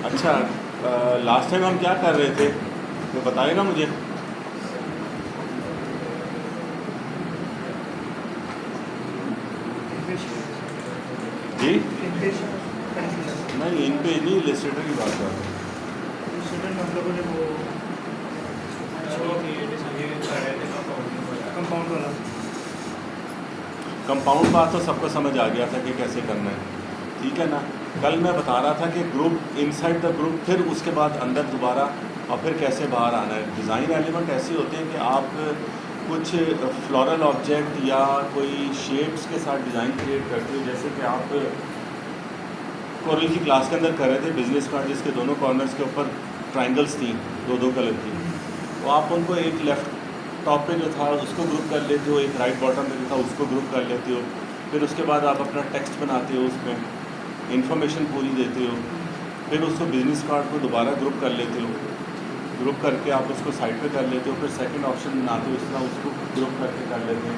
अच्छा, last time हम क्या कर रहे थे तो बताएगा मुझे। जी नहीं, इन पे नहीं, इलस्ट्रेटर की बात कर रहा हूँ। कंपाउंड वाला कंपाउंड बात तो सबको समझ आ गया था कि कैसे करना है, ठीक है ना। कल मैं बता रहा था कि ग्रुप इनसाइड द ग्रुप, फिर उसके बाद अंदर दोबारा, और फिर कैसे बाहर आना है। डिज़ाइन एलिमेंट ऐसे होते हैं कि आप कुछ फ्लोरल ऑब्जेक्ट या कोई शेप्स के साथ डिज़ाइन क्रिएट करते हो। जैसे कि आप कोरल की क्लास के अंदर कर रहे थे बिजनेस कार्ड, जिसके दोनों कॉर्नर्स के ऊपर ट्राइंगल्स थी दो दो कलर की, तो आप उनको एक लेफ़्ट टॉप पे जो था उसको ग्रुप कर लेते हो, एक राइट बॉटम पे जो था उसको ग्रुप कर लेते हो। फिर उसके बाद आप अपना टेक्स्ट बनाते हो, उसमें इंफॉर्मेशन पूरी देते हो। फिर उसको बिजनेस कार्ड को दोबारा ग्रुप कर लेते हो, ग्रुप करके आप उसको साइड पे कर लेते हो। फिर सेकंड ऑप्शन बनाते हो, इस तरह उसको ग्रुप करके कर लेते हो।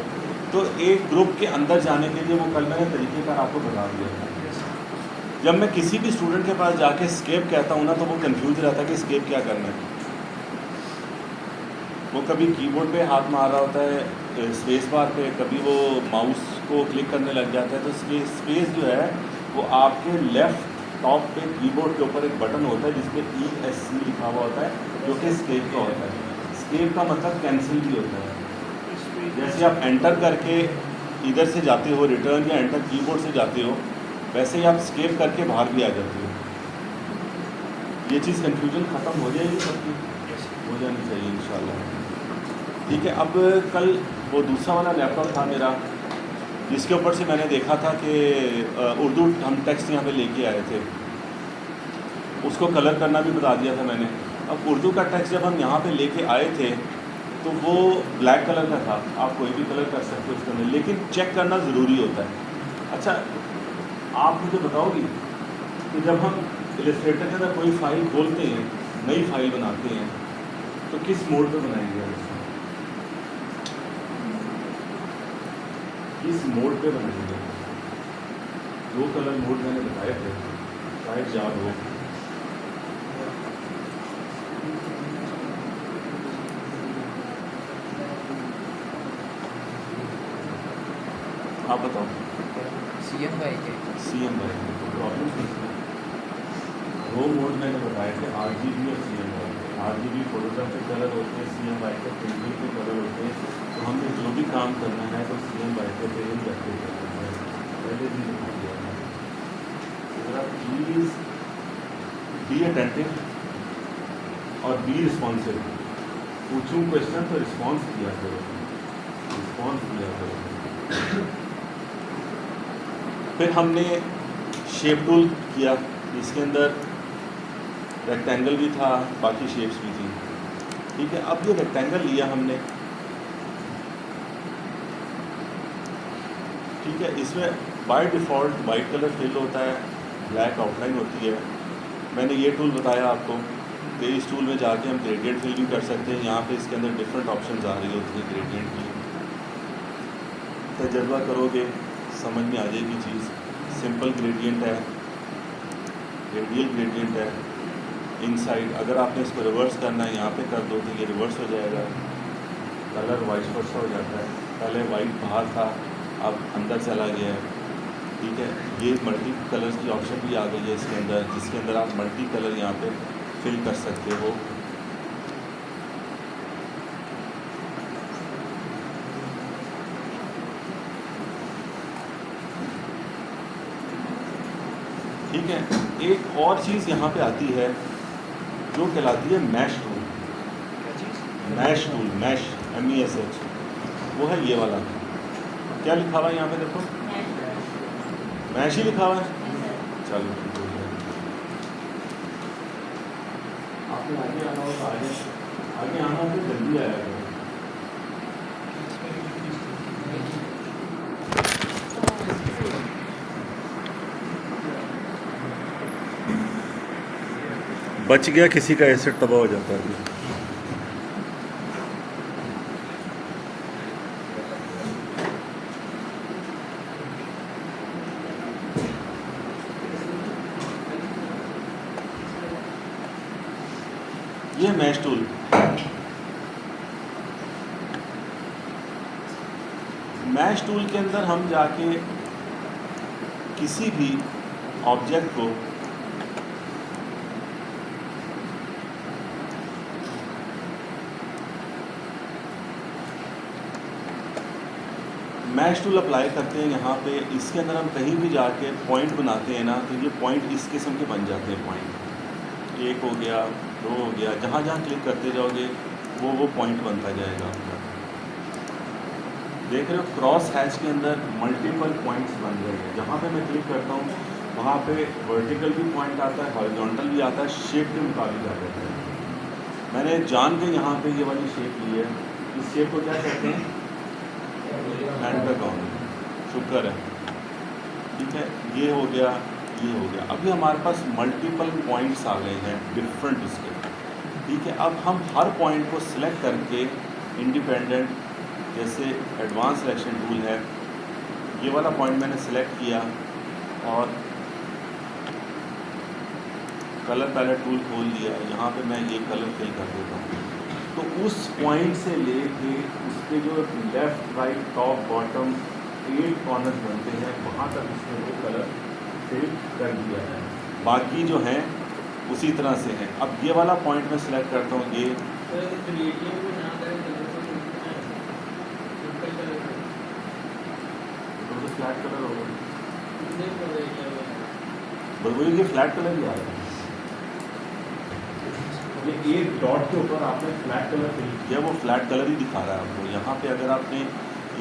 तो एक ग्रुप के अंदर जाने के लिए वो कल मैंने तरीक़ेकार आपको बता दिया था। जब मैं किसी भी स्टूडेंट के पास जाके स्केप कहता हूँ ना, तो वो कंफ्यूज रहता है कि स्केप क्या करना है। वो कभी कीबोर्ड पे हाथ मार रहा होता है स्पेस बार पे, कभी वो माउस को क्लिक करने लग जाता है। तो स्पेस जो है वो आपके लेफ़्ट टॉप पे कीबोर्ड के ऊपर एक बटन होता है जिसपे ESC लिखा हुआ होता है, जो कि स्केप का होता है। स्केप का मतलब कैंसिल भी होता है। जैसे आप एंटर करके इधर से जाते हो रिटर्न, या एंटर कीबोर्ड से जाते हो, वैसे ही आप स्केप करके बाहर भी आ जाते हो। ये चीज़ कन्फ्यूजन ख़त्म हो जाएगी सबकी, हो जानी चाहिए इंशाल्लाह। ठीक है। अब कल वो दूसरा वाला लैपटॉप था मेरा, जिसके ऊपर से मैंने देखा था कि उर्दू हम टेक्स्ट यहाँ पे लेके आए थे, उसको कलर करना भी बता दिया था मैंने। अब उर्दू का टेक्स्ट जब हम यहाँ पे लेके आए थे तो वो ब्लैक कलर का था। आप कोई भी कलर कर सकते हो उसके अंदर, लेकिन चेक करना ज़रूरी होता है। अच्छा, आप मुझे बताओगी कि जब हम इलस्ट्रेटर के अंदर कोई फ़ाइल खोलते हैं, नई फाइल बनाते हैं, तो किस मोड पे बनाएंगे? किस मोड पे बनाएंगे? दो कलर मोड मैंने बताए थे, शायद याद हो। आप बताओ। CMY के CMY तो प्रॉब्लम नहीं है। दो मोड मैंने बताए थे, RGB और CMY। RGB फोटोग्राफिक कलर होते हैं, CMY के प्रिंटिंग के कलर होते हैं। तो हमने जो भी काम करना है तो CMY के पे ही करके करना है, पहले भी बता दिया था। जरा प्लीज़ बी अटेंटिव और बी रिस्पॉन्सिव। पूछूँ क्वेश्चन तो रिस्पॉन्स दिया करो, रिस्पॉन्स दिया करो। फिर हमने शेप टूल किया, इसके अंदर रेक्टेंगल भी था, बाकी शेप्स भी थी। ठीक है। अब ये रेक्टेंगल लिया हमने, ठीक है। इसमें by default white colour fill होता है, ब्लैक आउटलाइन होती है। मैंने ये टूल बताया आपको कि इस टूल में जाके हम ग्रेडियंट फिल भी कर सकते हैं। यहाँ पे इसके अंदर डिफरेंट ऑप्शंस आ रही होती हैं ग्रेडियंट की। तजर्बा करोगे समझ में आ जाएगी चीज़। सिंपल ग्रेडियंट है, रेडियल ग्रेडियंट है, इनसाइड। अगर आपने इसको रिवर्स करना है, यहाँ पे कर दो तो ये रिवर्स हो जाएगा, कलर वाइस वर्सा हो जाता है। पहले वाइट बाहर था, अब अंदर चला गया है। ठीक है। ये मल्टी कलर्स की ऑप्शन भी आ गई है इसके अंदर, जिसके अंदर आप मल्टी कलर यहाँ पे फिल कर सकते हो। ठीक है। एक और चीज़ यहाँ पे आती है जो कहलाती है mesh tool. Mesh tool, mesh MESH, वो है ये वाला। क्या लिखा हुआ है यहाँ पे देखो? मैश ही लिखा हुआ है। चलो ठीक हो गया। आपने आगे आना हो तो आगे आना हो तो जल्दी आया करो। बच गया किसी का एसेट तबाह हो जाता है। ये मैश टूल, मैश टूल के अंदर हम जाके किसी भी ऑब्जेक्ट को मैश टूल अप्लाई करते हैं यहाँ पे। इसके अंदर हम कहीं भी जाके पॉइंट बनाते हैं ना, तो ये पॉइंट इस किस्म के बन जाते हैं। पॉइंट एक हो गया, दो हो गया, जहाँ जहाँ क्लिक करते जाओगे वो पॉइंट बनता जाएगा आपका। देख रहे हो क्रॉस हैच के अंदर मल्टीपल पॉइंट्स बन रहे हैं। जहाँ पे मैं क्लिक करता हूँ वहाँ पे वर्टिकल भी पॉइंट आता है, हॉरिजॉन्टल भी आता है, शेप के मुताबिक आ जाता है। मैंने जान के यहाँ पे ये वाली शेप ली है। इस शेप को क्या कहते हैं? हैंड बैक, शुक्र है, ठीक है। ये हो गया, ये हो गया। अभी हमारे पास मल्टीपल पॉइंट्स आ गए हैं डिफरेंट उसके, ठीक है। अब हम हर पॉइंट को सिलेक्ट करके इंडिपेंडेंट, जैसे एडवांस सिलेक्शन टूल है, ये वाला पॉइंट मैंने सिलेक्ट किया और कलर पैलेट टूल खोल लिया। यहाँ पे मैं ये कलर फिल कर देता हूँ। तो उस पॉइंट से लेके उसके जो left right top bottom 8 corners बनते हैं वहाँ तक उसने वो कलर फिल कर दिया है। बाकी जो हैं उसी तरह से हैं। अब ये वाला पॉइंट मैं सिलेक्ट करता हूँ, ये तो फ्लैट कलर होगा, वही ये फ्लैट कलर ही आ रहा है। ये एक डॉट के ऊपर आपने फ्लैट कलर फिल किया, वो फ्लैट कलर ही दिखा रहा है आपको। यहाँ पे अगर आपने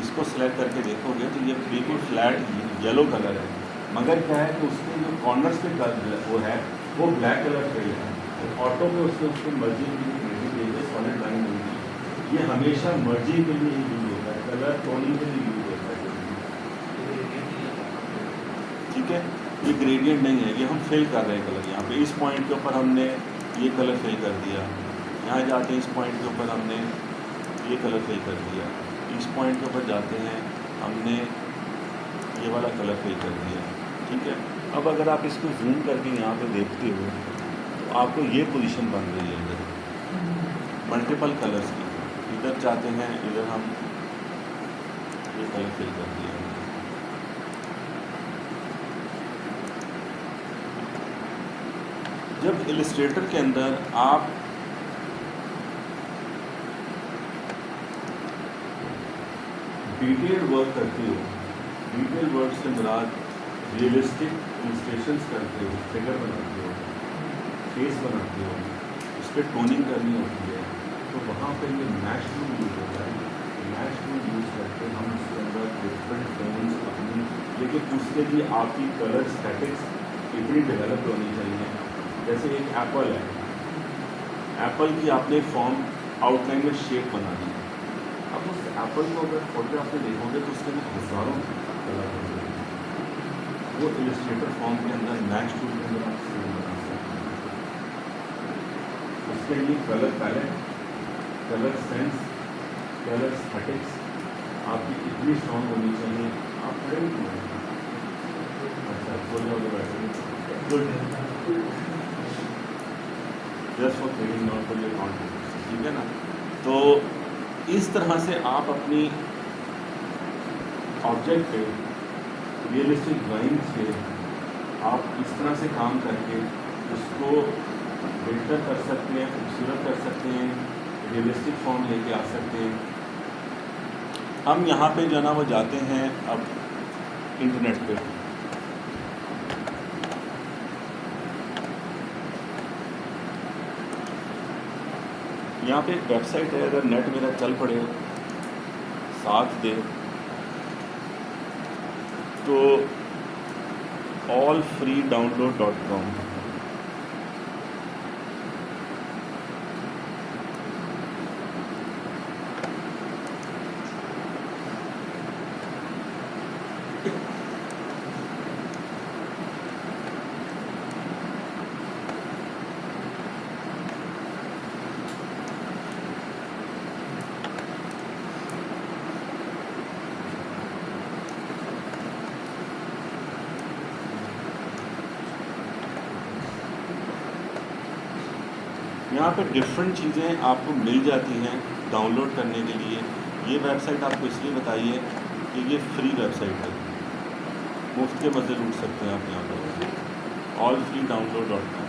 इसको सिलेक्ट करके देखोगे तो ये बिल्कुल फ्लैट येलो कलर है, मगर क्या है कि उसके जो कॉर्नर्स पे कलर वो है वो ब्लैक कलर फिल है। ऑटो पे उसके मर्जिंग के लिए सॉलिड लाइन होगी। ये हमेशा मर्जिंग के लिए यूज होता है, कलर टोनिंग के लिए यूज होता है, ठीक है। ये ग्रेडियंट नहीं है, ये हम फिल कर रहे हैं कलर। यहाँ पे इस पॉइंट के ऊपर हमने ये कलर फिल कर दिया, यहाँ जाते हैं इस पॉइंट के ऊपर हमने ये कलर फिल कर दिया, इस पॉइंट के ऊपर जाते हैं हमने ये वाला कलर फिल कर दिया, ठीक है। अब अगर आप इसको जूम करके यहाँ पे देखते हो तो आपको ये पोजीशन बन रही है इधर मल्टीपल कलर्स की। इधर जाते हैं, इधर हम ये कलर फिल कर दिया। जब इलस्ट्रेटर के अंदर आप डिटेल वर्क करते हो, डिटेल वर्क से मुराद रियलिस्टिक इलस्ट्रेशंस करते हो, फिगर बनाते हो, फेस बनाते हो, उस पर टोनिंग करनी होती है, तो वहाँ पे ये मैश टूल यूज होता है। मैश टूल यूज़ करके हम उसके अंदर डिफरेंट टोन्स अपनी, लेकिन उसके लिए आपकी कलर स्टैटिक्स इतनी डेवलप होनी चाहिए। जैसे एक एप्पल है, एप्पल की आपने फॉर्म आउटलाइन में शेप बना दी। अब उस एप्पल को अगर फोटोग्राफ में देखोगे तो उसके अंदर हज़ारों कलर होंगे। वो इलस्ट्रेटर फॉर्म के अंदर मैश टूल के अंदर आप सेम बना सकते हैं। उसके लिए colour palette, colour sense, colour statics आपकी इतनी स्ट्रॉन्ग होनी चाहिए। आप खड़े नहीं, अच्छा बोल जाओगे बैठे, good, just for training not for your confidence, ठीक है ना। तो इस तरह से आप अपनी ऑब्जेक्ट पे रियलिस्टिक ड्राइंग्स पे आप इस तरह से काम करके उसको बेहतर कर सकते हैं, खूबसूरत कर सकते हैं, रियलिस्टिक फॉर्म लेके आ सकते हैं। हम यहाँ पे जो है ना वो जाते हैं अब इंटरनेट पे। यहाँ पे एक वेबसाइट है, अगर नेट मेरा चल पड़े साथ दे तो allfreedownload.com। यहाँ पे डिफरेंट चीज़ें आपको मिल जाती हैं डाउनलोड करने के लिए। ये वेबसाइट आपको इसलिए बताई है कि ये फ्री वेबसाइट है, मुफ्त के मज़े लूट सकते हैं आप यहाँ पर। allfreedownload.com।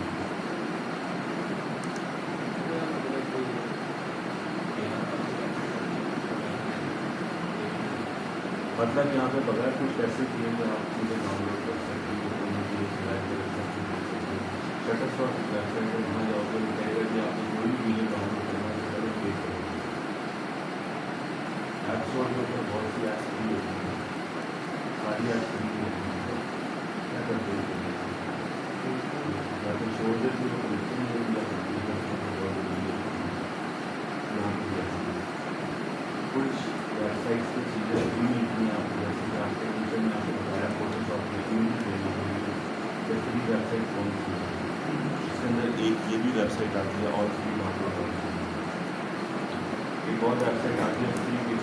मतलब यहाँ पे बगैर कुछ पैसे किए हुए आप चीज़ें डाउनलोड कर सकते हैं। शटरस्टॉक वेबसाइट पर वहाँ जाओगे तो कहेगा कि आपको कोई भी वीडियो डाउनलोड करना है तो पे करो। ऐप स्टोर के ऊपर बहुत सी ऐप्स फ्री होती हैं, सारी ऐप्स फ्री होती हैं। क्या करते हैं या तो छोड़ देते हो तो इसमें नहीं मिल सकती है। यहाँ पर कुछ वेबसाइट्स की चीज़ें फ्री मिलती हैं आपको, जैसे कि आपके टीचर ने आपको बताया फोटोशॉप की फ्री तो फ्री वेबसाइट कौन सी है। इसके अंदर एक ये भी वेबसाइट आती है और फ्री डाउनलोड, एक और वेबसाइट आती है फ्री की।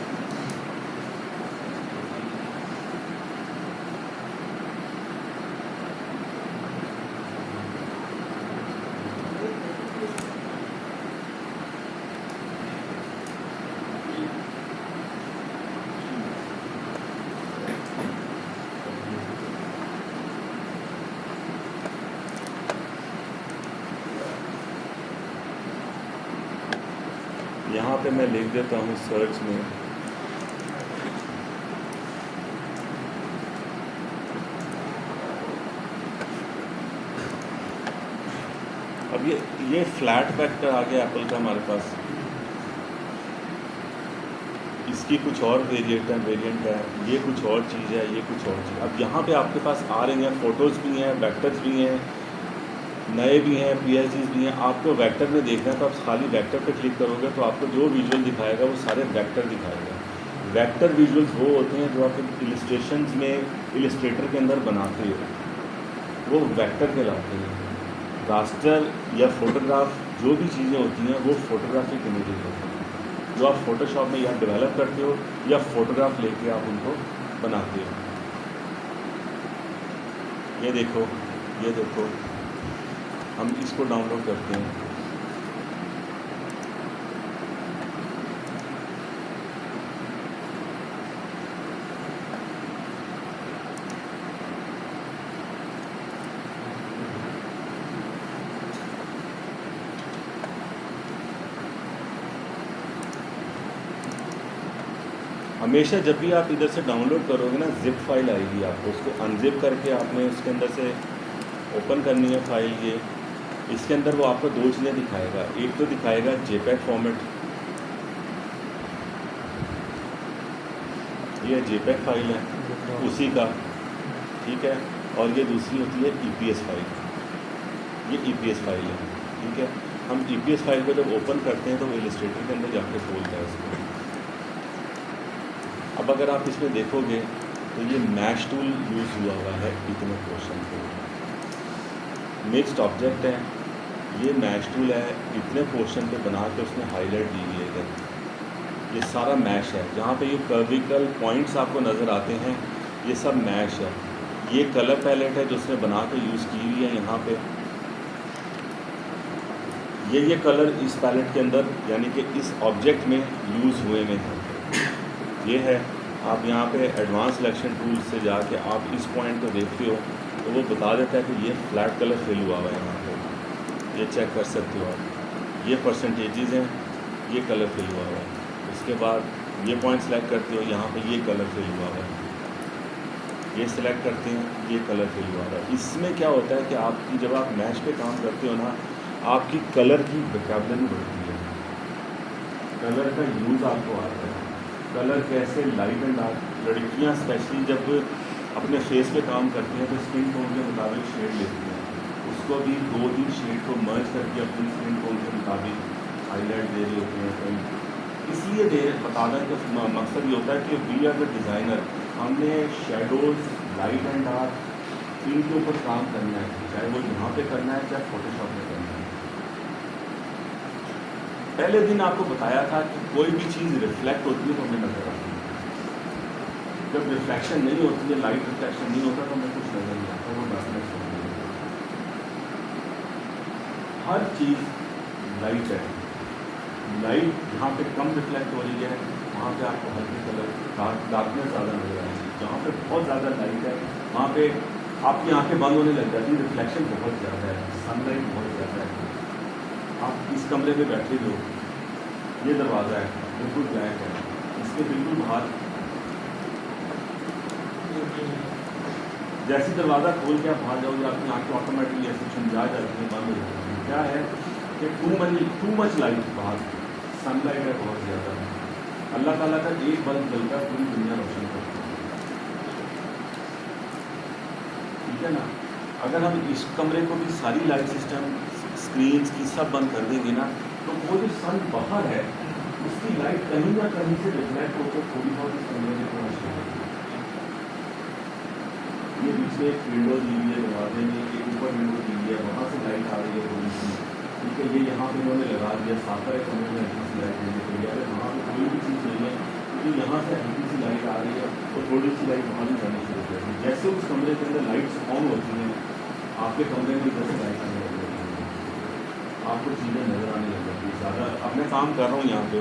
यहाँ पे मैं लिख देता हूँ सर्च में अब ये फ्लैट पैक आ गया एप्पल का हमारे पास। इसकी कुछ और वेरिएंट है, ये कुछ और चीज़ है, ये कुछ और चीज़। अब यहाँ पे आपके पास आ रही हैं फ़ोटोज़ भी हैं, वेक्टर्स भी हैं, नए भी हैं, PLGs भी हैं। आपको वेक्टर में देखना है तो आप खाली वेक्टर पे क्लिक करोगे तो आपको जो विजुअल दिखाएगा वो सारे वेक्टर दिखाएगा। वेक्टर विजुअल्स वो होते हैं जो आप इलस्ट्रेशंस में इलस्ट्रेटर के अंदर बनाते हो, वो वेक्टर कहलाते हैं। रास्टर या फोटोग्राफ जो भी चीज़ें होती हैं वो फोटोग्राफिक इमेजेस होती हैं, जो आप फोटोशॉप में या डेवलप करते हो या फोटोग्राफ लेके आप उनको बनाते हो। ये देखो हम इसको डाउनलोड करते हैं। हमेशा जब भी आप इधर से डाउनलोड करोगे ना, जिप फाइल आएगी आपको, उसको अनजिप करके आपने उसके अंदर से ओपन करनी है फाइल। ये इसके अंदर वो आपको दो चीज़ें दिखाएगा, एक तो दिखाएगा JPEG फॉर्मेट, ये JPEG फाइल है उसी का, ठीक है। और ये दूसरी होती है EPS फाइल, ये EPS फाइल है, ठीक है। हम EPS फाइल को जब ओपन करते हैं तो वो इलस्ट्रेटर के अंदर जाके खोलता है इसको। अब अगर आप इसमें देखोगे तो ये मैश टूल यूज़ हुआ है इतने पोर्शन पे, मिक्स्ड ऑब्जेक्ट है, ये मैश टूल है, इतने पोर्शन पे बना के उसने हाईलाइट दी हुई है इधर। ये सारा मैश है, जहाँ पे ये कर्विकल पॉइंट्स आपको नज़र आते हैं ये सब मैश है। ये कलर पैलेट है जो उसने बना के यूज़ की हुई है यहाँ पे। ये कलर इस पैलेट के अंदर यानी कि इस ऑब्जेक्ट में यूज़ हुए में हैं। ये है, आप यहाँ पे एडवांस सिलेक्शन टूल से जाके आप इस पॉइंट को देखते हो तो वो बता देता है कि ये फ्लैट कलर फिल हुआ हुआ है यहाँ पे, ये चेक कर सकते हो आप। ये परसेंटेजेस हैं, ये कलर फिल हुआ हुआ है। उसके बाद ये पॉइंट सेलेक्ट करते हो, यहाँ पे ये कलर फिल हुआ हुआ है। ये सिलेक्ट करते हैं, ये कलर फिल हुआ हुआ है। इसमें क्या होता है कि आपकी जब आप मैच पे काम करते हो ना, आपकी कलर की वोकैबुलरी बढ़ती है, कलर का यूज़ आपको आता है, कलर कैसे लाइट एंड डार्क। लड़कियाँ स्पेशली जब अपने फेस पे काम करती हैं तो स्किन टोन के मुताबिक शेड लेती हैं, उसको भी 2-3 शेड को मर्ज करके अपनी स्किन टोन के मुताबिक हाईलाइट दे रही होती हैं कहीं। इसलिए बताने का मकसद ये होता है कि वी आर द डिज़ाइनर, हमने शेडोज़, लाइट एंड डार्क इनके ऊपर काम करना है, चाहे वो यहाँ पे करना है चाहे फोटोशॉप में करना है। पहले दिन आपको बताया था कि कोई भी चीज़ रिफ्लेक्ट होती है तो हमें नजर आती है, जब रिफ्लेक्शन नहीं होती है, लाइट रिफ्लेक्शन नहीं होता तो हमें कुछ नजर नहीं आता, वो डार्कनेस होती है। हर चीज़ लाइट है, लाइट जहाँ पे कम रिफ्लेक्ट हो रही है वहाँ पे आपको हल्के कलर डार्कनेस ज़्यादा नजर आएगी। जहाँ पे बहुत ज़्यादा लाइट है वहाँ पे आपकी आंखें बंद होने लग जाती है, रिफ्लेक्शन बहुत ज़्यादा है, सनलाइट बहुत ज़्यादा है। आप इस कमरे में बैठे हो, ये दरवाज़ा है बिल्कुल ब्लैक है, इसके बिल्कुल बाहर जैसे दरवाज़ा खोल के आप बाहर जाओगे आपकी आंखें ऑटोमेटिकली ऐसे झुंझा जाती हैं, बंद हो जाती हैं। क्या है कि टू मच लाइट बाहर, सनलाइट है बहुत ज़्यादा। अल्लाह ताला का एक बल्ब जलकर पूरी दुनिया रोशन करती है, ठीक है ना। अगर हम इस कमरे को भी सारी लाइट सिस्टम स्क्रीन्स की सब बंद कर देंगे ना, तो वो जो सन बाहर है उसकी लाइट कहीं ना कहीं से रिफ्लेक्ट होकर थोड़ी बहुत इस कमरे में पहुँच जाएगी। ये बीच में एक विंडो दी हुई है दरवाजे में, एक ऊपर विंडो दी हुई है, वहाँ से लाइट आ रही है थोड़ी सी, ठीक है। ये यहाँ पे उन्होंने लगा दिया साकर है कमरे में हल्की सी लाइट देने के लिए, अगर वहाँ पे कोई भी चीज़ नहीं है क्योंकि यहाँ से हल्की सी लाइट आ रही है तो थोड़ी सी लाइट वहाँ भी जानी शुरू कर दी। जैसे उस कमरे के अंदर लाइट्स ऑन होती हैं आपके कमरे में इधर से लाइट आने लग जाती है, आपको चीज़ें नज़र आने लग जाती है ज़्यादा। अब मैं काम कर रहा हूँ यहाँ पे,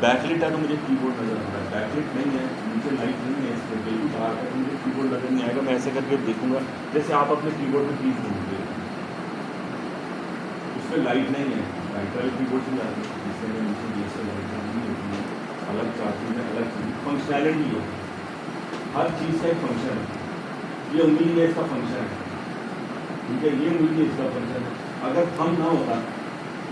बैकलिट है तो मुझे कीबोर्ड नज़र आ रहा है, बैकलिट नहीं है नीचे लाइट नहीं है, इस पर बिल्कुल बाहर है तो मुझे कीबोर्ड नज़र नहीं आएगा। मैं ऐसे करके देखूंगा जैसे आप अपने कीबोर्ड में कीज ढूंढते हो, उसमें लाइट नहीं है, लाइट वाले कीबोर्ड से जाती है जिससे मैं नीचे जैसे लाइट नहीं होती है, अलग चार्जिंग है, अलग चीज़ फंक्शनैलिटी है, हर चीज़ का एक फंक्शन है। ये उंगली है इसका फंक्शन है, ठीक है, ये उंगली है इसका फंक्शन है। अगर थंब ना होता,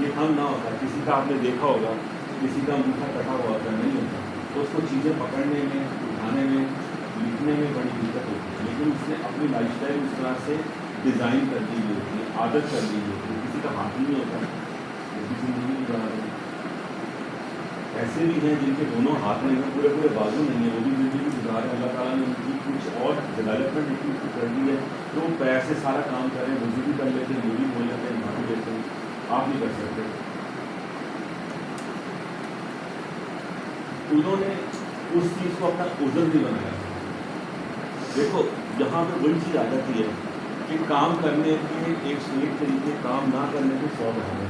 ये थंब ना होता, किसी का आपने देखा होगा किसी का अंगूठा कटा हुआ होता नहीं होता तो उसको चीज़ें पकड़ने में, उठाने में, लिखने में बड़ी दिक्कत होती है, लेकिन उसने अपनी लाइफस्टाइल उस तरह से डिज़ाइन कर दी हुई होती है, आदत कर ली होती है। किसी का हाथ ही नहीं होता, वो भी ज़िंदगी गुजार रहे हैं। ऐसे भी हैं जिनके दोनों हाथ नहीं है, पूरे पूरे बाजू नहीं है, वो भी ज़िंदगी गुजार रहे हैं। अल्लाह ताला ने उनकी कुछ और डेवलपमेंट इतनी कर दी है तो वो पैर से सारा काम कर रहे हैं, वजू भी कर लेते हैं, वो भी बोल लेते हैं, भाभी लेते हैं, आप नहीं कर सकते। उन्होंने उस चीज़ को अपना उज़र भी बनाया। देखो यहाँ पे वही चीज़ आ जाती है कि काम करने के एक तरीके, काम ना करने के 100 बहाने।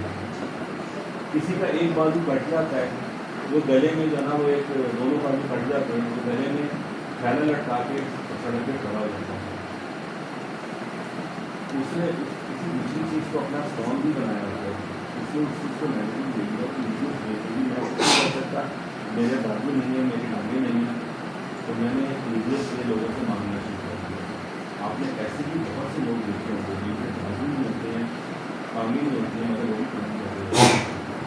किसी का एक बाजू कट जाता है, वो गले में जो ना वो एक दोनों बाजू कट जाते हैं, वो गले में थैला लटका के सड़क पे खड़ा हो जाता है। उसने किसी दूसरी चीज़ को अपना स्ट्रॉन्ग भी बनाया होता है, इसलिए उस चीज़ को नेगेटिव देखिए मैं कर सकता, मेरे बाजू नहीं है, मेरी टांगें नहीं है, तो मैंने यूजर्स के लोगों से मांगना शुरू कर दिया। आपने ऐसे भी बहुत से लोग देखे होंगे जिनके बाजू भी होते हैं, टांगें भी होती हैं, मगर वो भी काम करते हैं,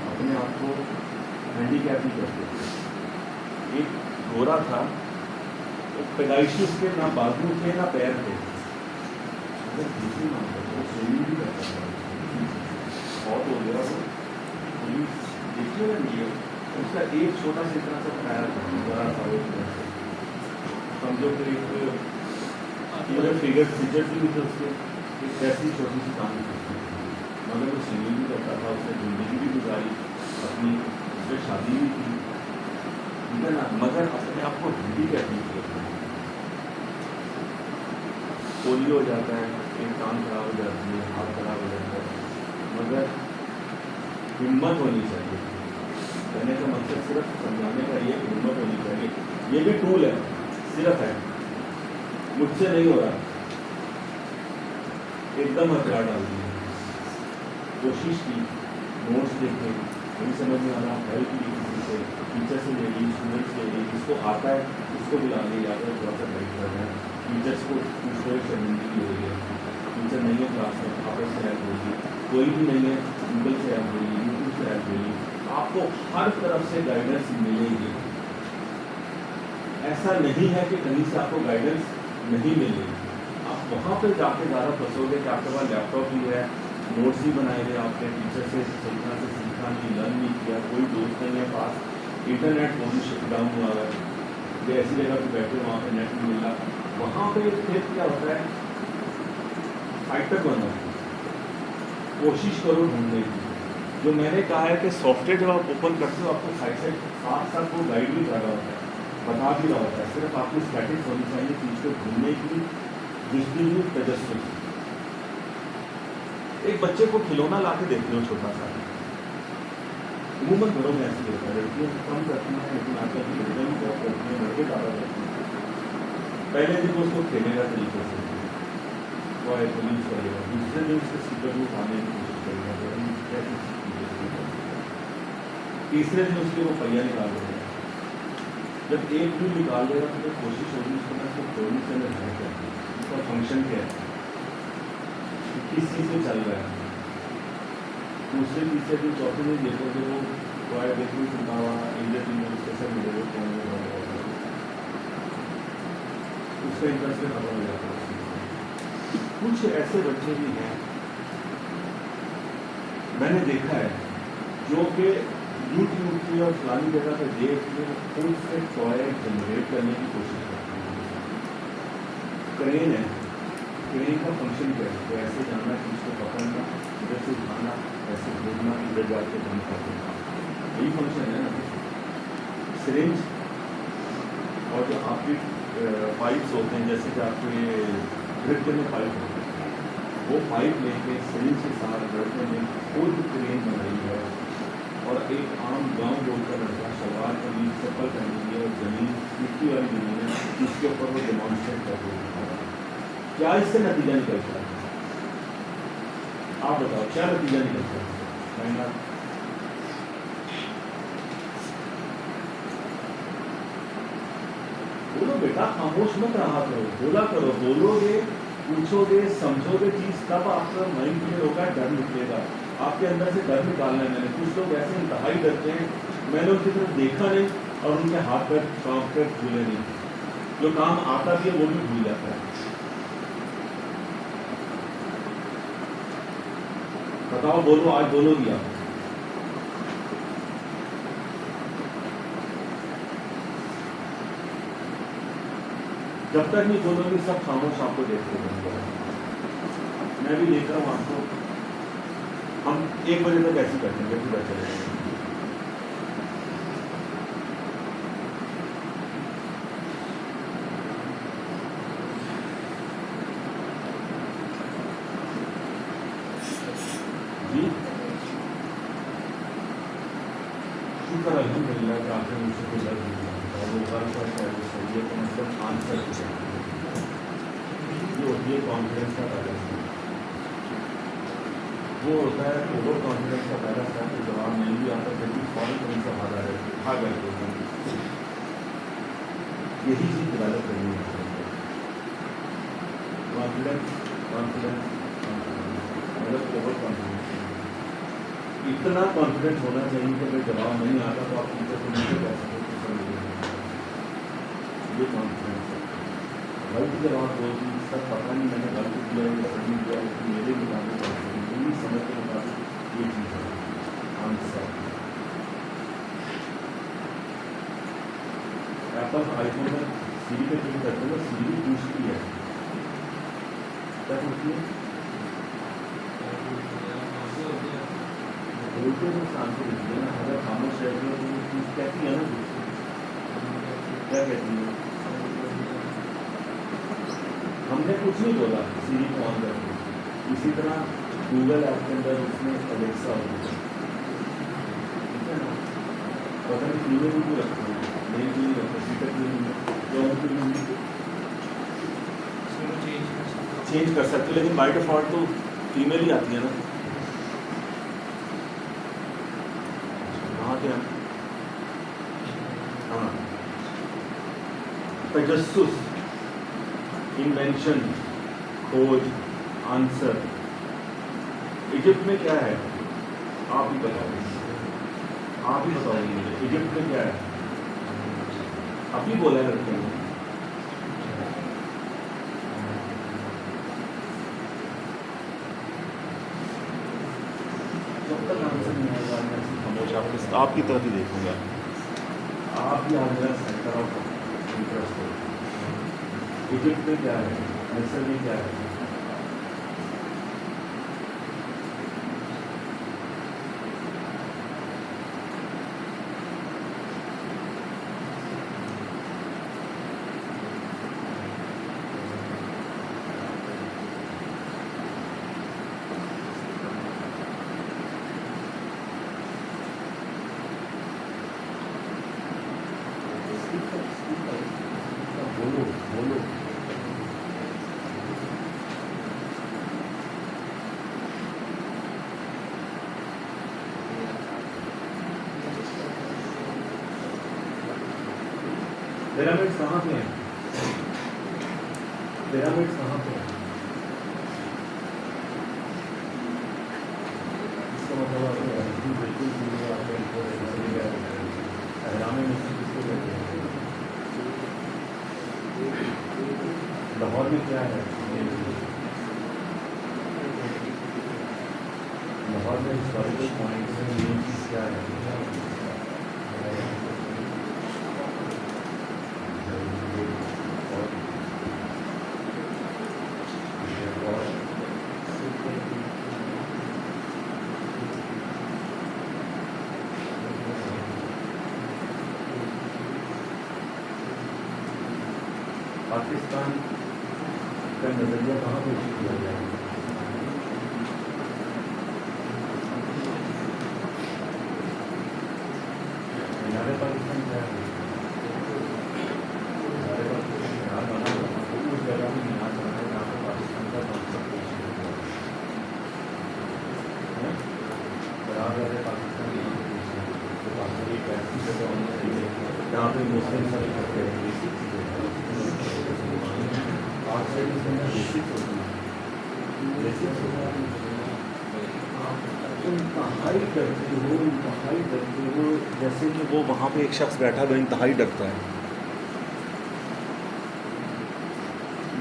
अपने आप को हैंडीकैप भी करते थे। एक घोड़ा था, तो पैदाइशी उसके ना बाजू थे ना पैर थे, अगर दूसरी मांग करते वो स्विमिंग भी करता था, बहुत हो गया वो पुलिस देखिए ना नहीं उसका एक छोटा सा इतना सा टायर था, बड़ा था वो, समझो कि एक फिगर फीचर भी थे उसके, एक ऐसी छोटी सी काम थी, मगर वो स्विमिंग भी करता था, उसने ज़िंदगी भी गुजारी अपनी, उससे शादी भी की, ठीक है ना, मगर अपने आप को हिंदी कहती थी। पोलियो हो जाता है, एक टांग खराब हो जाती है, हाथ खराब हो जाता है, मगर हिम्मत होनी चाहिए। कहने का मकसद सिर्फ समझाने का ये हिम्मत होनी चाहिए, ये भी टूल है, सिर्फ है, मुझसे नहीं हो रहा, एकदम हथियार डाल दिए, कोशिश की, नोट्स देखे, नहीं समझ में आ रहा, हेल्प ली किसी से, टीचर से ले ली, स्टूडेंट्स से ले ली, जिसको आता है उसको बुला लिया, थोड़ा सा गाइड कर रहे हैं, टीचर्स को दूसरे शर्मिंदगी हो रही है, टीचर नहीं है क्लास में, आपस से हेल्प होगी, कोई भी नहीं है, गूगल से हेल्प होगी, यूट्यूब से हेल्प होगी, आपको हर तरफ से गाइडेंस मिलेगी। ऐसा नहीं है कि कहीं से आपको गाइडेंस नहीं मिलेगी, आप वहाँ पर जाके ज़्यादा फंसोगे कि आपके पास लैपटॉप भी है, नोट्स भी बनाए गए, आपके टीचर से सीखा नहीं, लर्न नहीं किया, कोई दोस्त नहीं है पास, इंटरनेट वो भी शट डाउन हुआ है, ये ऐसी जगह पर बैठे वहाँ पे नेट नहीं मिल रहा, वहाँ पे फिर क्या होता है, फाइटर बनो, कोशिश करो ढूंढने की। जो मैंने कहा है कि सॉफ्टवेयर जब आप ओपन करते हो आपको साथ साथ वो गाइड भी कर रहा होता है, बता भी रहा होता है, सिर्फ आपकी स्टैटिक्स होनी चाहिए चीज़ को ढूंढने की, जिसकी तजस्सुस। एक बच्चे को खिलौना ला के देख लो छोटा सा, अमूमन घरों में ऐसे होता है, लड़कियाँ कम करती हैं लेकिन आजकल की लड़कियाँ भी बहुत करती हैं, लड़के ज़्यादा करते हैं। पहले दिन उसको खेलेगा तरीके से, टॉय को यूज़ करेगा, दूसरे दिन उसके सीकर को उठाने की कोशिश करेगा, तो हम कैसे तीसरे दिन उसके वो पहिया निकाल देगा। जब एक भी निकाल देगा तो कोशिश होगी उसको ना उसको तोड़ने के अंदर है क्या, उसका फंक्शन क्या है, किस चीज़ में चल रहा है। दूसरे तीसरे दिन चौथे दिन देखोगे वो टॉय देखने सुनता हुआ इंडियन टीम में कैसे मिलेगा, उसका इंटरेस्ट में खत्म हो जाता है। कुछ ऐसे बच्चे भी हैं मैंने देखा है जो कि यूट्यूब की और फलानी जगह पर देख के खुद से टॉय जनरेट करने की कोशिश करते हैं। क्रेन है, क्रेन का फंक्शन क्या है, तो ऐसे जाना कि उसको पकड़ना, इधर से उठाना, ऐसे घूमना, इधर जाके बंद कर देना, यही फंक्शन है ना। सिरिंज और जो आपकी पाइप्स होते हैं, जैसे कि आपके नृत्य में पाइप होते हैं, वो पाइप लेके सिरिंज के साथ लड़के ने खुद क्रेन बनाई है और एक आम गांव बोलकर लड़का सलवार कमीज चप्पल पहनी है और जमीन मिट्टी वाली जमीन है जिसके ऊपर वो डेमोन्स्ट्रेट कर रहा है। क्या इससे नतीजा निकलता है, आप बताओ क्या नतीजा निकलता है? बोलो बेटा, खामोश मत रहा करो, बोला करो, बोलोगे, पूछोगे, समझोगे चीज, तब आपका माइंड क्लियर होगा, डर निकलेगा। आपके अंदर से डर निकालना है। मैंने कुछ लोग ऐसे इंतहाई डरते हैं, मैंने उनकी तरफ देखा नहीं और उनके हाथ पैर काम कर भूले नहीं, जो काम आता भी है वो भी भूल जाता है। बताओ, बोलो, आज बोलोगी आप? जब तक नहीं बोलोगी सब खामोश आपको देखते रहेंगे। मैं भी देख रहा हूँ आपको, हम 1 बजे तक ऐसे करते हैं, पूरा चलेगा। जी शुक्र अल्हम्दुलिल्लाह कि आपने मुझसे कोई दर्द नहीं किया और वो हर पर सही है, तो मतलब आंसर ये होती है कॉन्फिडेंस का पहला स्टेप। वो होता है ओवर कॉन्फिडेंस का पहला स्टेप, तो जवाब नहीं भी आता फिर भी फौरन कहीं से भाग आ रहे भाग गए। यही चीज़ डेवलप करनी है, कॉन्फिडेंस कॉन्फिडेंस मतलब ओवर कॉन्फिडेंस। इतना कॉन्फिडेंस होना चाहिए कि अगर जवाब नहीं आता तो आप टीचर को नीचे कर सकते हो। ये कॉन्फिडेंस है। गलत जवाब दो कि सर पता नहीं मैंने गलत किया या सही किया, लेकिन मेरे मुताबिक पूरी समझ के मुताबिक ये चीज़ है आंसर। एप्पल आईफोन में सीरी पे क्लिक करते हैं, सीरी पूछती है क्या पूछती है, बोलते तो शांति रहती है ना। अगर खामोश रहती है तो वो चीज़ कहती है ना, क्या कहती है? हमने कुछ नहीं बोला, सीरी को ऑन करके। इसी तरह गूगल ऐप के अंदर उसमें एलेक्सा होती है, ठीक है ना। पता नहीं क्यों भी क्यों रखते हैं, नहीं क्यों नहीं रखते, सीटर क्यों नहीं चेंज कर सकते, लेकिन बाय डिफॉल्ट तो ईमेल ही आती है ना। क्या? हाँ, तजस्सुस, इन्वेंशन, खोज, आंसर। इजिप्ट में क्या है आप ही बताओ, आप ही बताओगे मुझे, इजिप्ट में क्या है? आप ही बोला करते हैं। जब तक आंसर नहीं आएगा मैं खामोश आपकी तरफ ही देखूंगा। आप ही आज मेरा सेंटर ऑफ इंटरेस्ट हो। इजिप्ट में क्या है, मिस्र में क्या है? पिरामिड्स कहाँ पे हैं? पिरामिड्स कहाँ पे हैं? इसका मतलब बिल्कुल सीधे आपको अहराम मिस्र किसको कहते हैं? लाहौर में क्या है? लाहौर में हिस्टोरिकल पॉइंट्स में मेन चीज़ क्या है? पाकिस्तान का नज़रिया कहाँ पेश किया जाए? मीनारे पाकिस्तान क्या है? मीनारे पाकिस्तान मीनार बना हुआ है, तो उस जगह में मीनार बना है जहाँ पर पाकिस्तान का कॉन्सेप्ट पेश किया गया है। बराबर पाकिस्तान यहाँ पे पेश किया गया, तो पाकिस्तान एक ऐसी जगह होनी चाहिए जहाँ पे मुस्लिम सब इकट्ठे हैं। इंतहाई डरते हो जैसे कि वो वहाँ पे एक शख्स बैठा हुआ इंतहाई डरता है।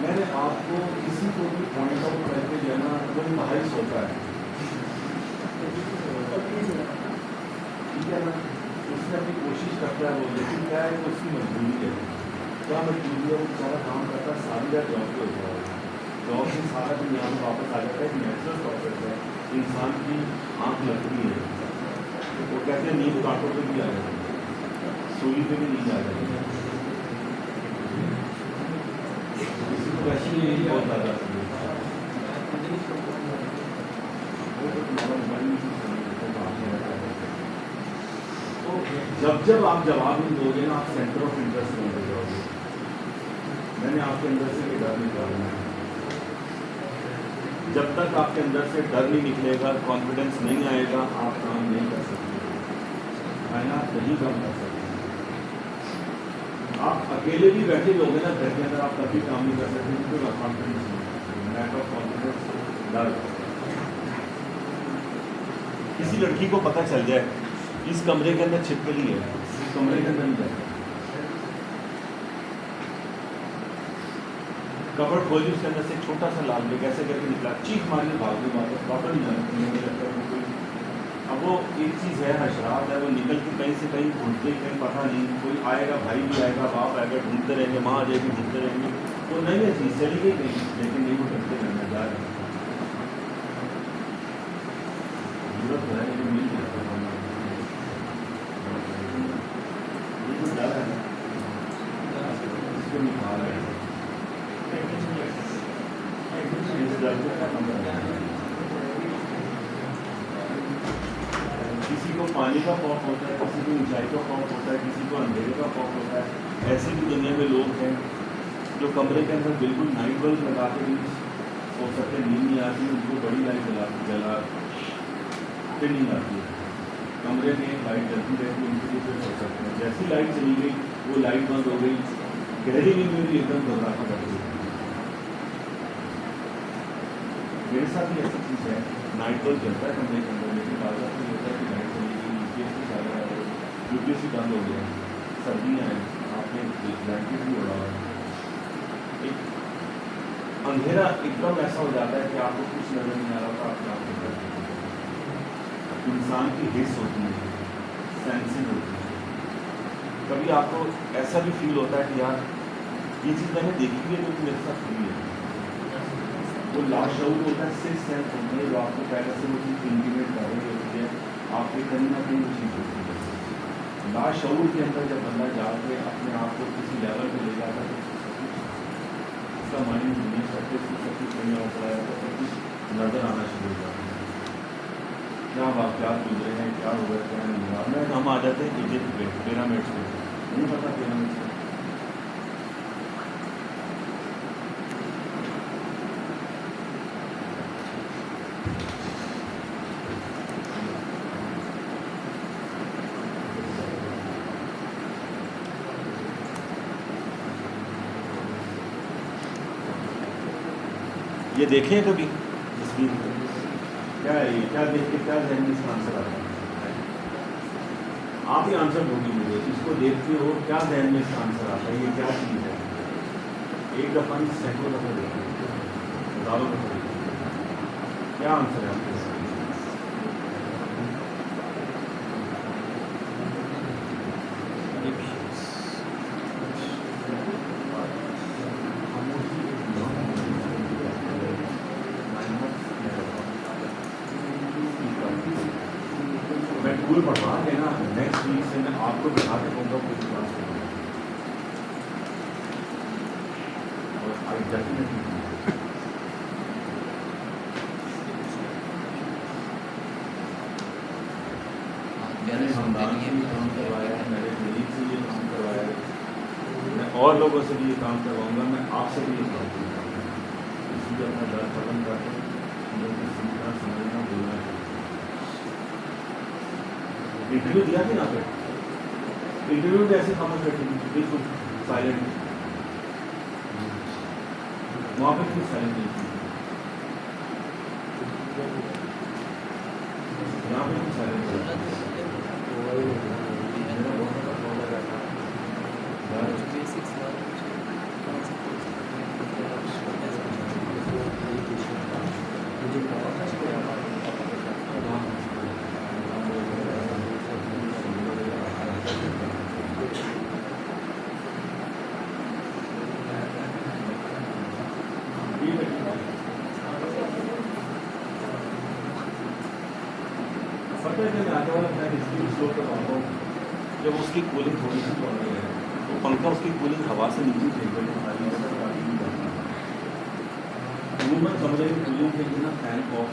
मैंने आपको किसी को भी पॉइंट आउट करके देना वो इंतहाई सोचा है, ठीक है ना? उसने अपनी कोशिश करता है वो, लेकिन क्या है कि उसकी मजबूरी है। क्या मजबूरी है? वो सारा काम करता है, सारी रात जॉब पे होता है, जॉब से सारा दिन यहाँ पर वापस आ जाता है। एक नेचुरल प्रोसेस है, इंसान की आँख लगती है, वो कहते हैं नींद कांटों पे भी आ जाती है, सूली पे भी नींद आ जाती है। किसी को वैसे ही यही बहुत ज़्यादा तो जब आप जवाब नहीं दोगे ना, आप सेंटर ऑफ इंटरेस्ट में हो जाओगे। मैंने आपके अंदर से ये डर निकालना है। जब तक आपके अंदर से डर नहीं निकलेगा, कॉन्फिडेंस नहीं आएगा, आप काम नहीं कर सकते, कायनात नहीं काम कर सकते। आप अकेले भी बैठे होंगे ना घर के अंदर, आप कभी काम नहीं कर सकते क्योंकि कॉन्फिडेंस नहीं, लैक ऑफ कॉन्फिडेंस, डर। किसी लड़की को पता चल जाए इस कमरे के अंदर छिपकली है, इस कमरे के अंदर नहीं जाए, कपड़ खोली, उसके अंदर से छोटा सा लाल बेग ऐसे करके निकला, चीख मारी, भाग गई वापस, डॉक्टर नहीं जाना लगता है कोई। अब वो एक चीज़ है, हशरात है, वो निकल के कहीं से कहीं ढूंढते, कहीं पता नहीं, कोई आएगा, भाई भी आएगा, बाप आएगा, ढूंढते रहेंगे, माँ आ जाएगी, ढूंढते रहेंगे। वो नई चीज़ चली गई कहीं, लेकिन नहीं, वो ढूंढते रहना जा रहे हैं। जरूरत है लेकिन मिल जाता है, ये जो डर है ना, इसको निकाल रहे हैं। किसी को पानी का खौफ होता है, किसी को ऊंचाई का खौफ होता है, किसी को अंधेरे का खौफ होता है। ऐसी भी दुनिया में लोग हैं जो कमरे के अंदर बिल्कुल नाइट बल्ब लगा के भी सो सकते, नींद नहीं आती, उनको बड़ी लाइट जला फिर नींद आती है। कमरे में एक लाइट जलती रहती है, उनके लिए फिर सो सकते हैं। जैसी लाइट चली गई, वो लाइट बंद हो गई, गहरी नींद में भी एकदम घबराहट कर गई। मेरे साथ भी ऐसी चीज़ है, नाइट बल्ब जलता है कमरे के अंदर, लेकिन बाजार में होता है कि लाइट चली गई, यूपीएस भी ज़्यादा है, यूपीएस भी बंद हो गया, सर्दियाँ हैं, आपने ब्लैंकेट भी उड़ा है, एक अंधेरा एकदम ऐसा हो जाता है कि आपको कुछ नजर नहीं आ रहा था, आपके आप करते हैं। इंसान की हिस्स होती है, सेंसिंग होती है। कभी आपको ऐसा भी फील होता है कि यार ये चीज़ मैंने देखी है, जो मेरे साथ हुई है। वो लाशऊर होता है, सिक्स सेंस होती है, जो आपको पहले से वो चीज़ इंटीमेट कर रही होती है, आपके कहीं ना कहीं वो चीज़ होती है। लाशऊर के अंदर जब बंदा जाके अपने आप को किसी लेवल पे ले जाता है, उसका माइंड नहीं सकते, सब कुछ नहीं होता है, तो सब कुछ नज़र आना शुरू हो जाता है। क्या वाक़यात गुजरे हैं, क्या हुआ, क्या नहीं हुआ। मैं हम आ जाते हैं इजिप्ट पे, पिरामिड्स पे, नहीं पता पिरामिड्स पे ये देखें कभी तस्वीर क्या है, ये क्या देख के क्या जहन में इसका आंसर आता है? आप ही आंसर ढूंढिए मुझे, इसको देखते हो क्या जहन में इसका आंसर आता है, ये क्या चीज़ है? एक दफ़ा नहीं सैकड़ों दफ़ा देखिए, हज़ारों दफ़ा देखिए, क्या आंसर है आपके? मैं टूल पढ़वा देना, नेक्स्ट वीक से मैं आपको बिठा के दूँगा कोई क्लास में, और आई डेफिनेटली मैंने खानदान से भी काम करवाया है, मेरे मरीज से ये काम करवाया है, मैं और लोगों से भी ये काम करवाऊँगा, मैं आपसे भी ये काम करवाऊँगा, इसलिए अपना डर खत्म करके लोगों को सीखना समझना बोलना चाहिए। इंटरव्यू दिया थी ना पे, इंटरव्यू में ऐसे खामोश बैठी थी, बिल्कुल साइलेंट, वहाँ पे क्यों साइलेंट नहीं थी, यहाँ पे क्यों साइलेंट थी? जब उसकी कूलिंग थोड़ी सी बढ़ रही है तो पंखा उसकी कूलिंग हवा से नीचे फेंक मैं समझ रही कूलिंग फेंकी ना फैन ऑफ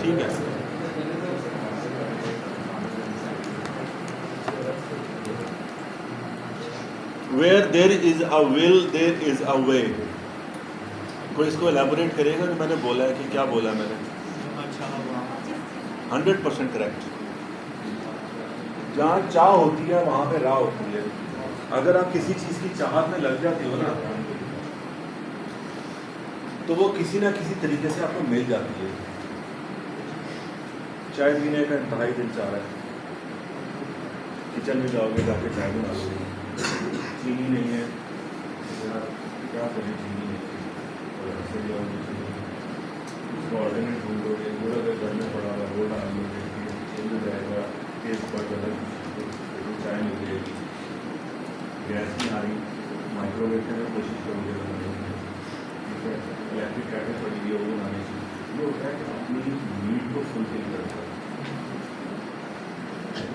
ठीक है। Where there is a will, there is a way. कोई इसको एलैबोरेट करेगा जो मैंने बोला है कि क्या बोला मैंने? 100% करेक्ट। जहाँ चाह होती है वहाँ पे राह होती है। अगर आप किसी चीज़ की चाहत में लग जाते हो ना तो वो किसी ना किसी तरीके से आपको मिल जाती है। चाय पीने का इंतहाई दिल चाह रहा है, किचन में जाओगे जाके चाय बना लोगे, चीनी नहीं है क्या करें, चीनी नहीं है और ऐसे जाओगे उसको ऑर्डिनेट ढूंढोगे, गुड़ अगर घर में पड़ा हुआ वो डाल लोगे, चेंज हो जाएगा, टेस्ट पर अलग चाय मिल जाएगी। गैस नहीं आ रही, माइक्रोवेव में कोशिश करोगे बनाने की, ठीक है, इलेक्ट्रिक कैटल पड़ी हुई है वो बनाने की, ये होता है कि अपनी नीड को फुलफिल करता है।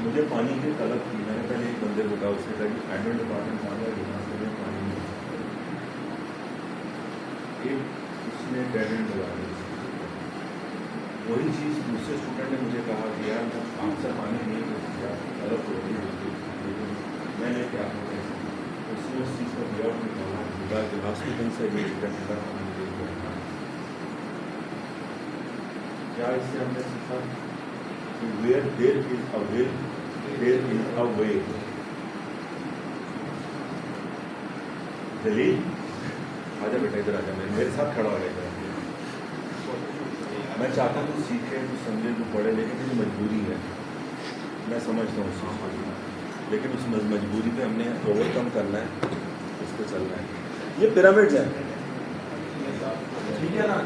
मुझे पानी की तलब थी, मैंने पहले एक बंदे को कहा, उसने कहा कि एडमिट डिपार्टमेंट आ गया यहाँ से पानी नहीं, एक उसने डेड एंड लगा दी। वही चीज़ दूसरे स्टूडेंट ने मुझे कहा कि यार आंसर पानी नहीं हो गया, तलब हो रही है, मैंने क्या उसने उस चीज़ को दिया और निकाला गिलास के दिन से ये ठंडा पानी दे दिया। क्या इससे हमने सीखा कि where there is a will there is a way. Jaleel आजा बेटा इधर आजा, मेरे साथ खड़ा हो जाएगा। मैं चाहता हूँ तू सीखे, तू समझे, तू पढ़े, लेकिन तुझे मजबूरी है, मैं समझता हूँ उस चीज़ को, लेकिन उस मजबूरी पे हमने ओवरकम करना है, उस पर चलना है। ये पिरामिड्स है, ठीक है ना,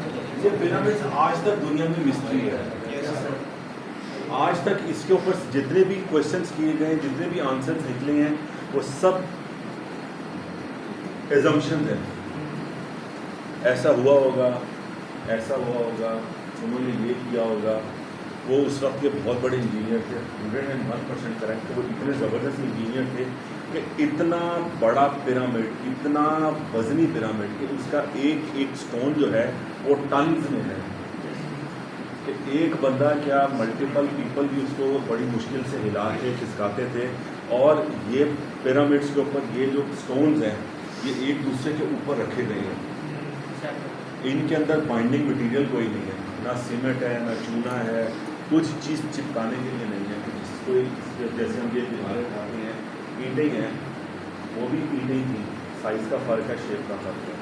ये पिरामिड्स आज तक दुनिया में मिस्ट्री है। आज तक इसके ऊपर जितने भी क्वेश्चंस किए गए, जितने भी आंसर्स निकले हैं, वो सब एजम्पशंस हैं। ऐसा हुआ होगा, ऐसा हुआ होगा, उन्होंने ये किया होगा, वो उस वक्त के बहुत बड़े इंजीनियर थे, 101% करेक्ट, वो इतने ज़बरदस्त इंजीनियर थे कि इतना बड़ा पिरामिड, इतना वजनी पिरामिड कि उसका एक एक स्टोन जो है वो टन्स में है, कि एक बंदा क्या मल्टीपल पीपल भी उसको बड़ी मुश्किल से हिलाते खिसकाते थे। और ये पिरामिड्स के ऊपर ये जो स्टोन्स हैं ये एक दूसरे के ऊपर रखे गए हैं, इनके अंदर बाइंडिंग मटेरियल कोई नहीं है, ना सीमेंट है ना चूना है, कुछ चीज़ चिपकाने के लिए नहीं है। कोई जैसे हम ये दीवारें उठाते हैं, ईंटें हैं, वो भी की गई थी, साइज़ का फ़र्क है, शेप का फ़र्क है।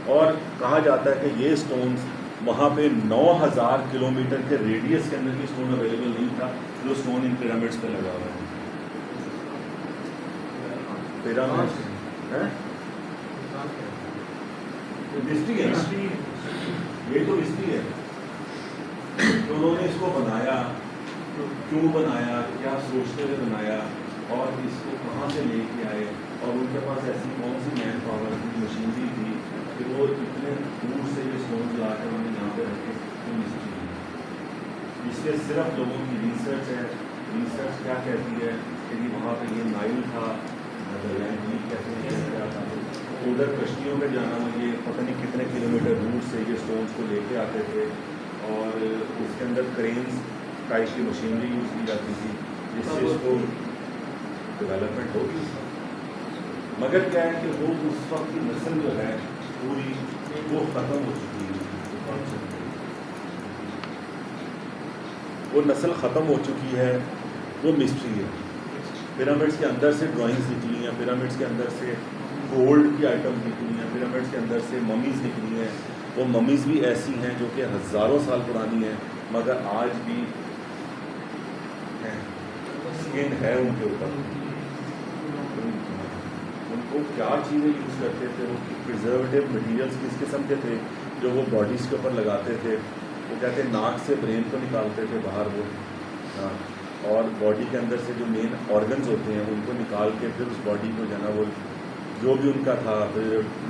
और कहा जाता है कि ये स्टोन्स वहाँ पे 9000 किलोमीटर के रेडियस के अंदर ये स्टोन अवेलेबल नहीं था जो स्टोन इन पिरामिड्स पे लगा हुआ है। पिरामिड्स है मिस्ट्री है ना, ये तो मिस्ट्री है तो उन्होंने इसको बनाया, तो क्यों बनाया, क्या सोचते हुए बनाया और इसको कहाँ से लेके आए और उनके पास ऐसी कौन सी मैन पावर की मशीनरी थी कि वो इतने दूर से ये स्टोन ला कर उन्होंने यहाँ पे रखे, तो मिस्ट्री है। इसलिए सिर्फ लोगों की रिसर्च है। रिसर्च क्या कहती है कि वहाँ पे ये नाइल था, कैसे था, उधर कश्तियों में जाना, ये पता नहीं कितने किलोमीटर दूर से ये स्टोन्स को लेके आते थे और उसके अंदर क्रेन्स टाइप की मशीनरी यूज़ की जाती थी जिससे इसको डेवलपमेंट होगी। मगर क्या है कि वो उस वक्त की नस्ल जो है पूरी वो ख़त्म हो चुकी है, वो नस्ल ख़त्म हो चुकी है, वो मिस्ट्री है। पिरामिड्स के अंदर से ड्राइंग्स निकली हैं, पिरामिड्स के अंदर से गोल्ड की आइटम निकली हैं, पिरामिड्स के अंदर से ममीज़ निकली हैं। वो ममीज़ भी ऐसी हैं जो कि हज़ारों साल पुरानी हैं मगर आज भी हैं, स्किन है उनके ऊपर। उनको क्या चीज़ें यूज़ करते थे, वो प्रिजर्वेटिव मटेरियल्स किस किस्म के थे जो वो बॉडीज़ के ऊपर लगाते थे। वो कहते हैं नाक से ब्रेन को निकालते थे बाहर वो, हाँ, और बॉडी के अंदर से जो मेन ऑर्गन्स होते हैं उनको निकाल के फिर उस बॉडी को जो है वो जो भी उनका था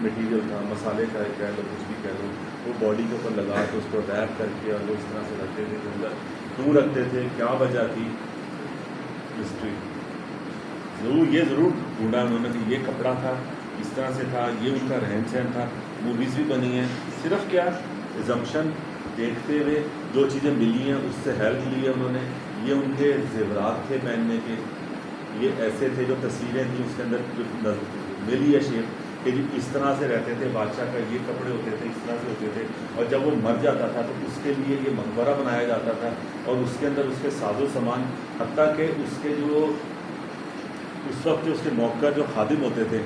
मटेरियल था, मसाले का कह लो, कुछ भी कह लो, वो बॉडी के ऊपर लगा के उसको रैप करके और वो इस तरह से रखते थे, अंदर क्यों रखते थे, क्या वजह थी, हिस्ट्री ये ज़रूर ढूंढा उन्होंने कि ये कपड़ा था, इस तरह से था, ये उनका रहन सहन था। मूवीज़ भी बनी हैं, सिर्फ क्या एजम्पशन देखते हुए जो चीज़ें मिली हैं उससे हेल्प ली है उन्होंने। ये उनके जेवरात थे पहनने के, ये ऐसे थे जो तस्वीरें थी उसके अंदर मिली है शेप कि जी इस तरह से रहते थे, बादशाह का ये कपड़े होते थे, इस तरह से होते थे। और जब वो मर जाता था तो उसके लिए ये मकबरा बनाया जाता था और उसके अंदर उसके साजो सामान, हत्ता के उसके जो उस वक्त के उसके नौकर जो खादिम होते थे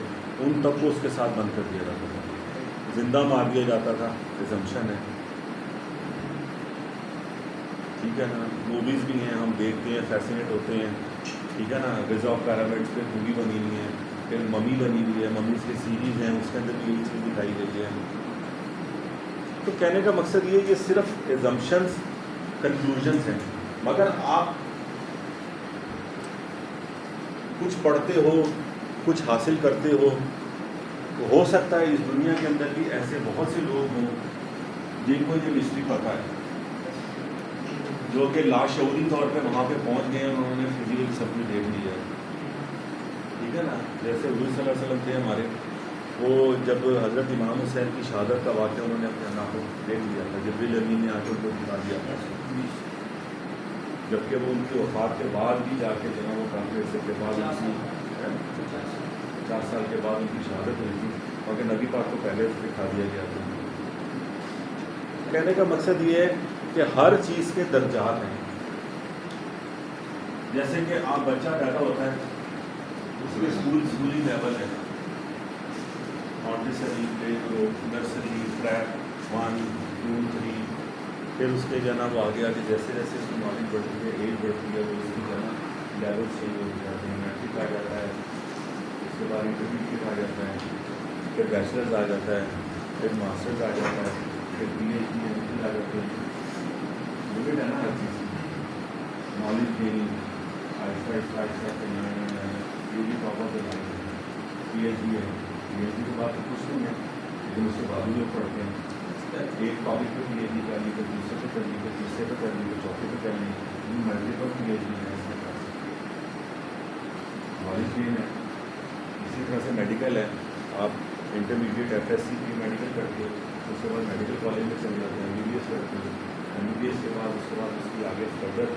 उन तक को उसके साथ बंद कर दिया जाता था, जिंदा मार दिया जाता था। एजम्पशन है, ठीक है ना। मूवीज़ भी हैं, हम देखते हैं, फैसिनेट होते हैं, ठीक है ना। रिज ऑफ पैरामिड्स पे मूवी बनी हुई है, फिर ममी बनी हुई है, ममीज़ की सीरीज़ हैं, उसके अंदर भी यही चीज़ दिखाई गई है। तो कहने का मकसद ये सिर्फ एजम्पशंस, कंक्लूजन्स हैं। मगर आप कुछ पढ़ते हो, कुछ हासिल करते हो, तो हो सकता है इस दुनिया के अंदर भी ऐसे बहुत से लोग हों जिनको ये मिस्ट्री पता है, जो कि लाशऊरी तौर पे वहाँ पे पहुँच गए हैं, उन्होंने फिजिकल सब कुछ देख लिया है, ठीक है ना। जैसे हुज़ूर सल्लल्लाहु अलैहि वसल्लम थे हमारे, वो जब हज़रत इमाम हुसैन की शहादत का वाक़या उन्होंने अपने आँखों देख लिया था, जिब्रील अमीन ने आके उनको दिखा दिया था, जबकि वो उनकी वफ़ात के बाद भी जाके जो है वो काफ़ी अर्से के बाद 50 साल के बाद उनकी शहादत हुई थी, और नबी पाक को पहले दिखा दिया गया था। कहने का मकसद ये है कि हर चीज़ के दर्जात हैं। जैसे कि आप बच्चा पैदा होता है, उसके स्कूली लेवल है, Montessori, play group, nursery, prep 1, 2, 3, फिर उसके जो है ना वो आगे जैसे जैसे उसकी नॉलेज बढ़ती है, एज बढ़ती है, वो उसकी जो है ना लेवल चेंज हो जाते हैं। मैट्रिक आ जाता है, उसके बाद इंटरमीडिएट आ जाता है, फिर बैचलर्स आ जाता है, फिर मास्टर्स आ जाता है, फिर PhD आ जाते हैं। लिमिट है ना हर चीज़ की, नॉलेज गेनिंग आहिस्ता ये भी टॉप ऑफ द लाइन है। PhD है, PhD के बाद तो कुछ नहीं है, लेकिन उसके बाद भी लोग पढ़ते हैं। एक टॉपिक पे PhD कर ली, फिर दूसरे पे कर ली, फिर तीसरे पे कर ली, फिर चौथे पे कर ली, मल्टीपल PhD है इसके पास, नॉलेज गेन है। इसी तरह से मेडिकल है, आप इंटरमीडिएट FSc की मेडिकल करते हो, उसके बाद मेडिकल कॉलेज में चले जाते हैं, MBBS करते हो, MBBS के बाद उसके बाद उसकी आगे फर्दर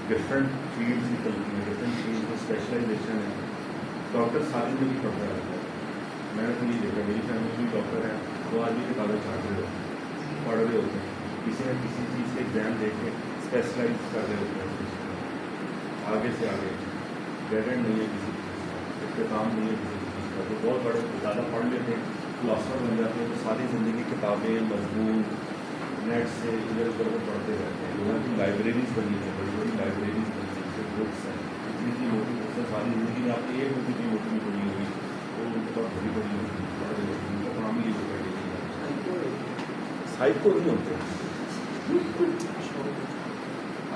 डिफरेंट फील्ड्स निकलती हैं, डिफरेंट फील्ड में स्पेशलाइजेशन है। डॉक्टर सारी में भी पढ़ता रहता है। मैंने तो ये देखा, मेरी फैमिली भी डॉक्टर है, वो आज भी किताबें छाट रहे होते हैं, पढ़ रहे होते हैं, किसी न किसी चीज़ के एग्ज़ाम देख के स्पेशलाइज कर रहे होते हैं, आगे से आगे डेड एंड नहीं है किसी चीज़ का, इख्तिताम नहीं है किसी चीज़ होता है, तो बहुत बड़े ज़्यादा पढ़ लेते हैं, फिलोसफर बन जाते हैं, तो सारी ज़िंदगी किताबें मजमून नेट से इधर उधर को पढ़ते रहते हैं। लोगों की लाइब्रेरीज बनी है, बड़ी बड़ी लाइब्रेरीज बनी है, जो बुक्स हैं, इतनी मोटी बुक्स हैं, सारी ज़िंदगी में आपकी एक बुक इतनी मोटी पड़ी होगी, वो बहुत बड़ी बड़ी होगी, पढ़ रही होगी, उनका काम ही होता है। साहित्य नहीं होते।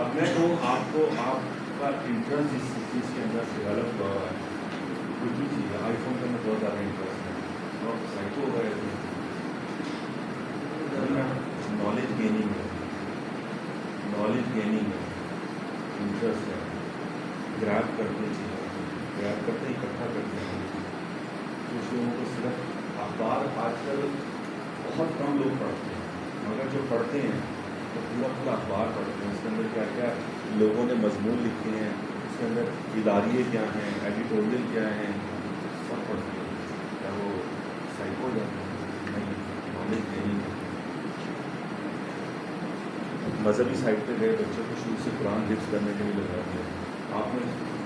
अब मैं तो आपको आपका इंटरेस्ट इस चीज़ के अंदर डेवलप हुआ है, कुछ भी चीज़ है, आईफोन का मैं बहुत ज़्यादा इंटरेस्ट है, और साइको हो गए नॉलेज गेनिंग है, नॉलेज गेनिंग है, इंटरेस्ट है, ग्रैब करते चीज़ें, ग्रैब करते इकट्ठा करते हैं। कुछ लोगों को सिर्फ अखबार आजकल बहुत कम लोग पढ़ते हैं, मगर जो पढ़ते हैं तो पूरा पूरा अखबार पढ़ते हैं, उसके अंदर क्या क्या लोगों ने मजमून लिखे हैं, उसके अंदर इदारिये क्या हैं, एडिटोरियल क्या हैं, सब पढ़ते हैं। क्या वो साइको जाते हैं? नहीं, नॉलेज गेनिंग है। मजहबी साइड पे गए, बच्चों को शुरू से कुरान हिफ्ज़ करने के लिए लगा दिया। आपने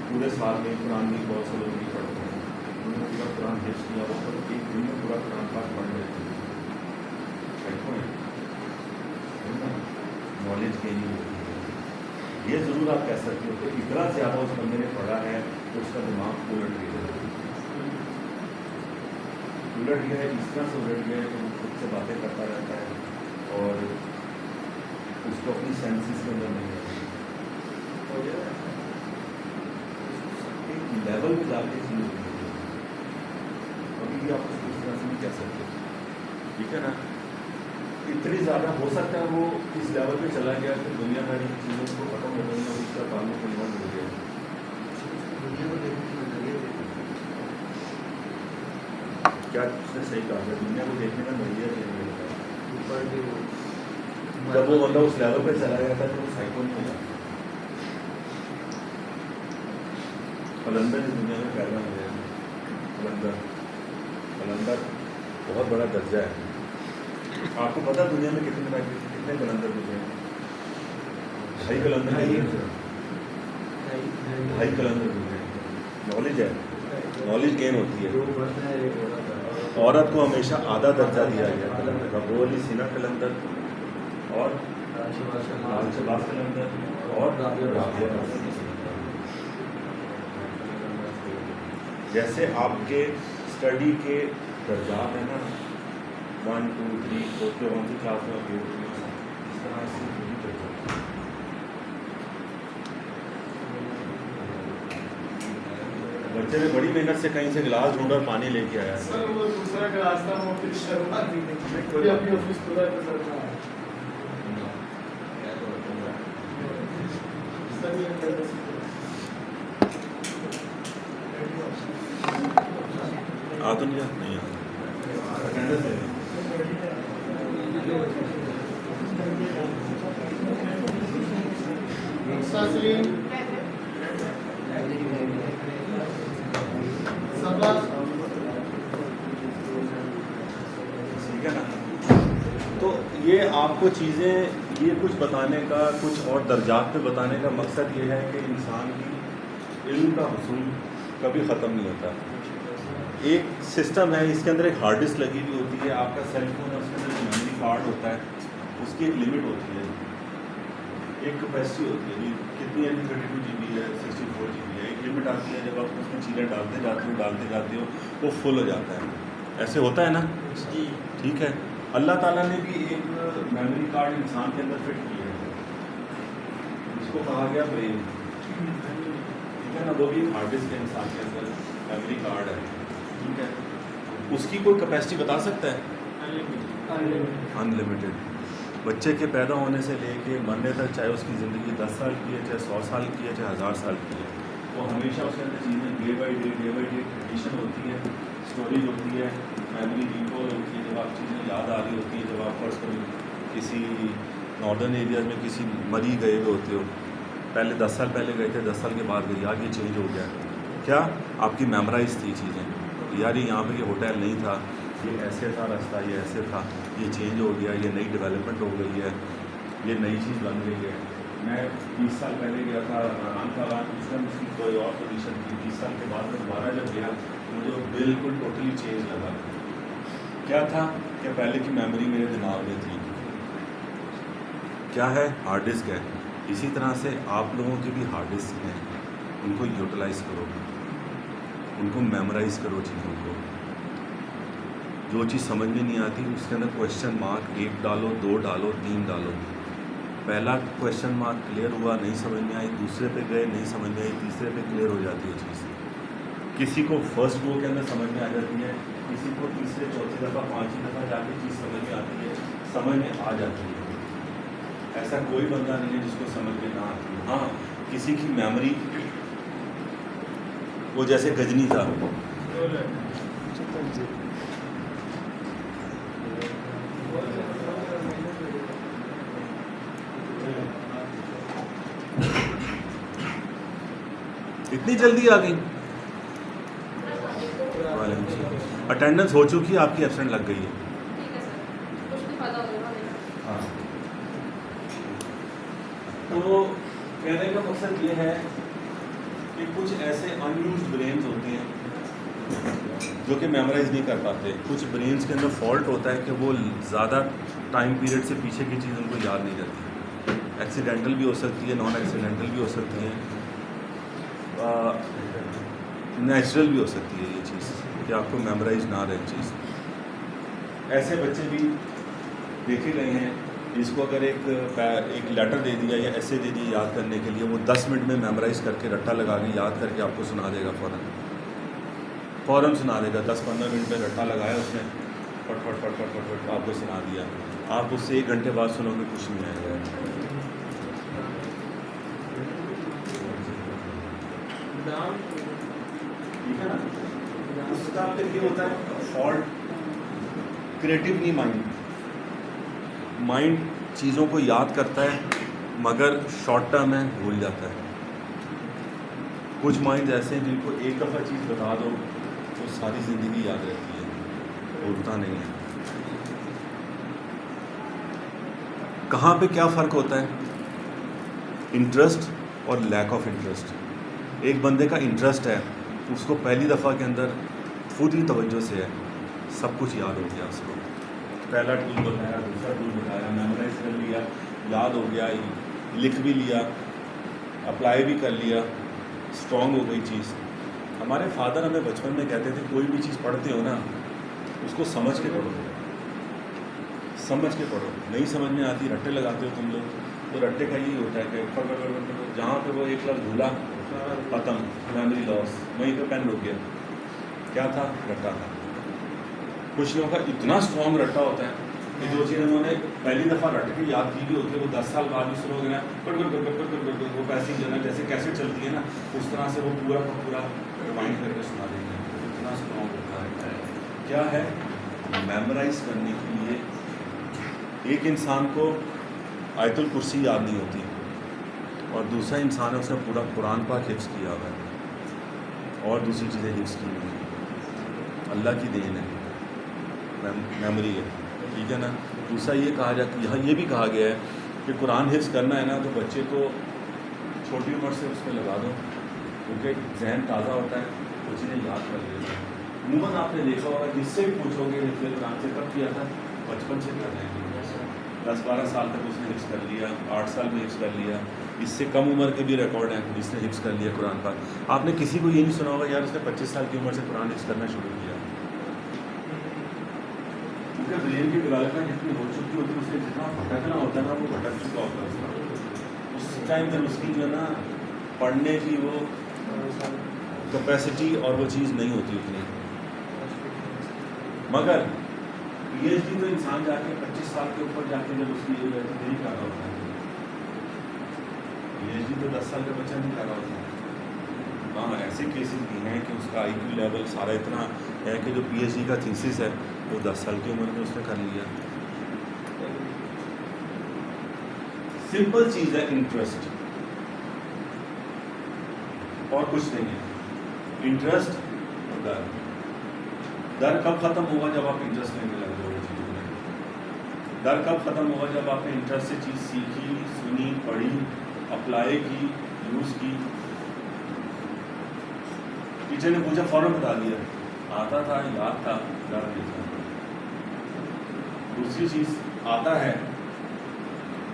पूरे साल में कुरान भी बहुत से लोग नहीं पढ़ते हैं, उन्होंने पूरा कुरान हिफ्ज़ किया, वो तो एक दिन में पूरा कुरान पाठ पढ़ लेते हैं। साइको है ना, नॉलेज गेनिंग होती है। ये ज़रूर आप कह सकते हो कि इतना ज़्यादा उस बंदे ने पढ़ा है तो उसका दिमाग उलट गया है, इस तरह से उलट गया है कि वो खुद से बातें करता रहता है और उसको अपनी सेंसेस के अंदर नहीं है, एक लेवल पे जाके चीज़ होती है। अभी भी आप उसको इस तरह से नहीं कह सकते, ठीक है ना। इतनी ज़्यादा हो सकता है वो इस लेवल पे चला गया कि दुनियादारी की चीज़ों को खत्म हो गई और उसका ताल्लुक कन्वर्ट हो गया। क्या उसने सही कहा है, दुनिया को देखने का नजरिया चेंज हो गया। जब वो बंदा उस लेवल पे चला गया था तो वो साइको नहीं हो जाता। कलंदर इस दुनिया में पैदा हो गया। कलंदर बहुत बड़ा दर्जा है। आपको पता है दुनिया में कितने कलंदर गुजरे हैं? 2.5 कलंदर गुजरे, 2.5 कलंदर गुजरे। नॉलेज है, नॉलेज गेन होती है। औरत को हमेशा आधा दर्जा दिया गया कलंदर का, वो अली सीना कलंदर और शबाज कलंदर और राबिया कलंदर। जैसे आपके स्टडी के दर्जात है ना, 1 2 3 4 कौन सी क्लास में होती है, इस तरह से बच्चे ने बड़ी मेहनत से कहीं से गिलास ढूंढा और पानी लेके आया। सर वो दूसरा गिलास था, वो फिर शर्मा दी थी अपनी ऑफिस पूरा सर का आ तो नहीं ठीक है ना। तो ये आपको चीज़ें, ये कुछ बताने का, कुछ और दर्जात पे बताने का मकसद ये है कि इंसान की इल्म का हुसूल कभी ख़त्म नहीं होता। एक सिस्टम है, इसके अंदर एक हार्ड डिस्क लगी हुई होती है, आपका सेल फोन है, उसके अंदर मेमोरी कार्ड होता है, उसकी एक लिमिट होती है, एक कैपेसिटी होती है, कितनी है, 32 GB है, 64 GB है, एक लिमिट आती है। जब आप उसमें चीज़ें डालते जाते हो वो फुल हो जाता है। ऐसे होता है ना जी, ठीक है। अल्लाह ताला ने भी एक मेमोरी कार्ड इंसान के अंदर फिट किया है, जिसको कहा गया ब्रेन, ठीक है ना। वो भी हार्ड डिस्क है इंसान के अंदर, मेमोरी कार्ड है, ठीक है। उसकी कोई कैपेसिटी बता सकता है? अनलिमिटेड। बच्चे के पैदा होने से लेके मरने तक, चाहे उसकी ज़िंदगी 10 साल की है, चाहे 100 साल की है, चाहे 1000 साल की है, वो हमेशा उसके अंदर चीज़ें डे बाई डे ट्रेडिशन होती है, स्टोरीज होती है, मेमोरी रिकॉल होती है। जब आप चीज़ें याद आ रही होती है, जब आप फर्स्ट कभी किसी नॉर्दर्न एरियाज़ में किसी मरी गए हुए होते हो, पहले 10 साल पहले गए थे, 10 साल के बाद गए, यार ये चेंज हो गया, क्या आपकी मेमोराइज थी चीज़ें, यार ये यहाँ पे ये होटल नहीं था, ये ऐसे था रास्ता, ये ऐसे था, ये चेंज हो गया, ये नई डेवलपमेंट हो गई है, ये नई चीज़ बन गई है। मैं 20 साल पहले गया था इमरान का, उस टाइम उसकी कोई और पोजीशन थी। 20 साल के बाद मैं दोबारा जब गया, मुझे बिल्कुल टोटली चेंज लगा। क्या था कि पहले की मेमोरी मेरे दिमाग में थी, क्या है, हार्ड डिस्क है। इसी तरह से आप लोगों के भी हार्ड डिस्क हैं, उनको यूटिलाइज़ करो, उनको मेमोराइज़ करो चीज़ों को। जो चीज़ समझ में नहीं आती उसके अंदर क्वेश्चन मार्क 1 डालो, 2 डालो, 3 डालो। पहला क्वेश्चन मार्क क्लियर हुआ, नहीं समझ में आई, दूसरे पे गए, नहीं समझ में आई, तीसरे पे क्लियर हो जाती है चीज़। किसी को फर्स्ट गो के अंदर समझ में आ जाती है, किसी को तीसरे चौथी दफ़ा पाँचवीं दफ़ा जाके चीज़ समझ में आती है, समझ में आ जाती है। ऐसा कोई बंदा नहीं है जिसको समझ में ना आती है। हाँ, किसी की मेमोरी, वो जैसे गजनी था, इतनी जल्दी आ गई। अटेंडेंस हो चुकी है, आपकी एब्सेंट लग गई है। हाँ, तो कहने का मकसद ये है कि कुछ ऐसे अनयूज्ड ब्रेन्स होते हैं जो कि मेमोराइज नहीं कर पाते। कुछ ब्रेन्स के अंदर फॉल्ट होता है कि वो ज़्यादा टाइम पीरियड से पीछे की चीज़ उनको याद नहीं रहती। एक्सीडेंटल भी हो सकती है, नॉन एक्सीडेंटल भी हो सकती है, नेचुरल भी हो सकती है ये चीज़ कि आपको मेमोराइज ना रहे चीज़। ऐसे बच्चे भी देखे गए हैं जिसको अगर एक लेटर दे दिया या ऐसे दे दिया याद करने के लिए, वो 10 मिनट में मेमोराइज करके रट्टा लगा के याद करके आपको सुना देगा, फ़ौरन सुना देगा। 10-15 मिनट में रट्टा लगाया उसने, फट फट फट फट फट फट आपको सुना दिया। आप उससे 1 घंटे बाद सुनोगे, कुछ नहीं आएगा। ठीक है ना? उसका फिर ये होता है फॉल्ट, क्रिएटिव नहीं माइंड चीज़ों को याद करता है मगर शॉर्ट टर्म है, भूल जाता है। कुछ माइंड ऐसे हैं जिनको एक दफ़ा चीज़ बता दो तो सारी ज़िंदगी याद रहती है, भूलता नहीं है। कहाँ पे क्या फ़र्क होता है? इंटरेस्ट और लैक ऑफ इंटरेस्ट। एक बंदे का इंटरेस्ट है, उसको पहली दफ़ा के अंदर पूरी तवज्जो से है, सब कुछ याद हो गया उसको। पहला टूल बताया, दूसरा टूल बताया, मेमोराइज कर लिया, याद हो गया, लिख भी लिया, अप्लाई भी कर लिया, स्ट्रॉन्ग हो गई चीज़। हमारे फादर हमें बचपन में कहते थे कोई भी चीज़ पढ़ते हो ना उसको समझ के पढ़ो, समझ के पढ़ो। नहीं समझ में आती, रट्टे लगाते हो तुम लोग, तो रट्टे का यही होता है कि जहाँ पे वो एक लफ्ज़ भूला ख़त्म, मेमोरी लॉस, वहीं पे पेन रुक गया। क्या था? रट्टा था। कुछ लोगों का इतना स्ट्रॉन्ग रट्टा होता है कि जो चीज़ उन्होंने पहली दफ़ा रट के याद की भी होती है, वो 10 साल बाद भी सुनोगे ना, वो पैसे जो है जैसे कैसे चलती है ना, उस तरह से वो पूरा का पूरा रिमाइंड करके सुना देंगे। इतना स्ट्रॉन्ग होता है। क्या है? मेमोराइज करने के लिए एक इंसान को आयतुल कुर्सी याद नहीं होती और दूसरा इंसान है उसने पूरा कुरान पाक हिफ्ज़ किया हुआ है और दूसरी चीज़ें हिफ्ज़ की हुई हैं। अल्लाह की देन है, मेमोरी है, ठीक है ना। दूसरा ये कहा जाता है, यहाँ ये भी कहा गया है कि कुरान हिफ्ज़ करना है ना तो बच्चे को छोटी उम्र से उसमें लगा दो, क्योंकि जहन ताज़ा होता है, वो चीज़ें याद कर लेते हैं। अमूमन आपने देखा होगा, जिससे भी पूछोगे हिफ्ज़ कुरान से कब किया था, बचपन से कर रहे हैं। 10-12 साल तक उसने हिफ्ज़ कर लिया, 8 साल में हिफ्ज़ कर लिया। इससे कम उम्र के भी रिकॉर्ड हैं जिसने हिफ्ज़ कर लिया कुरान पाक। आपने किसी को ये नहीं सुना होगा यार उसने 25 साल की उम्र से कुरान हिफ्ज़ करना शुरू किया, क्योंकि ब्रेन की डेवलपमेंट जितनी हो चुकी होती है, उससे जितना भटकना होता है ना वो भटक चुका होता है। उस टाइम पर उसकी जो है ना पढ़ने की वो कैपेसिटी और वो चीज़ नहीं होती उतनी। मगर PhD तो इंसान जाके 25 साल के ऊपर जाके जब उसकी एज है तो नहीं कर रहा होता है। PhD तो 10 साल का बच्चा नहीं कर रहा होता है। हाँ, ऐसे केसेस भी हैं कि उसका IQ लेवल सारा इतना है कि जो PhD का थीसिस है वो 10 साल की उम्र में उसने कर लिया। सिंपल चीज़ है इंटरेस्ट, और कुछ नहीं है। इंटरेस्ट और डर कब ख़त्म होगा? जब आप इंटरेस्ट लेने लग जाओगे चीज़ों में। डर कब ख़त्म होगा? जब आपने इंटरेस्ट से चीज़ सीखी, सुनी, पढ़ी, अप्लाई की, यूज़ की। टीचर ने पूछा फ़ौरन बता दिया, आता था, याद था, डर नहीं था। दूसरी चीज़, आता है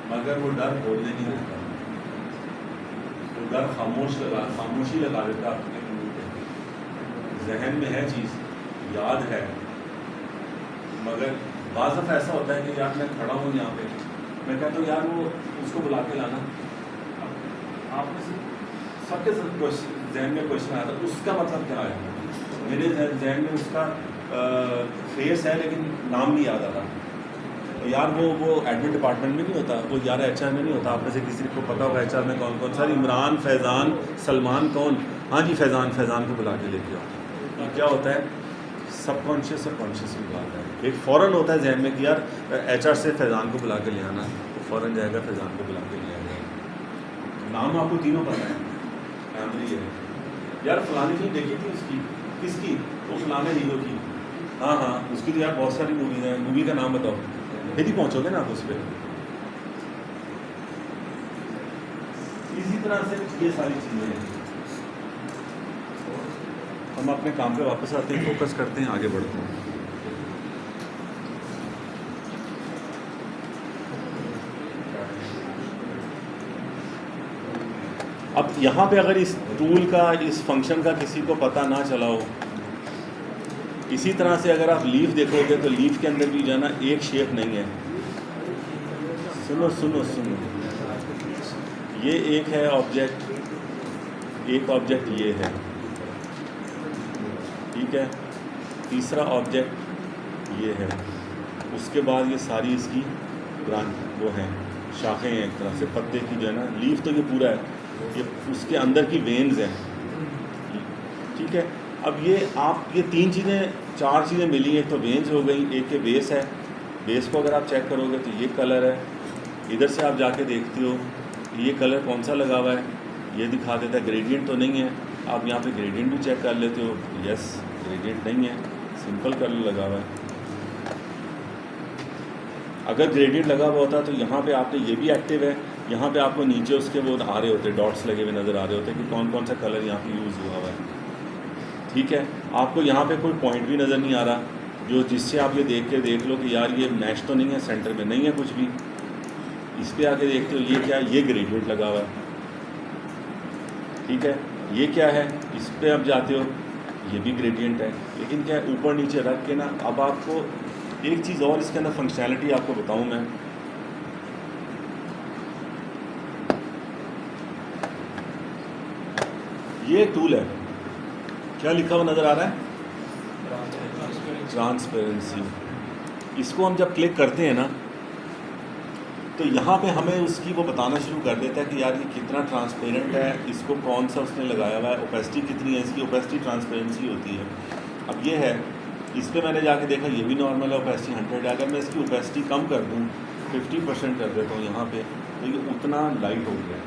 मगर वो डर बोलने नहीं देता, वो डर खामोशी लगा देता अपने मुंह पे। जहन में है चीज़, याद है, मगर बाज़ दफ़ा ऐसा होता है कि यार मैं खड़ा हूँ यहाँ पे, मैं कहता हूँ यार वो उसको बुला के लाना। आप में से सबके सब जहन में क्वेश्चन आया था, उसका मतलब क्या है? मेरे जहन में उसका फेस है लेकिन नाम नहीं याद आ रहा। तो यार वो एडमिन डिपार्टमेंट में नहीं होता, वो यार HR में नहीं होता। आप में से किसी को पता होगा HR में कौन कौन? सर इमरान, फैज़ान, सलमान, कौन? हाँ जी फैज़ान को बुला के लेके आओ। ये क्या होता है? सबकॉन्शियस और कॉन्शियस की बात है। एक फ़ौरन होता है जहन में कि यार HR से फैज़ान को बुला के ले आना, तो फ़ौरन जाएगा फैज़ान को बुला के ले आएगा। नाम आपको तीनों पता है, फैमिली है। यार फलानी फिल्म देखी थी उसकी, किसकी? वो फलाने हीरो की। हाँ उसकी तो यार बहुत सारी मूवीज़ हैं, मूवी का नाम बताओ, फिर ही पहुँचोगे ना आप उस पर। इसी तरह से ये सारी चीज़ें हैं। हम अपने काम पे वापस आते हैं, फोकस करते हैं, आगे बढ़ते हैं। अब यहाँ पे अगर इस टूल का, इस फंक्शन का किसी को पता ना चला हो, इसी तरह से अगर आप लीफ देखोगे तो लीफ के अंदर भी जो है ना एक शेप नहीं है। सुनो, ये एक है ऑब्जेक्ट, एक ऑब्जेक्ट ये है, ठीक है। तीसरा ऑब्जेक्ट ये है, उसके बाद ये सारी इसकी ब्रांच वो हैं, शाखें हैं, एक तरह से पत्ते की जो है ना। लीफ तो ये पूरा है, ये उसके अंदर की वेन्स हैं, ठीक है। अब ये तीन चीज़ें, चार चीज़ें मिली। एक तो वेन्स हो गई, एक के बेस है। बेस को अगर आप चेक करोगे तो ये कलर है, इधर से आप जाके देखते हो ये कलर कौन सा लगा हुआ है, ये दिखा देता है। ग्रेडियंट तो नहीं है, आप यहाँ पे ग्रेडियंट भी चेक कर लेते हो, यस ग्रेडियंट नहीं है, सिंपल कलर लगा हुआ है। अगर ग्रेडियंट लगा हुआ होता तो यहाँ पे आपने ये भी एक्टिव है, यहाँ पे आपको नीचे उसके वो आ रहे होते, डॉट्स लगे हुए नज़र आ रहे होते कि कौन कौन सा कलर यहाँ पे यूज़ हुआ है, ठीक है। आपको यहाँ पे कोई पॉइंट भी नज़र नहीं आ रहा जो जिससे आप ये देख लो कि यार ये मैच तो नहीं है, सेंटर में नहीं है कुछ भी। इस पर आके देखते हो ये क्या है, ये ग्रेडियंट लगा हुआ है, ठीक है। ये क्या है, इस पर आप जाते हो, ये भी ग्रेडियंट है। लेकिन क्या है, ऊपर नीचे रख के ना, अब आपको एक चीज़ और इसके अंदर फंक्शनैलिटी आपको बताऊँ मैं। ये टूल है, क्या लिखा हुआ नज़र आ रहा है? ट्रांसपेरेंसी। इसको हम जब क्लिक करते हैं ना तो यहाँ पे हमें उसकी वो बताना शुरू कर देता है कि यार ये कितना ट्रांसपेरेंट है, इसको कौन सा उसने लगाया हुआ है, ओपेसिटी कितनी है इसकी, ओपेसिटी ट्रांसपेरेंसी होती है। अब ये है, इस पर मैंने जाके देखा ये भी नॉर्मल है, ओपेसिटी 100 है। अगर मैं इसकी ओपेसिटी कम कर दूँ, 50% कर देता हूँ यहाँ पे, तो ये उतना लाइट हो गया।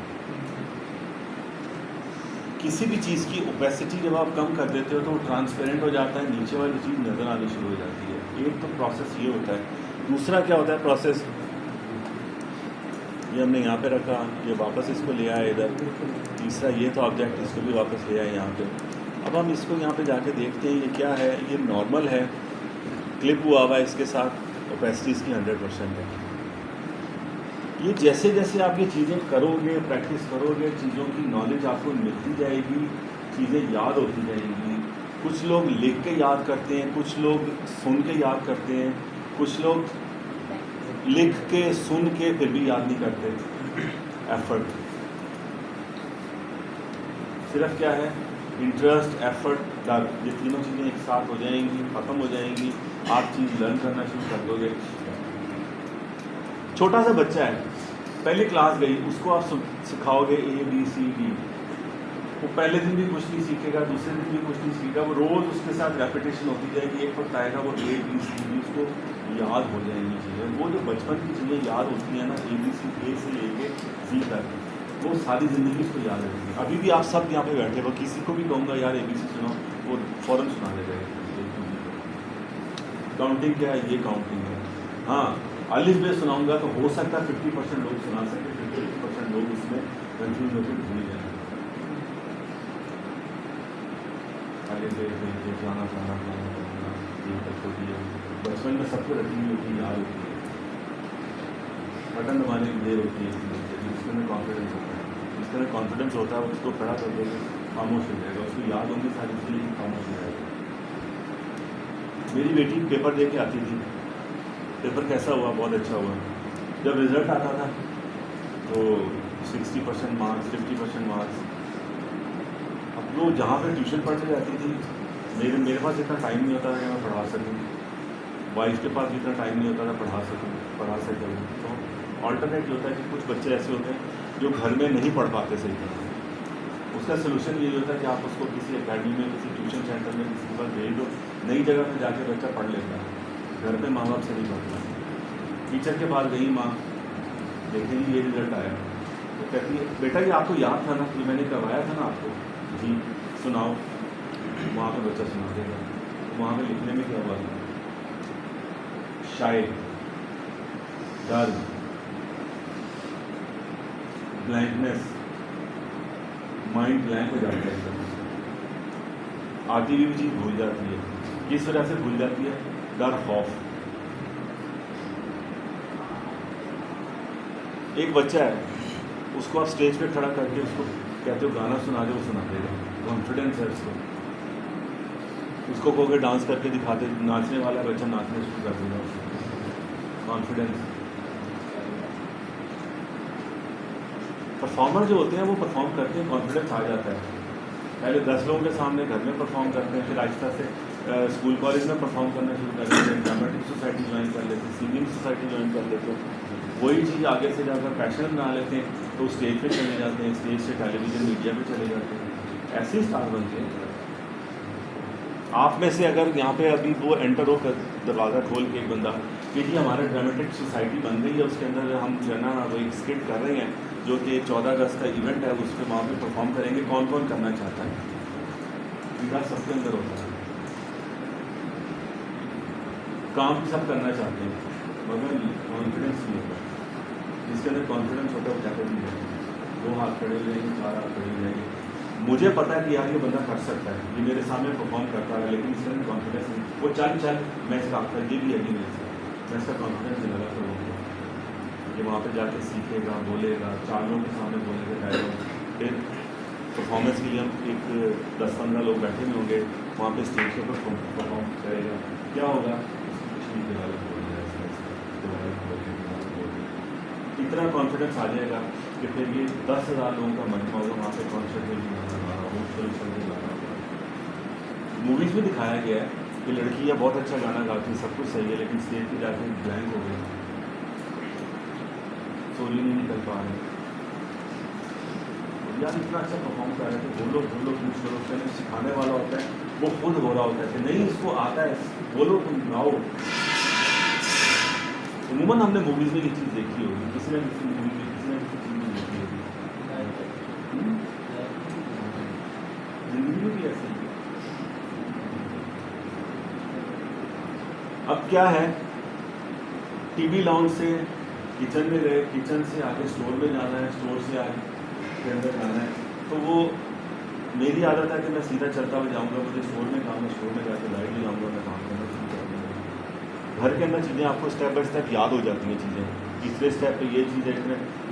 किसी भी चीज़ की ओपेसिटी जब आप कम कर देते हो तो वो ट्रांसपेरेंट हो जाता है, नीचे वाली चीज़ नज़र आनी शुरू हो जाती है। एक तो प्रोसेस ये होता है। दूसरा क्या होता है प्रोसेस, ये हमने यहाँ पे रखा, ये वापस इसको ले आए इधर। तीसरा ये तो ऑब्जेक्ट, इसको भी वापस ले आए यहाँ पे। अब हम इसको यहाँ पे जाके देखते हैं ये क्या है, ये नॉर्मल है, क्लिप हुआ हुआ है इसके साथ, ओपेसिटी इसकी 100% है। ये जैसे जैसे आप ये चीज़ें करोगे, प्रैक्टिस करोगे, चीज़ों की नॉलेज आपको मिलती जाएगी, चीज़ें याद होती जाएंगी। कुछ लोग लिख के याद करते हैं, कुछ लोग सुन के याद करते हैं, कुछ लोग लिख के सुन के फिर भी याद नहीं करते। एफर्ट सिर्फ क्या है, इंटरेस्ट, एफर्ट, डर, ये तीनों चीज़ें एक साथ हो जाएंगी, ख़त्म हो जाएंगी, आप चीज़ लर्न करना शुरू कर दोगे। छोटा सा बच्चा है, पहली क्लास गई, उसको आप सिखाओगे ABCD, वो पहले दिन भी कुछ नहीं सीखेगा, दूसरे दिन भी कुछ नहीं सीखेगा, वो रोज़ उसके साथ रेपिटेशन होती जाएगी। एक वक्त आएगा वो ABCD उसको याद हो जाएंगी चीज़ें। वो जो बचपन की चीज़ें याद होती हैं ना, ABC, A से लेके Z तक, वो सारी ज़िंदगी उसको याद रहेगी। अभी भी आप सब यहाँ पे बैठे हो, किसी को भी कहूँगा यार ABC सुनो, वो फ़ौरन सुना देगा। काउंटिंग क्या है, ये काउंटिंग है। हाँ, अलिफ बे सुनाऊंगा तो हो सकता है 50% लोग सुना सके, 50% लोग उसमें कंफ्यूज होकर भूल जाए। पहले से जाना खाना खाना खाना ये तक होती है। बचपन में सबको रखी हुई होती है, याद होती है, बटन दबाने की देर होती है, जिसके अंदर कॉन्फिडेंस होता है, जिसके अंदर कॉन्फिडेंस होता है उसको खड़ा कर देगा, खामोश हो जाएगा, उसको याद होंगी सारी चीज़ें लेकिन खामोश हो जाएगा। मेरी बेटी पेपर दे के आती थी, पेपर कैसा हुआ? बहुत अच्छा हुआ। जब रिज़ल्ट आता था तो 60% मार्क्स, 50% मार्क्स। अब वो जहाँ पे ट्यूशन पढ़ने जाती थी, मेरे पास इतना टाइम नहीं होता था कि मैं पढ़ा सकूँ, वाइफ के पास इतना टाइम नहीं होता था पढ़ा सके। तो ऑल्टरनेट होता है कि कुछ बच्चे ऐसे होते हैं जो घर में नहीं पढ़ पाते सही तरह। उसका सलूशन यही होता है कि आप उसको किसी अकेडमी में, किसी ट्यूशन सेंटर में, किसी के पास भेज दो, नई जगह पर जाके बच्चा पढ़ लेता है, घर पे माँ बाप से नहीं पढ़ता। टीचर के पास गई माँ, देखेंगी ये रिजल्ट आया, तो कहती है बेटा ये आपको याद था ना, कि मैंने करवाया था ना आपको? जी सुनाओ। वहाँ पे बच्चा सुना देगा। वहाँ पे लिखने में क्या हुआ था? शायद, दर्द, ब्लैंकनेस, माइंड ब्लैंक हो जाता है एकदम, आती हुई चीज़ भूल जाती है। किस वजह से भूल जाती है? डर, खौफ। एक बच्चा है, उसको आप स्टेज पे खड़ा करके उसको कहते हो गाना सुना दे, वो सुना देगा, कॉन्फिडेंस है उसको कहोगे डांस करके दिखाते, नाचने वाला बच्चा नाचने शुरू कर देगा, कॉन्फिडेंस। परफॉर्मर जो होते हैं वो परफॉर्म करते हैं, कॉन्फिडेंस आ जाता है। पहले 10 लोगों के सामने घर में परफॉर्म करते हैं, फिर आहिस्ता से स्कूल कॉलेज में परफॉर्म करना शुरू कर देते हैं, ड्रामेटिक सोसाइटी ज्वाइन कर लेते हैं, सिंगिंग सोसाइटी ज्वाइन कर लेते हैं। वही चीज़ आगे से जाकर पैशन बना लेते हैं, तो स्टेज पे चले जाते हैं, स्टेज से टेलीविज़न मीडिया पे चले जाते हैं, ऐसे स्टार बनते हैं। आप में से अगर यहाँ पे अभी वो एंटर हो कर दरवाज़ा खोल के एक बंदा कि जी हमारा ड्रामेटिक सोसाइटी बन गई है, उसके अंदर हम जो है ना वो एक स्किट कर रहे हैं जो कि 14 अगस्त का इवेंट है, उस पर वहाँ पर परफॉर्म करेंगे, कौन कौन करना चाहता है? इनका सबके अंदर होता है, काम सब करना चाहते हैं, मगर कॉन्फिडेंस नहीं होता। जिसके अंदर कॉन्फिडेंस होता है वो कहते नहीं है, 2 हाथ खड़े हो जाएंगे, 4 हाथ खड़े हो जाएंगे, मुझे पता है कि यार ये बंदा कर सकता है, ये मेरे सामने परफॉर्म करता है, लेकिन इसके अंदर कॉन्फिडेंस नहीं। वो चल मैं इसका आपका ये भी है नहीं मेरे साथ, मैं इसका कॉन्फिडेंस दिलाना करूँगा, ये वहाँ पे जाके सीखेगा, बोलेगा, 4 लोगों के सामने बोलेगा डायलॉग, फिर परफॉर्मेंस के लिए हम एक 10-15 लोग बैठे हुए होंगे, वहाँ पे स्टेज के ऊपर परफॉर्म करेगा, क्या होगा? कुछ नहीं डेवलप हो जाएगा, इतना कॉन्फिडेंस आ जाएगा कि फिर ये 10,000 लोगों का मजमा होगा, वहाँ पे कॉन्सर्ट में गाना। मूवीज़ में दिखाया गया है कि लड़कियाँ बहुत अच्छा गाना गाती हैं, सब कुछ सही है, लेकिन स्टेज पे जाके ब्लैंक हो गई, सोली नहीं निकल पा रहे। यार इतना अच्छा परफॉर्म कर रहे थे, बोलो कुछ करो, उसके सिखाने वाला होता है, वो खुद हो रहा होता है कि नहीं इसको आता है, बोलो तुम गाओ। उमूमन हमने मूवीज़ में ये चीज़ देखी होगी, किसी ने किसी मूवी में, किसी ने किसी चीज़ में देखी होगी, जिंदगी में भी ऐसे ही। अब क्या है, टीवी लाउंज से किचन में गए, किचन से आगे स्टोर में जाना है, स्टोर से आगे के अंदर जाना है, तो वो मेरी आदत है कि मैं सीधा चलता हुआ जाऊँगा, मुझे स्टोर में काम है, स्टोर में जाकर लाइट भी जाऊँगा, मैं काम करना शुरू कर दूँगा। घर के अंदर चीज़ें आपको स्टेप बाय स्टेप याद हो जाती हैं चीज़ें, तीसरे स्टेप पे ये चीज़ है,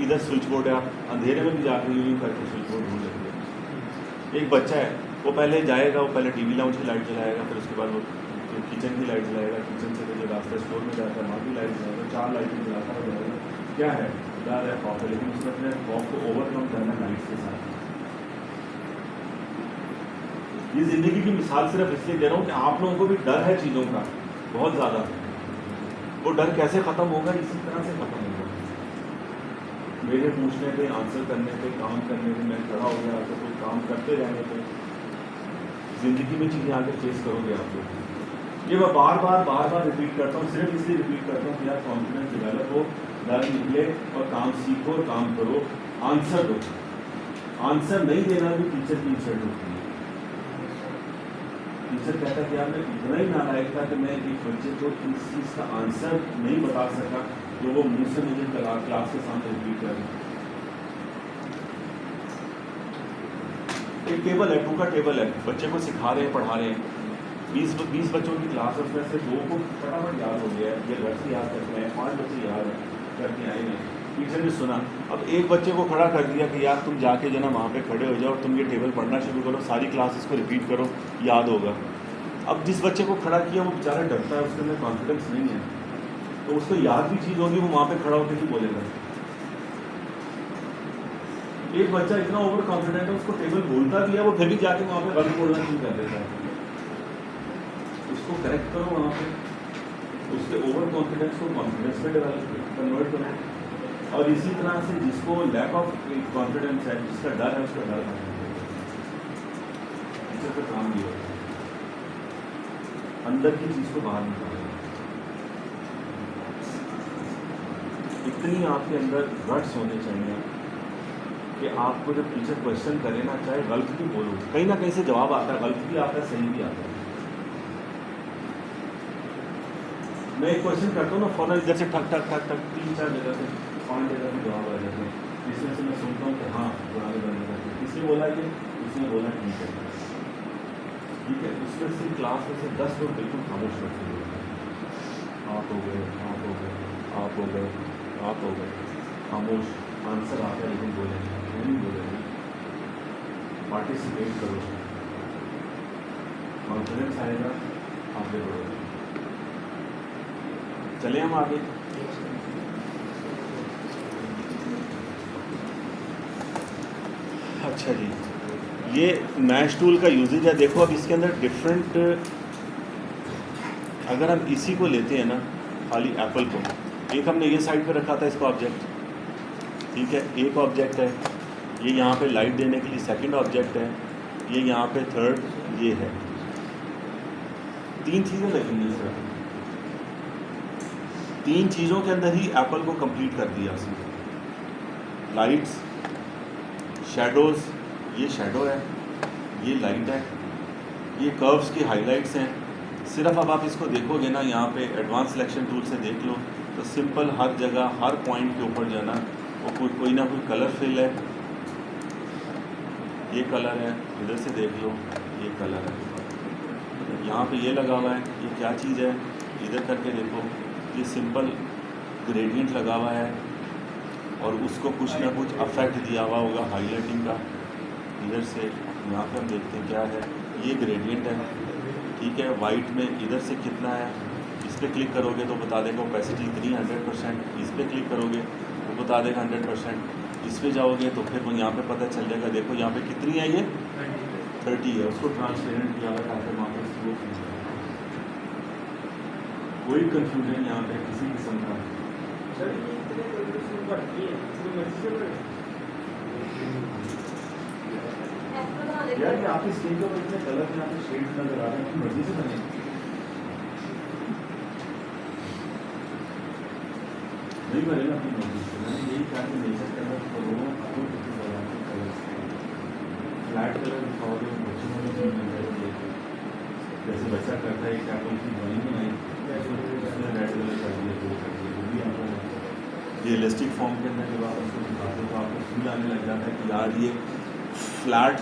इधर स्विच बोर्ड है, आप अंधेरे में भी जाकर यूँ करके स्विच बोर्ड ढूंढ लेंगे। एक बच्चा है, वो पहले जाएगा, वो पहले टीवी लाउंज की लाइट जलाएगा, फिर उसके बाद वो किचन की लाइट जलाएगा, किचन से जो रास्ता स्टोर में जाता है वहाँ की लाइट जलाएगा, 4 लाइटें जलाता हो जाएगा। क्या है? डर है, खौफ है, लेकिन उसने अपने खौफ को ओवरकम करना लाइट के साथ। ये ज़िंदगी की मिसाल सिर्फ इसलिए दे रहा हूँ कि आप लोगों को भी डर है चीज़ों का बहुत ज़्यादा, वो डर कैसे ख़त्म होगा? इसी तरह से ख़त्म होगा, मेरे पूछने पे, आंसर करने पे, काम करने पे, मैं खड़ा हो गया तो कोई काम करते रहने पे ज़िंदगी में चीज़ें आगे फेस करोगे आप लोग। ये मैं बार बार रिपीट करता हूँ, सिर्फ इसलिए रिपीट करता हूँ कि यार कॉन्फिडेंस डेवलप हो, डर निकले और काम सीखो और काम करो, आंसर दो। आंसर नहीं देना भी टीचर की इंसल्ट होती है। टीचर कहता है कि यार मैं इतना ही नालायक था कि मैं एक बच्चे को इस चीज़ का आंसर नहीं बता सका जो वो मुझसे मुझे क्लास के सामने रिपीट कर रहा। एक टेबल है, 2 का टेबल है, बच्चे को सिखा रहे हैं, पढ़ा रहे हैं, 20 बच्चों की क्लास है, उसमें से 2 को फटाफट याद हो गया है, ये घर से याद करके आए, 5 बच्चे याद करके आए हैं, टीचर ने सुना। अब एक बच्चे को खड़ा कर दिया कि यार तुम जाके जो ना वहाँ पे खड़े हो जाओ और तुम ये टेबल पढ़ना शुरू करो, सारी क्लास इसको रिपीट करो, याद होगा। अब जिस बच्चे को खड़ा किया वो बेचारा डरता है, उसके अंदर कॉन्फिडेंस नहीं है, तो उसको याद भी चीज़ होगी, वो वहाँ पे खड़ा होकर ही बोलेगा। एक बच्चा इतना ओवर कॉन्फिडेंट है, उसको टेबल बोलता भी है, वो फिर भी जाके वहाँ पे गलत बोलना शुरू कर देता है। उसको करेक्ट करो वहाँ पे, उसके ओवर कॉन्फिडेंस को कॉन्फिडेंस में कन्वर्ट करो। और इसी तरह से जिसको लैक ऑफ कॉन्फिडेंस है, जिसका डर है, उसका डर टीचर का काम भी होता है अंदर की चीज़ को बाहर निकालना। इतनी आपके अंदर गट्स होने चाहिए कि आपको जब टीचर क्वेश्चन करे ना, चाहे गलत भी बोलो, कहीं ना कहीं से जवाब आता है, गलत भी आता है, सही भी आता है। मैं एक क्वेश्चन करता हूँ ना, फौरन इधर से ठक ठक ठक ठक 3-4 जगह से 5 जगह से जवाब आ जाते हैं, इसमें से मैं सुनता हूँ कि हाँ पुराने बंदे का इसने बोला कि इसने बोला ठीक है, ठीक है। उसमें से क्लास में से 10 लोग बिल्कुल खामोश रखते हैं, आप हो गए, आप हो गए, आप हो गए, आप हो गए, खामोश। आंसर आता है लेकिन बोलेंगे नहीं, बोलेंगे। पार्टिसिपेट करो, कॉन्फिडेंस आएगा, आगे बढ़ोगे। चले हम आगे। अच्छा जी, ये मैश टूल का यूजेज है। देखो अब इसके अंदर डिफरेंट, अगर हम इसी को लेते हैं ना, खाली एप्पल को, एक हमने ये साइड पे रखा था इसका ऑब्जेक्ट, ठीक है, एक ऑब्जेक्ट है ये, यहाँ पे लाइट देने के लिए सेकंड ऑब्जेक्ट है ये, यहाँ पे थर्ड ये है। 3 चीज़ें लगेंगी सर, 3 चीज़ों के अंदर ही एप्पल को कंप्लीट कर दिया उसने। लाइट्स, शैडोज़, ये शैडो है, ये लाइट है, ये कर्व्स की हाइलाइट्स हैं। सिर्फ अब आप इसको देखोगे ना, यहाँ पे एडवांस सिलेक्शन टूल से देख लो तो सिंपल हर जगह हर पॉइंट के ऊपर जो है ना वो कोई ना कोई कलर फिल है। ये कलर है, इधर से देख लो ये कलर है, यहाँ पे ये लगा हुआ है, ये क्या चीज़ है, इधर करके देखो ये सिंपल ग्रेडियंट लगा हुआ है और उसको कुछ ना कुछ अफेक्ट दिया हुआ होगा हाईलाइटिंग का। इधर से यहाँ पे हम देखते हैं क्या है, ये ग्रेडियंट है, ठीक है। वाइट में इधर से कितना है, इस पर क्लिक करोगे तो बता देगा ओपेसिटी इतनी 100%, इस पर क्लिक करोगे तो बता देगा 100%, इस पे जाओगे तो फिर वो यहाँ पे पता चल जाएगा, देखो यहाँ पे कितनी है, ये 30 है, उसको ट्रांसपेरेंट किया हुआ ताकि वहाँ पर स्लो कोई कन्फ्यूजन यहाँ पे किसी किस्म का। यार ये आपकी स्क्रीन के ऊपर इतने कलर में आपके शेड्स नजर आ रहे हैं, अपनी मर्जी से बने। नहीं बनेगा अपनी मर्जी से, मैंने यही कहा कि नेचर के अंदर करोड़ों करोड़ किसी प्रकार के कलर्स फ्लैट कलर दिखाओगे बच्चों को भी मिल जाएगी। जैसे बच्चा करता है क्या कोई चीज़ बनी बनाई, उसने रेड कलर कर दिया, वो कर दिया, वो भी आपको रियलिस्टिक फॉर्म के अंदर जब आप उसको दिखाते हो तो आपको फील आने लग जाता है कि यार ये फ्लैट,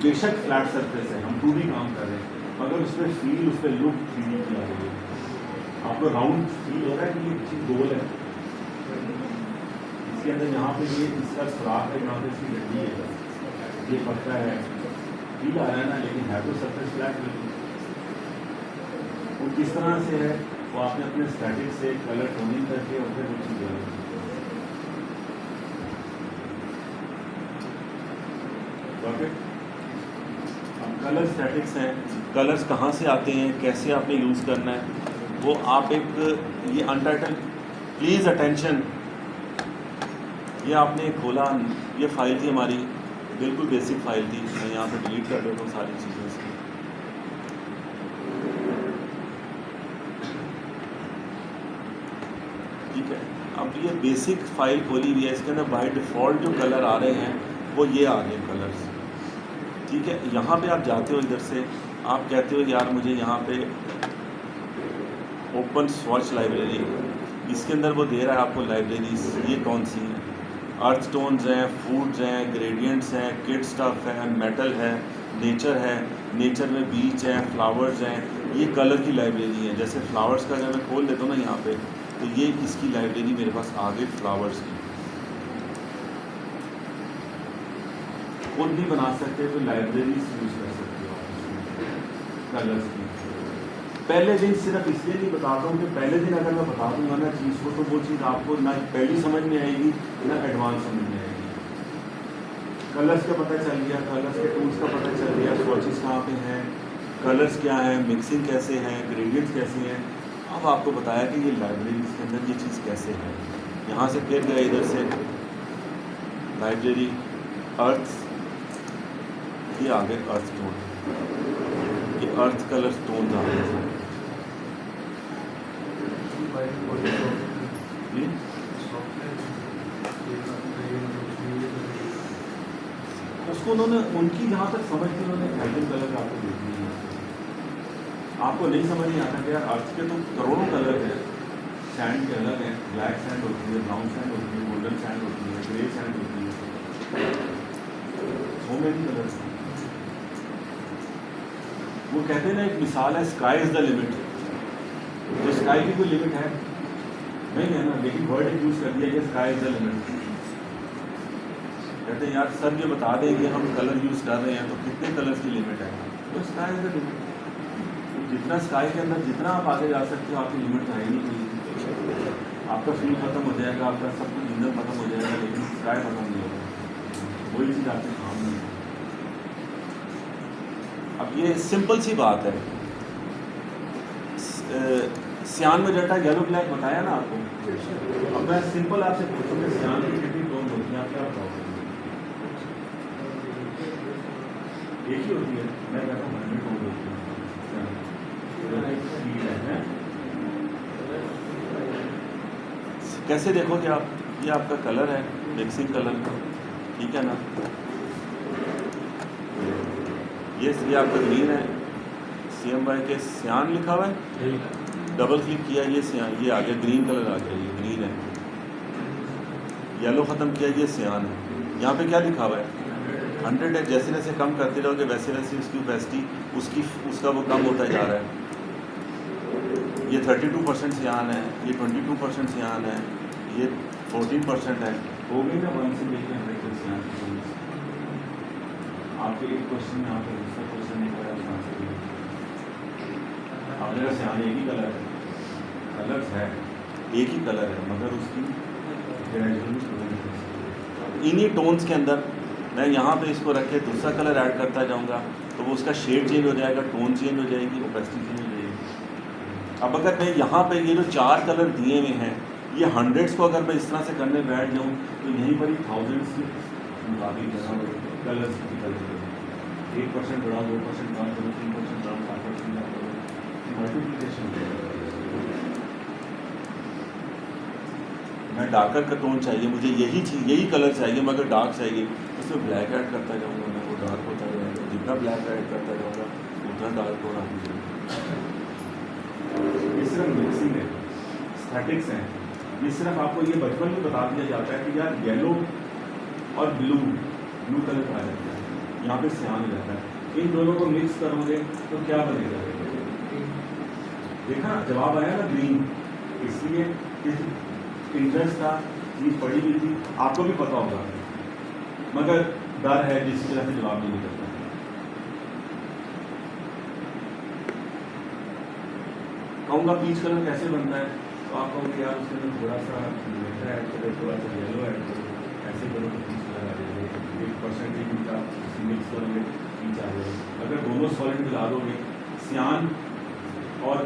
बेशक फ्लैट सरफेस है, हम 2D काम कर रहे हैं, मगर उस पर फील, उस पर लुक 3D की आ रही है। आपको राउंड फील हो रहा है कि ये चीज़ गोल है, इसके अंदर यहाँ पे ये इसका सुराख है, यहाँ पे इसकी गड्डी है, ये पक्का है, फील आ रहा है ना, लेकिन है तो सरफेस फ्लैट बिल्कुल। वो किस तरह से है, वो आपने अपने स्टैटिक से कलर टोनिंग करके और फिर वो चीज़ है। अब कलर स्टैटिक्स हैं, कलर्स कहाँ से आते हैं, कैसे आपने यूज़ करना है, वो आप एक ये अनटाइटल, प्लीज़ अटेंशन, ये आपने खोला, ये फाइल थी हमारी, बिल्कुल बेसिक फाइल थी, मैं यहाँ पे डिलीट कर देता हूँ सारी चीज़ें इसकी। ठीक है, अब ये बेसिक फाइल खोली हुई है, इसके अंदर बाय डिफ़ॉल्ट जो कलर आ रहे हैं वो ये आ गए कलर्स, ठीक है। यहाँ पे आप जाते हो, इधर से आप कहते हो यार मुझे यहाँ पे ओपन स्वॉच लाइब्रेरी, इसके अंदर वो दे रहा है आपको लाइब्रेरीज, ये कौन सी है, अर्थ टोन्स हैं, फूड्स हैं, ग्रेडियंट्स हैं, किड स्टफ है, मेटल है, नेचर में बीच हैं, फ्लावर्स हैं। ये कलर की लाइब्रेरी है। जैसे फ्लावर्स का अगर मैं खोल देता हूँ ना यहाँ पे, तो ये इसकी लाइब्रेरी मेरे पास आ गई फ्लावर्स की। खुद भी बना सकते हो तो लाइब्रेरी यूज़ कर सकते हो कलर्स की। पहले दिन सिर्फ इसलिए नहीं बताता हूँ कि पहले दिन अगर मैं बता दूंगा ना चीज़ को, तो वो चीज़ आपको ना पहली समझ में आएगी ना एडवांस समझ में आएगी। कलर्स का पता चल गया, कलर्स के टूल्स का पता चल गया, स्वॉचेस कहाँ पे हैं, कलर्स क्या है, मिक्सिंग कैसे हैं, ग्रेडियंट्स कैसे हैं। अब आपको बताया कि ये लाइब्रेरी के अंदर ये चीज़ कैसे है। यहाँ से फिर गया इधर से लाइब्रेरी अर्थ, ये आ गए अर्थ टोन, ये अर्थ कलर टोन आ गए। उसको उन्होंने उनकी जहाँ तक समझ थी उन्होंने हैंडल कलर आपको दे दिए। आपको नहीं समझ नहीं आता कि यार अर्थ के तो करोड़ों कलर हैं, सैंड के अलग हैं, ब्लैक सैंड होती है, ब्राउन सैंड होती है, गोल्डन सैंड होती है, ग्रे सैंड होती है, सो मेनी कलर्स। वो कहते हैं ना, एक मिसाल है, स्काई इज़ द लिमिट। तो स्काई की कोई लिमिट है नहीं है ना, लेकिन वर्ड यूज़ कर दिया कि स्काई इज़ द लिमिट। कहते हैं यार सर ये बता दें कि हम कलर यूज़ कर रहे हैं तो कितने कलर्स की लिमिट है, तो स्काई इज़ द लिमिट। जितना स्काई के अंदर जितना आप आगे जा सकते हो, आपकी लिमिट आएगी नहीं। आपका फ्यूल खत्म हो जाएगा, आपका सब कुछ इंजन खत्म हो जाएगा, लेकिन स्काई खत्म नहीं होगा। वही चीज़ आपके काम नहीं है। अब ये सिंपल सी बात है, सियान मेजेंटा येलो ब्लैक बताया ना आपको। अब मैं सिंपल आपसे पूछूँ कि सियान की कितनी टोन होती है, आप क्या बताओगे? एक ही होती है। मैं कहता हूँ 100 टोन होती है। कैसे देखोगे आप? ये आपका कलर है, मिक्सिंग कलर, ठीक है ना। ये आपका ग्रीन है, CMY के सियान लिखा हुआ है, डबल क्लिक किया ये सियान, ये आ गया ग्रीन कलर आ गया, ये ग्रीन है। येलो ख़त्म किया, ये सियान है। यहाँ पे क्या लिखा हुआ है? 100 है। जैसे जैसे कम करते रहोगे वैसे वैसे उसकी ओपेसिटी उसका वो कम होता जा रहा है। ये 32% सियान है, ये 22% सियान है, ये 14% है। हो गई ना 1 से लेकर 100 तक सियान की। आपके एक क्वेश्चन में आपका दूसरा क्वेश्चन नहीं पड़ा आंसर। आपने कहा सियान एक ही कलर है, कलर्स है एक ही कलर है, मगर उसकी इन्हीं टोन्स के अंदर मैं यहाँ पे इसको रख के दूसरा कलर ऐड करता जाऊँगा तो वो उसका शेड चेंज हो जाएगा, टोन चेंज हो जाएगी, ओपेसिटी चेंज हो जाएगी। अब अगर मैं यहाँ पे ये जो 4 कलर दिए हुए हैं, ये 100s को अगर मैं इस तरह से करने बैठ जाऊँ तो यहीं पर ही 1000s के मुताबिक कलर्स निकल जाएंगे। 1% बढ़ा, 2% बढ़ा, 3% बढ़ा, 7% बढ़ा, मल्टीप्लिकेशन। मैं डार्कर का टोन चाहिए, मुझे यही चीज़ यही कलर चाहिए मगर डार्क चाहिए, उसमें ब्लैक ऐड करता जाऊँगा मैं, वो डार्क होता जाएगा। जितना ब्लैक ऐड करता जाऊँगा उतना डार्क टोन आती जाएगा। ये सिर्फ मिक्सिंग है, स्टैटिक्स हैं। ये सिर्फ आपको ये बचपन में बता दिया जाता है कि यार येलो और ब्लू कलर पाया जाता है, यहाँ पे सियान रहता है। इन दोनों को मिक्स करोगे तो क्या बनेगा? देखा जवाब आया ना, ग्रीन। इसलिए इंटरेस्ट था, चीज़ पढ़ी हुई थी, आपको भी पता होगा, मगर डर है जिस तरह से जवाब नहीं निकलता। कहूँगा पीच कलर कैसे बनता है, तो आप कहोगे यार उसके अंदर थोड़ा सा मेटा ऐड करो, थोड़ा सा येलो ऐड करो, ऐसे करो तो पीच कलर आ जाएगा। 1% का मिक्स करोगे पीच आ जाएगा। अगर दोनों सॉलिड मिला दोगे, सियान और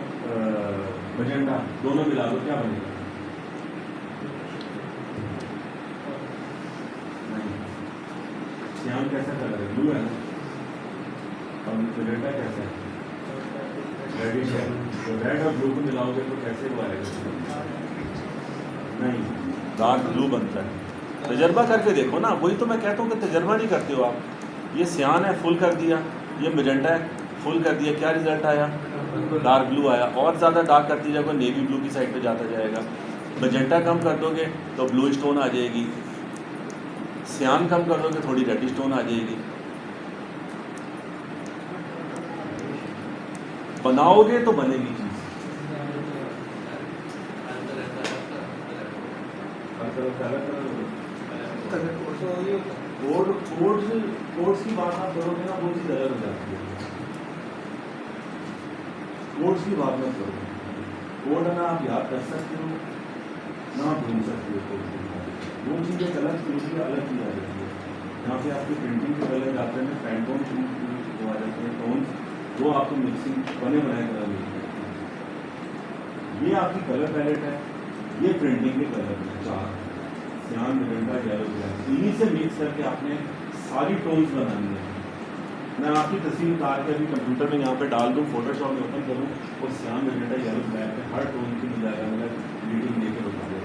मजेंटा दोनों मिला दो, क्या बनेगा? सियान कैसा कलर है? ब्लू है ना। और मजेंटा कैसा है? रेडिश है। तो रेड और ब्लू को मिलाओगे तो कैसे वो आएगा? नहीं, डार्क ब्लू बनता है। तजर्बा करके देखो ना, वही तो मैं कहता हूँ कि तजर्बा नहीं करते हो आप। ये सियान है, फुल कर दिया, ये मजेंटा है, फुल कर दिया, क्या रिजल्ट आया? डार्क ब्लू आया। और ज़्यादा डार्क करती जाओगे नेवी ब्लू की साइड पे जाता जाएगा। मजेंटा कम कर दोगे तो ब्लू स्टोन आ जाएगी, सियान कम कर दोगे थोड़ी रेडिश टोन आ जाएगी। बनाओगे तो बनेगी चीज़। कोड्स की बात आप करोगे ना, वो चीज़ अलग हो जाती है। कोड्स की बात मत करो। कोड ना आप याद कर सकते हो ना आप भूल सकते हो। वो चीज़ एक अलग चीज़ अलग चीज़ आ जाती है। यहाँ पे आपकी प्रिंटिंग के कलर जाते हैं, पैंटोन वो आ जाते हैं टोन्स, वो आपको मिक्सिंग बने बनाए कलर मिलते हैं। ये आपकी कलर पैलेट है, ये प्रिंटिंग के कलर है 4 सियान, मेजेंटा, येलो, ब्लैक। इन्हीं से मिक्स करके आपने सारी टोन्स बनानी है। मैं आपकी तस्वीर उतार के अभी कंप्यूटर में यहाँ पे डाल दूँ, फोटोशॉप में ओपन करूँ और सियान, मेजेंटा, येलो, ब्लैक पे हर टोन की मिल जाएगा। मतलब रीडिंग लेके बता दे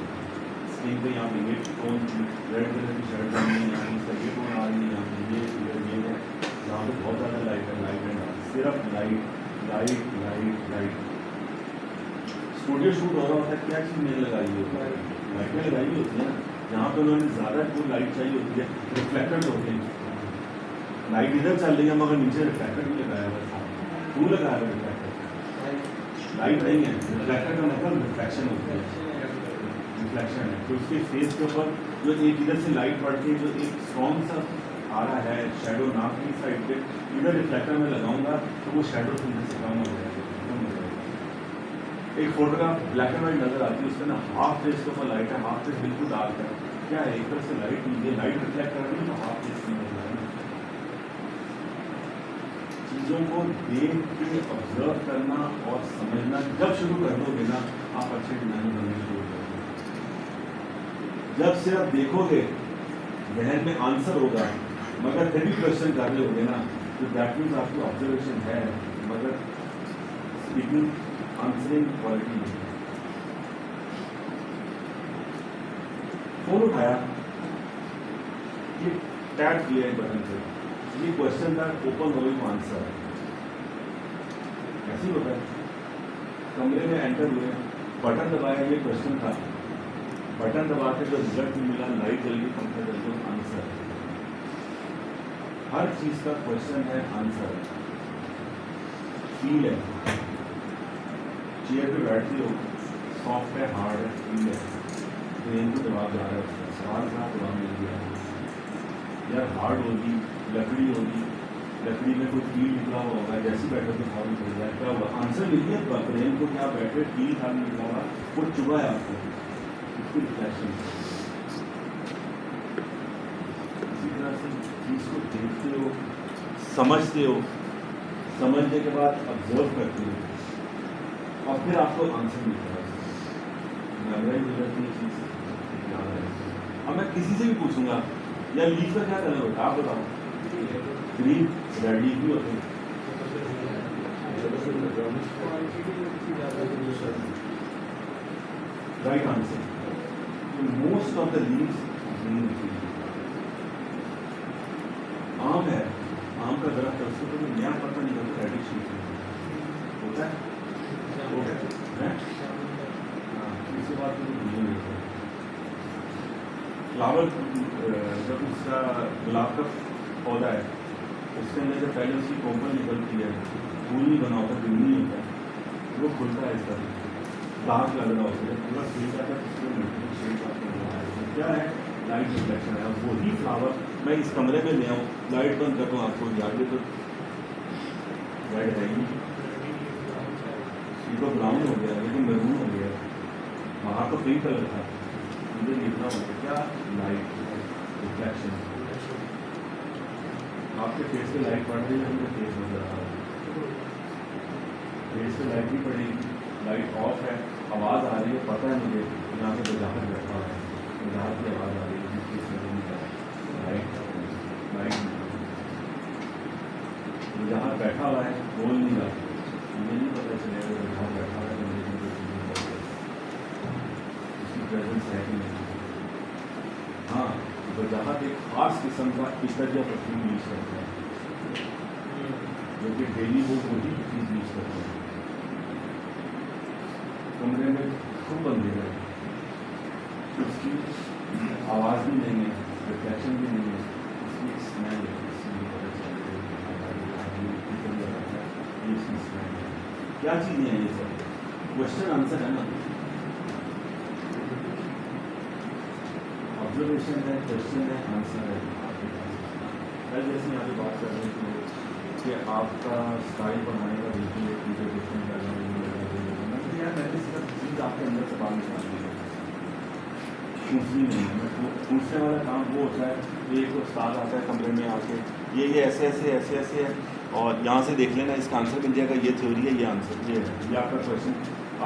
स्क्रीन पे। यहाँ पे ये टोन रेड कलर की शर्ट डालनी है, यहाँ इसका ये टोन आ रही है, यहाँ पे ये है, यहाँ पे बहुत ज़्यादा लाइट है, लाइट एंड सिर्फ light light light light. Studio shoot हो रहा होता है, क्या चीज़ नहीं लगाई होती है, लाइटें लगाई होती है। जहाँ पे उन्होंने ज़्यादा कोई लाइट चाहिए होती है, रिफ्लेक्टर होते हैं। लाइट इधर चल रही है मगर नीचे रिफ्लेक्टर भी लगाया हुआ है, क्यों लगाया हुआ रिफ्लेक्टर? लाइट नहीं है, रिफ्लेक्टर का मतलब रिफ्लेक्शन होती है, रिफ्लेक्शन है। तो उसके फेस के ऊपर जो एक इधर से लाइट पड़ के जो एक स्ट्रॉन्ग सा आ रहा है शेडो, नाक की साइड पे इधर रिफ्लेक्टर में लगाऊंगा तो वो शेडो इधर से कम हो जाएगा। एक फोटोग्राफ ब्लैक एंड वाइट नजर आती है, उसमें ना हाफ फेस के ऊपर लाइट है, हाफ फेस बिल्कुल डार्क है। क्या है, एक तरफ से लाइट ये लाइट रिफ्लेक्ट कर रही है तो हाफ फेस नहीं होता है। चीज़ों को देख के ऑब्जर्व करना और समझना जब शुरू कर दोगे ना, आप अच्छे डिजाइन बनने शुरू कर दोगे। जब से आप देखोगे जहन में आंसर होगा मगर फिर भी क्वेश्चन कर रहे होगे ना, तो दैट मीन्स आपकी ऑब्जर्वेशन है मगर स्पीकिंग आंसरिंग क्वालिटी नहीं। फोन उठाया, ये टैप किया है बटन से, ये क्वेश्चन था ओपन हो गई आंसर। ऐसे ही होता है। कमरे में एंटर हुए, बटन दबाया, ये क्वेश्चन था, बटन दबा के जो रिजल्ट मिला, लाइट जल गई, पंखा जल गया, आंसर। हर चीज का क्वेश्चन है, आंसर फील है। चेयर पे बैठती हो, सॉफ्ट है, हार्ड है, फील है, ब्रेन को जवाब जा रहा है, उसका सवाल का जवाब मिल गया। यार हार्ड होगी, लकड़ी होगी, लकड़ी में कोई फील निकला हुआ होगा, जैसे बैठे तो फॉर्म मिल जाए, क्या हुआ, आंसर मिल गया। ब्रेन को क्या बैठे फील था निकला हुआ, वो चुभा है आपको, इसकी रिफ्लेक्शन। इसी तरह से चीज़ को देखते हो, समझते हो, समझने के बाद ऑब्जर्व करते हो और फिर आपको आंसर मिलता है। मेमोराइज हो जाती है चीज़, याद है। अब मैं किसी से भी पूछूंगा यार लीफ का क्या कलर होता है, आप बताओ। ग्रीन, रेड लीफ भी होते हैं। Right answer. Most of the leaves green. आम है, आम का दरख्त है, उसको तो नया पत्ता निकलता है, रेडिश होता है, इसके बाद फ्लावर जब उसका गुलाब का पौधा है, उसके अंदर जब पहले उसकी कोपल निकलती है, फूल नहीं बना होता, ग्रीन नहीं होता है, वो खुलता है इस तरह, दाग लग रहा होता है, पूरा खिल जाता है, क्या है, लाइट रिफ्लेक्शन है। वही फ्लावर मैं इस कमरे में ले आऊँ, लाइट बंद कर दूँ, आपको याद है तो लाइट रहेगी, तो ब्राउन हो गया, लेकिन मैरून हो गया, वहाँ तो पिंक कलर था, मुझे लिखना होगा क्या, लाइट रिफ्लेक्शन। आपके फेस पे लाइट पड़ रही है, मुझे फेस नजर आ रहा है, फेस पे लाइट भी पड़ेगी, लाइट ऑफ है, आवाज़ आ रही है, पता है मुझे यहाँ पे वजाहत बैठा है, वजाहत की आवाज़ आ रही है, लाइट लाइट वजाहत बैठा हुआ है, बोल नहीं रहा, मुझे नहीं पता चलेगा वजाहत बैठा है, उसकी प्रेजेंस है कि नहीं। हाँ, वजाहत एक खास किस्म का इतर या परफ्यूम यूज करता है, जो कि डेली वो वही चीज़ यूज करता है। कमरे में खूब अंधेरा है, उसकी आवाज़ भी नहीं है, रिफ्लेक्शन भी नहीं है, इसकी स्मेल है, इसलिए पता चलता है कि हमारी आदमी कितनी ज़्यादा है, ये इसकी स्मेल है। क्या चीज़ें हैं ये सब? क्वेश्चन आंसर है ना, ऑब्जर्वेशन है, क्वेश्चन है, आंसर है आपके पास। जैसे यहाँ पे बात कर रहे थे कि आपका स्टाइल पढ़ाने का बिल्कुल एक चीज़ें डिफरेंट कर रहा है, यार मैंने सिर्फ चीज़ आपके अंदर से बाहर निकाल दी है, पूछनी नहीं है। मैं पूछने वाला काम वो होता है, एक उस्ताद आता है कमरे में आके ये ऐसे ऐसे ऐसे ऐसे है और यहाँ से देख लेना, इसका आंसर मिल जाएगा, ये थ्योरी है, ये आंसर ये है, ये आपका क्वेश्चन,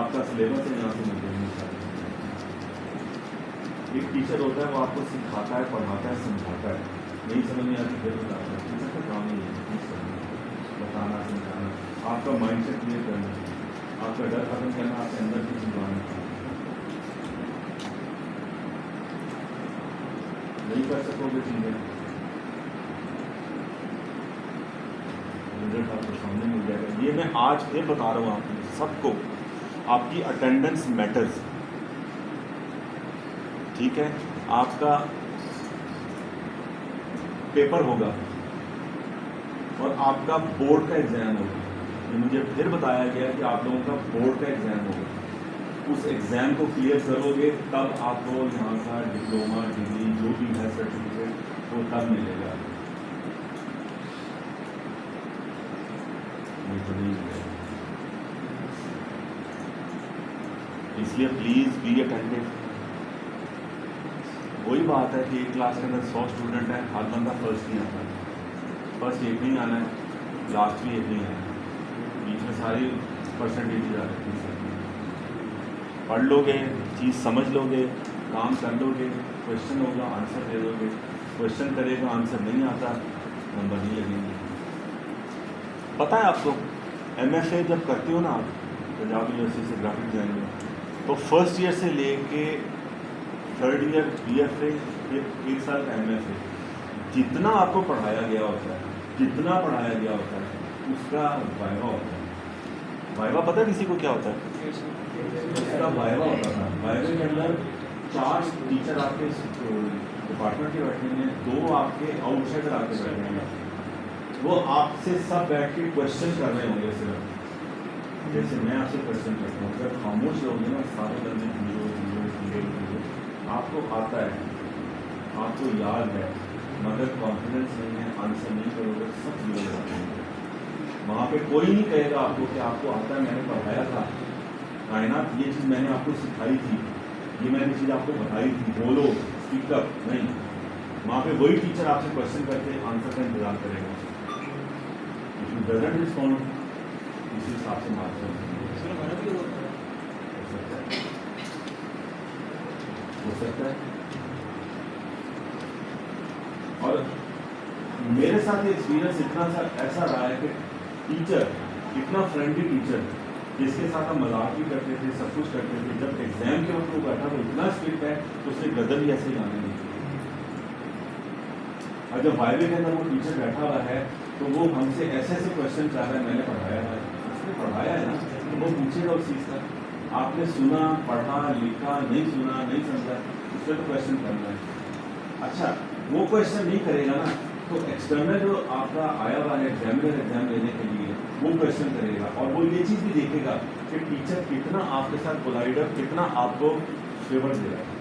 आपका सिलेबस है, यहाँ से मिल जाएगा। एक टीचर होता है वो आपको सिखाता है, पढ़ाता है, समझाता है, नहीं समझ में आती फिर बताता है, टीचर का काम ही है बताना, समझाना, आपका माइंडसेट क्लियर करना, आपका डर खत्म करना, आपके अंदर की समझाना। नहीं कर सकोगे चीज़ें, रिजल्ट आपको सामने मिल जाएगा। ये मैं आज फिर बता रहा हूँ आपको सबको, आपकी अटेंडेंस मैटर्स, ठीक है। आपका पेपर होगा और आपका बोर्ड का एग्जाम होगा, ये मुझे फिर बताया गया कि आप लोगों का बोर्ड का एग्जाम होगा, उस एग्ज़ाम को क्लियर करोगे तब आपको यहाँ का डिप्लोमा, डिग्री जो भी है सर्टिफिकेट वो तब मिलेगा, नहीं तो नहीं मिलेगा। इसलिए प्लीज़ बी अटेंटिव। वही बात है कि एक क्लास के अंदर 100 स्टूडेंट हैं, हर बंदा फर्स्ट नहीं आता, फर्स्ट एक नहीं आना है, लास्ट भी एक नहीं आना है, बीच में सारी परसेंटेज आ रही है। पढ़ लोगे, चीज़ समझ लोगे, काम कर लोगे, क्वेश्चन होगा आंसर दे दोगे, क्वेश्चन करेगा आंसर नहीं आता नंबर नहीं लगेंगे। पता है आपको MFA जब करते हो ना आप पंजाब यूनिवर्सिटी से ग्राफिक डिज़ाइन में, तो फर्स्ट ईयर से लेके थर्ड ईयर BFA, फिर एक साल MFA, जितना आपको पढ़ाया गया होता है, जितना पढ़ाया गया होता है उसका वाइवा होता है। वाइवा पता है किसी को क्या होता है? उसका वाइवा होता था, वाइवे के अंदर 4 टीचर आपके डिपार्टमेंट के बैठेंगे, 2 आपके आउटसाइडर आके बैठेंगे, वो आपसे सब बैठ के क्वेश्चन कर रहे होंगे सिर्फ, जैसे मैं आपसे क्वेश्चन करता हूँ। अगर खामोश लोगे ना सारे बंदे आपको आता है, आपको याद है, मगर कॉन्फिडेंस नहीं है, आंसर नहीं करोगे, सब जीरो हो जाते हैं। वहाँ पे कोई नहीं कहेगा आपको कि आपको आता है, मैंने पढ़ाया था, कायनात ये चीज़ मैंने आपको सिखाई थी, ये मैंने चीज़ आपको बताई थी, बोलो स्पीकअप, नहीं। वहाँ पे वही टीचर आपसे क्वेश्चन करके आंसर का इंतजार करेगा। इफ यू डजंट रिस्पॉन्ड, इसी हिसाब से मार्क्स हो सकता है। और मेरे साथ एक्सपीरियंस इतना सा ऐसा रहा है कि टीचर इतना फ्रेंडली टीचर जिसके साथ हम मजाक भी करते थे, सब कुछ करते थे, जब एग्जाम के वक्त वो बैठा तो इतना स्ट्रिक्ट है तो उसने गदर भी ऐसे ही गाने नहीं चाहिए। और जब वाइवे के अंदर वो टीचर बैठा हुआ है तो वो हमसे ऐसे ऐसे क्वेश्चन चाह रहा है, मैंने पढ़ाया है, उसने पढ़ाया है ना, तो वो पूछेगा उस चीज़ का, आपने सुना, पढ़ा, लिखा, नहीं सुना, नहीं समझा, उससे तो क्वेश्चन करना है। अच्छा वो क्वेश्चन नहीं करेगा ना, तो एक्सटर्नल जो आपका आया हुआ है एग्जामिनर एग्जाम लेने के लिए वो क्वेश्चन करेगा, और वो ये चीज़ भी देखेगा कि टीचर कितना आपके साथ पोलाइट है, कितना आपको फेवर दे रहा है।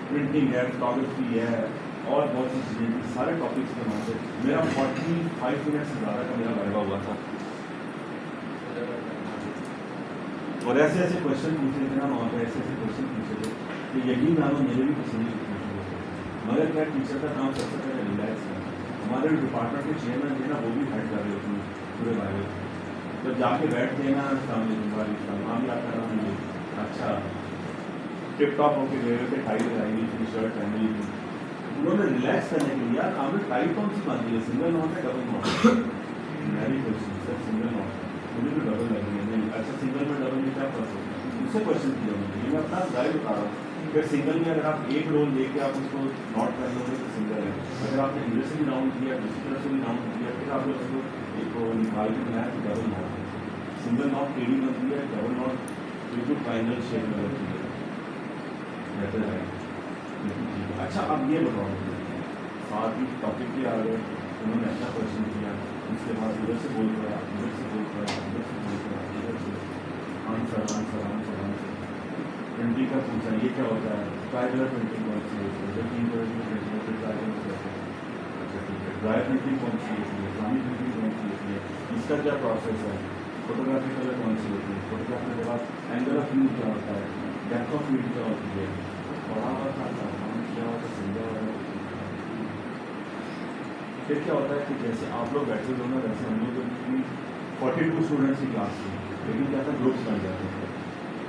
प्रिंटिंग है, फोटोग्राफी है, और बहुत सी चीज़ें थी, सारे टॉपिक्स के वहाँ से मेरा 45 मिनट से ज़्यादा का मेरा वाइवा हुआ था, और ऐसे ऐसे क्वेश्चन पूछे थे ना वहाँ पे, ऐसे ऐसे क्वेश्चन पूछे थे कि यकीन मानो मेरे भी पसंद नहीं पूछे। मगर क्या टीचर का काम सबसे पहले रिलैक्स है। हमारे डिपार्टमेंट के चेयरमैन थे ना, वो भी हेड कर रहे होते हैं पूरे वाइवे, तो जाके बैठते हैं ना, सामने वहाँ भी आपका नाम नहीं, अच्छा टिप टॉप होके गए हुए थे, टाई लगाई हुई थी, शर्ट पहनी हुई थी, उन्होंने रिलैक्स करने के लिए, यार आपने टाई कौन सी बांधी है, सिंगल नॉट है डबल नॉट? मेरी क्वेश्चन सर सिंगल नॉट है, मुझे तो डबल लगी है। नहीं, अच्छा सिंगल में डबल में क्या फर्क होता है? उससे क्वेश्चन किया मुझे, ये मैं अपना ड्राइव बता रहा हूँ। फिर सिंगल में अगर आप एक रोल लेके आप उसको नॉट कर लोगे तो सिंगल है, अगर आपने इधर से भी राउंड किया, दूसरी तरफ से भी राउंड किया, फिर आपने उसको एक निकाल के बनाया तो डबल नॉट है। सिंगल नॉट टेढ़ी बनती है, डबल नॉट बिल्कुल फाइनल शेप में बनती है। बेहतर है। अच्छा अब ये बताओ मुझे, साथ ही टॉपिक पे आ गए, उन्होंने अच्छा क्वेश्चन किया, उसके बाद इधर से बोल रहा, इधर से बोल रहा, इधर से बोल रहा, इधर से आंसर प्रिंटिंग का पूछा ये क्या होता है, ट्राई प्रिंटिंग कौन सी होती है, जब 3 तरह की प्रिंटिंग होती है ट्राई करते हैं। अच्छा ठीक है, ड्राई प्रिंटिंग कौन सी होती है, पानी प्रिंटिंग कौन सी होती है, इसका क्या प्रोसेस है, फोटोग्राफी कलर कौन सी होती है, फोटोग्राफी के बाद एंगल ऑफ व्यू क्या होता है, डेप्थ ऑफ व्यू क्या होती है, पढ़ा हुआ था क्या होता है, समझा हुआ है। फिर क्या होता है कि जैसे आप लोग बैठे हो ना, वैसे हम लोग 42 स्टूडेंट्स की क्लास थी, लेकिन क्या था ग्रुप्स बन जाते हैं,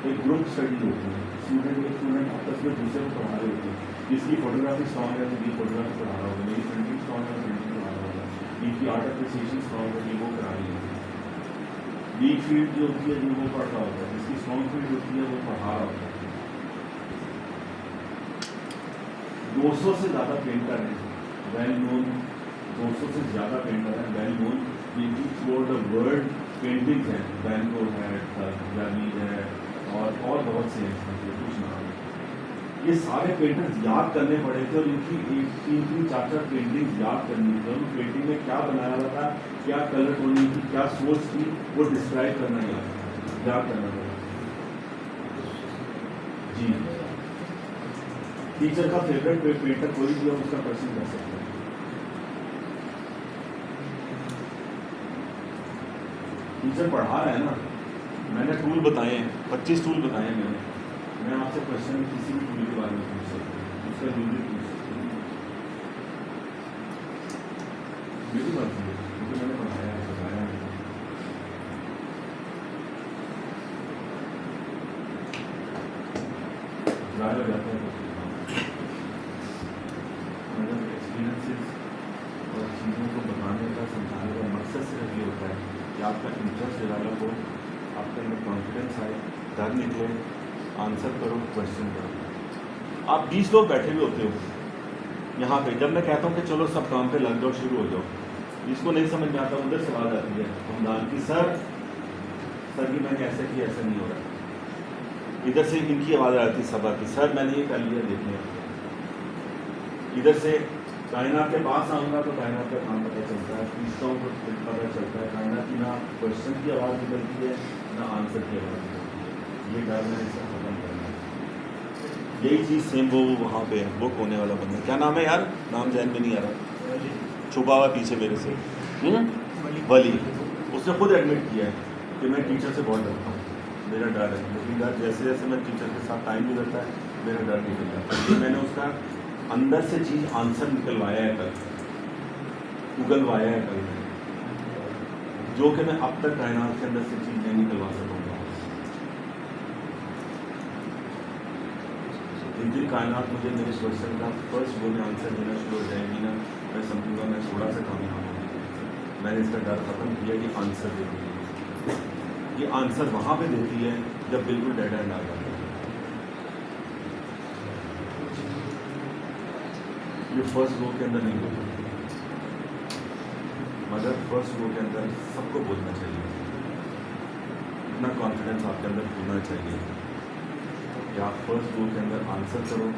एक ग्रुप स्टडी होती है, स्टूडेंट आपस में दूसरे को पढ़ा रहे होते हैं, इसकी फोटोग्राफी स्ट्रॉन्ग है तो ये फोटोग्राफी पढ़ा रहा होगा, मेरी प्रिंटिंग स्ट्रॉन्ग है तो प्रिंटिंग पढ़ा रहा होगा, इनकी आर्ट एप्रिसिएशन स्ट्रॉन्ग है वो करा रही होती है, वीक फील्ड जो होती है जो वो पढ़ रहा होता है, जिसकी स्ट्रॉन्ग फील्ड होती है वो पढ़ा रहा होता है। 200 से ज़्यादा पेंटर हैं वेल नोन, 200 से ज़्यादा पेंटर हैं वेल नोन, ये थ्रू द वर्ल्ड पेंटिंग्स हैं, वैन गो है, जानी है और बहुत से हैं, कुछ नाम है। ये सारे पेंटर्स याद करने पड़े थे और इनकी 3-4 पेंटिंग्स याद करनी थी, और पेंटिंग में क्या बनाया हुआ था, क्या कलर टोनिंग थी, क्या सोच थी, वो डिस्क्राइब करना याद करना पड़ा। जी टीचर का फेवरेट पेंटर कोई भी हो उसका क्वेश्चन कर सकते हैं। टीचर पढ़ा रहा है ना, मैंने टूल बताए हैं, 25 टूल बताए हैं मैं आपसे क्वेश्चन किसी भी टूल के बारे में पूछ सकता हूँ, उसका जो भी पूछ सकता हूँ, मेरी बात है क्योंकि मैंने पढ़ाया है, बताया है। ज़्यादा हो जाता है मतलब एक्सपीरियंसेस और चीज़ों को बताने का समझाने का मकसद सिर्फ ये होता है कि आपका इंटरेस्ट डेवलप हो, आपके अंदर कॉन्फिडेंस आए, डर निकले, आंसर करो, क्वेश्चन करो। आप 20 लोग बैठे हुए होते हो यहाँ पे, जब मैं कहता हूँ कि चलो सब काम पे लग जाओ, शुरू हो जाओ, जिसको नहीं समझ में आता उधर से आवाज़ आती है हमदान की, सर ये मैं कैसे कि ऐसा नहीं हो रहा, इधर से इनकी आवाज़ आती है सबा की, सर मैंने ये कर लिया देखने, इधर से कायनात के पास आऊँगा तो कायनात का काम पता चलता है, पूछता हूँ तो पता चलता है कायनात की ना क्वेश्चन की आवाज़ निकलती है ना आंसर की आवाज़ निकलती है। ये डर मैंने इसका खत्म करना है। यही चीज़ सेम वो वहाँ पे है, वो कोने वाला बंदा, क्या नाम है यार, नाम जहन में नहीं आ रहा, छुपा हुआ पीछे मेरे से, वली। उसने खुद एडमिट किया है कि मैं टीचर से बहुत डरता हूँ, मेरा डर है, लेकिन डर जैसे जैसे मैं टीचर के साथ टाइम गुजरता है मेरा डर निकल जाता है। मैंने उसका अंदर से चीज़ आंसर निकलवाया है कल, उगलवाया है कल, जो कि मैं अब तक कायनात के अंदर से चीज़ नहीं निकलवा सकूँगा। जिस दिन कायनात मुझे मेरे क्वेश्चन का फर्स्ट वो में आंसर देना शुरू हो जाएगी ना, मैं समझूंगा मैं थोड़ा सा कामयाब हूँ। मैंने इसका डर खत्म किया कि आंसर देती है, ये आंसर वहाँ पे देती है जब बिल्कुल डेड एंड आ जाता है। ये फर्स्ट गो के अंदर नहीं बोलती, मगर फर्स्ट गो के अंदर सबको बोलना चाहिए, इतना कॉन्फिडेंस आपके अंदर होना चाहिए कि आप फर्स्ट गो के अंदर आंसर करो,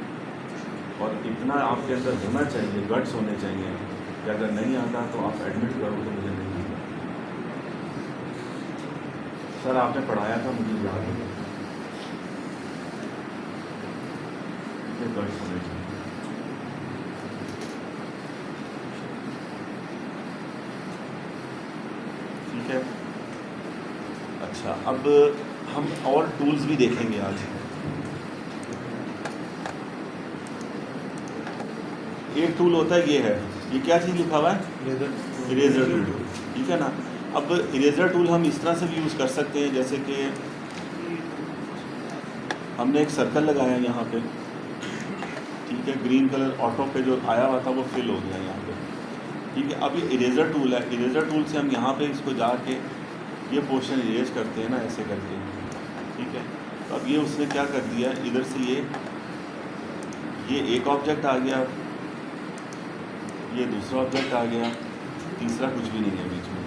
और इतना आपके अंदर होना चाहिए, गट्स होने चाहिए कि अगर नहीं आता तो आप एडमिट करो तो मुझे नहीं आता, सर आपने पढ़ाया था मुझे याद है, ये गट्स होने चाहिए। ठीक है, अच्छा अब हम और टूल्स भी देखेंगे आज। एक टूल होता है ये क्या चीज़ लिखा हुआ है, इरेजर टूल, ठीक है ना। अब इरेजर टूल हम इस तरह से भी यूज़ कर सकते हैं, जैसे कि हमने एक सर्कल लगाया यहाँ पे, ठीक है, ग्रीन कलर ऑटो पे जो आया हुआ था वो फिल हो गया यहाँ पे, ठीक है। अब ये इरेजर टूल है, इरेजर टूल से हम यहाँ पे इसको जाके ये पोर्शन इरेज करते हैं ना, ऐसे करके, ठीक है। तो अब ये उसने क्या कर दिया, इधर से ये एक ऑब्जेक्ट आ गया, ये दूसरा ऑब्जेक्ट आ गया, तीसरा कुछ भी नहीं है बीच में,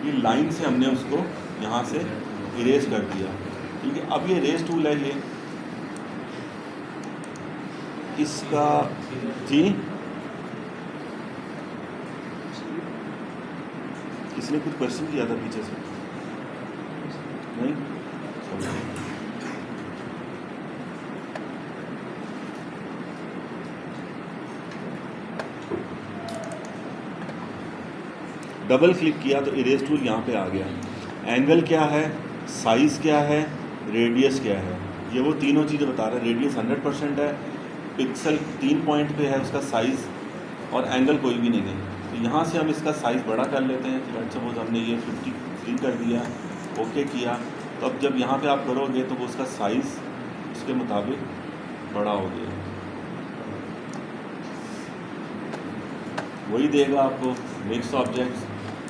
ये लाइन से हमने उसको यहाँ से इरेज कर दिया, ठीक है। अब ये इरेज टूल है, इसका जी किसने कुछ क्वेश्चन किया था पीछे से? नहीं, डबल क्लिक किया तो इरेज टूल यहाँ पे आ गया। एंगल क्या है, साइज़ क्या है, रेडियस क्या है, ये वो तीनों चीज़ें बता रहा है। रेडियस 100% है, पिक्सल 3 पॉइंट पे है उसका साइज़, और एंगल कोई भी नहीं है। तो यहाँ से हम इसका साइज़ बड़ा कर लेते हैं। लेट्स सपोज हमने ये 53 कर दिया, ओके किया, तो अब जब यहाँ पे आप करोगे तो वो उसका साइज़ उसके मुताबिक बड़ा हो गया, वही देगा आपको मिक्स ऑब्जेक्ट्स।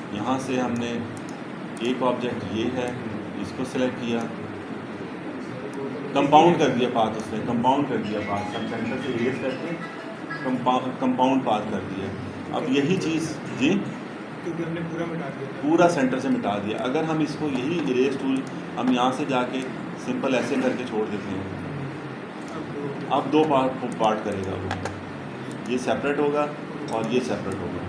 यहाँ से हमने एक ऑब्जेक्ट ये है, इसको सेलेक्ट किया, कंपाउंड कर दिया पाथ, उसने कंपाउंड कर दिया पाथ, सब सेंटर से इरेज करके कंपाउंड पाथ कर दिया। अब यही चीज़ जी क्योंकि हमने पूरा मिटा दिया, पूरा सेंटर से मिटा दिया। अगर हम इसको यही इरेज टूल हम यहाँ से जाके सिंपल ऐसे करके छोड़ देते हैं, अब दो पार्ट करेगा वो, ये सेपरेट होगा और ये सेपरेट होगा।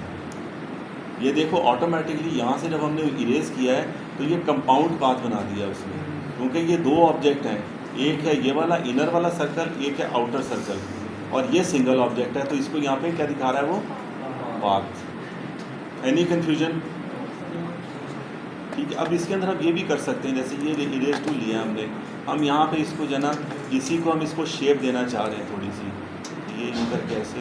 ये देखो ऑटोमेटिकली यहाँ से जब हमने इरेज किया है तो ये कंपाउंड पाथ बना दिया उसने, क्योंकि ये दो ऑब्जेक्ट हैं, एक है ये वाला इनर वाला सर्कल, एक है आउटर सर्कल, और ये सिंगल ऑब्जेक्ट है। तो इसको यहाँ पे क्या दिखा रहा है वो पाथ। Any confusion? ठीक है, अब इसके अंदर हम ये भी कर सकते हैं, जैसे ये इरेज टूल लिया हमने, हम यहाँ पे इसको जो ना इसी को हम इसको शेप देना चाह रहे हैं थोड़ी सी, ये यूँ करके ऐसे।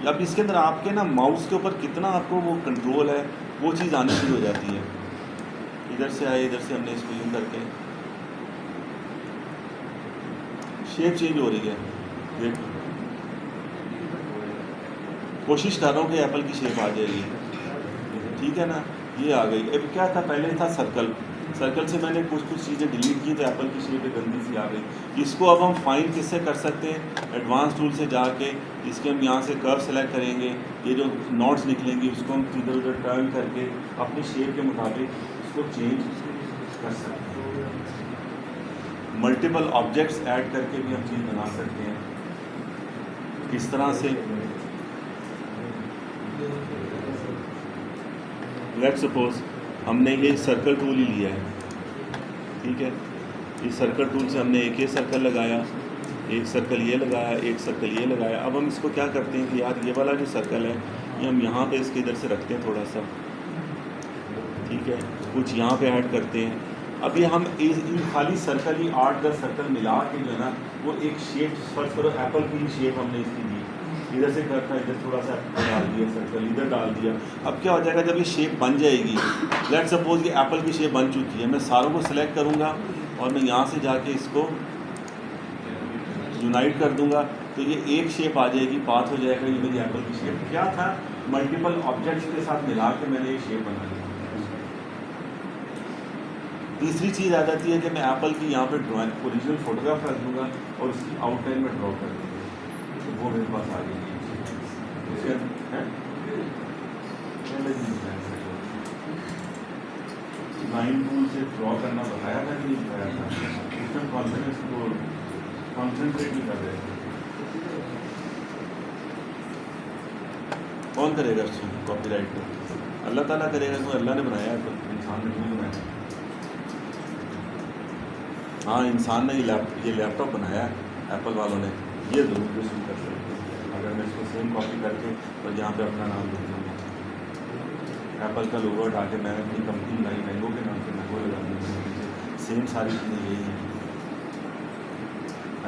अब इसके अंदर आपके ना माउस के ऊपर कितना आपको वो कंट्रोल है, वो चीज़ आनी शुरू हो जाती है। इधर से आए, इधर से हमने इसको यूँ करके शेप चेंज हो रही है। देख, कोशिश कर रहा हूँ कि एप्पल की शेप आ जाएगी, ठीक है ना, ये आ गई। अब क्या था, पहले था सर्कल, सर्कल से मैंने कुछ चीज़ें डिलीट की तो एप्पल की शेप एक गंदी सी आ गई। इसको अब हम फाइन किससे कर सकते हैं, एडवांस टूल से जाके इसके हम यहाँ से कर्व सेलेक्ट करेंगे, ये जो नॉट्स निकलेंगी उसको हम इधर उधर टर्न करके अपनी शेप के मुताबिक उसको चेंज कर सकते हैं। मल्टीपल ऑब्जेक्ट्स ऐड करके भी हम चीज़ बना सकते हैं। किस तरह से, लेट सपोज हमने ये सर्कल टूल ही लिया है, ठीक है, इस सर्कल टूल से हमने एक ये सर्कल लगाया, एक सर्कल ये लगाया, एक सर्कल ये लगाया। अब हम इसको क्या करते हैं कि यार ये वाला जो सर्कल है ये हम यहाँ पे इसके इधर से रखते हैं थोड़ा सा, ठीक है, कुछ यहाँ पे ऐड करते हैं। अब ये हम इन खाली सर्कल ही 8-10 सर्कल मिला के जो है ना वो एक शेप, फर्स्ट करो एप्पल की शेप हमने इसकी दी, इधर से करता है, इधर थोड़ा सा डाल दिया सर्कल, इधर डाल दिया। अब क्या हो जाएगा, जब ये शेप बन जाएगी, लेट सपोज कि एप्पल की शेप बन चुकी है, मैं सारों को सिलेक्ट करूँगा और मैं यहाँ से जाके इसको यूनाइट कर दूँगा तो ये एक शेप आ जाएगी, पाथ हो जाएगा, ये मेरी एप्पल की शेप। क्या था, मल्टीपल ऑब्जेक्ट्स के साथ मिला के मैंने ये शेप बना ली। तीसरी चीज़ आ जाती है कि मैं एप्पल की यहाँ पे ड्राइंग ओरिजिनल फोटोग्राफ रख दूँगा और उसकी आउटलाइन में ड्रॉ कर दूँगा, तो वो मेरे पास आ जाएगी। लाइन टूल से ड्रॉ करना बताया था कि नहीं बताया था, उसमें कॉन्फिडेंस को कॉन्सेंट्रेट नहीं कर रहे थे। कौन करेगा इसको कॉपीराइट को? अल्लाह ताला करेगा, क्योंकि अल्लाह ने बनाया है, तो इंसान ने नहीं बनाया। हाँ, इंसान ने ये लैपटॉप बनाया है एप्पल वालों ने, ये ज़रूर यूज़ कर सकते हैं। अगर मैं इसको सेम कॉपी करके और यहाँ पे अपना नाम लिख दूँगा, एप्पल का लोगो हटा के मैंने अपनी कंपनी बनाई, मैंगो के नाम से मैंगो लगा दूँगा, सेम सारी चीज़ें यही हैं।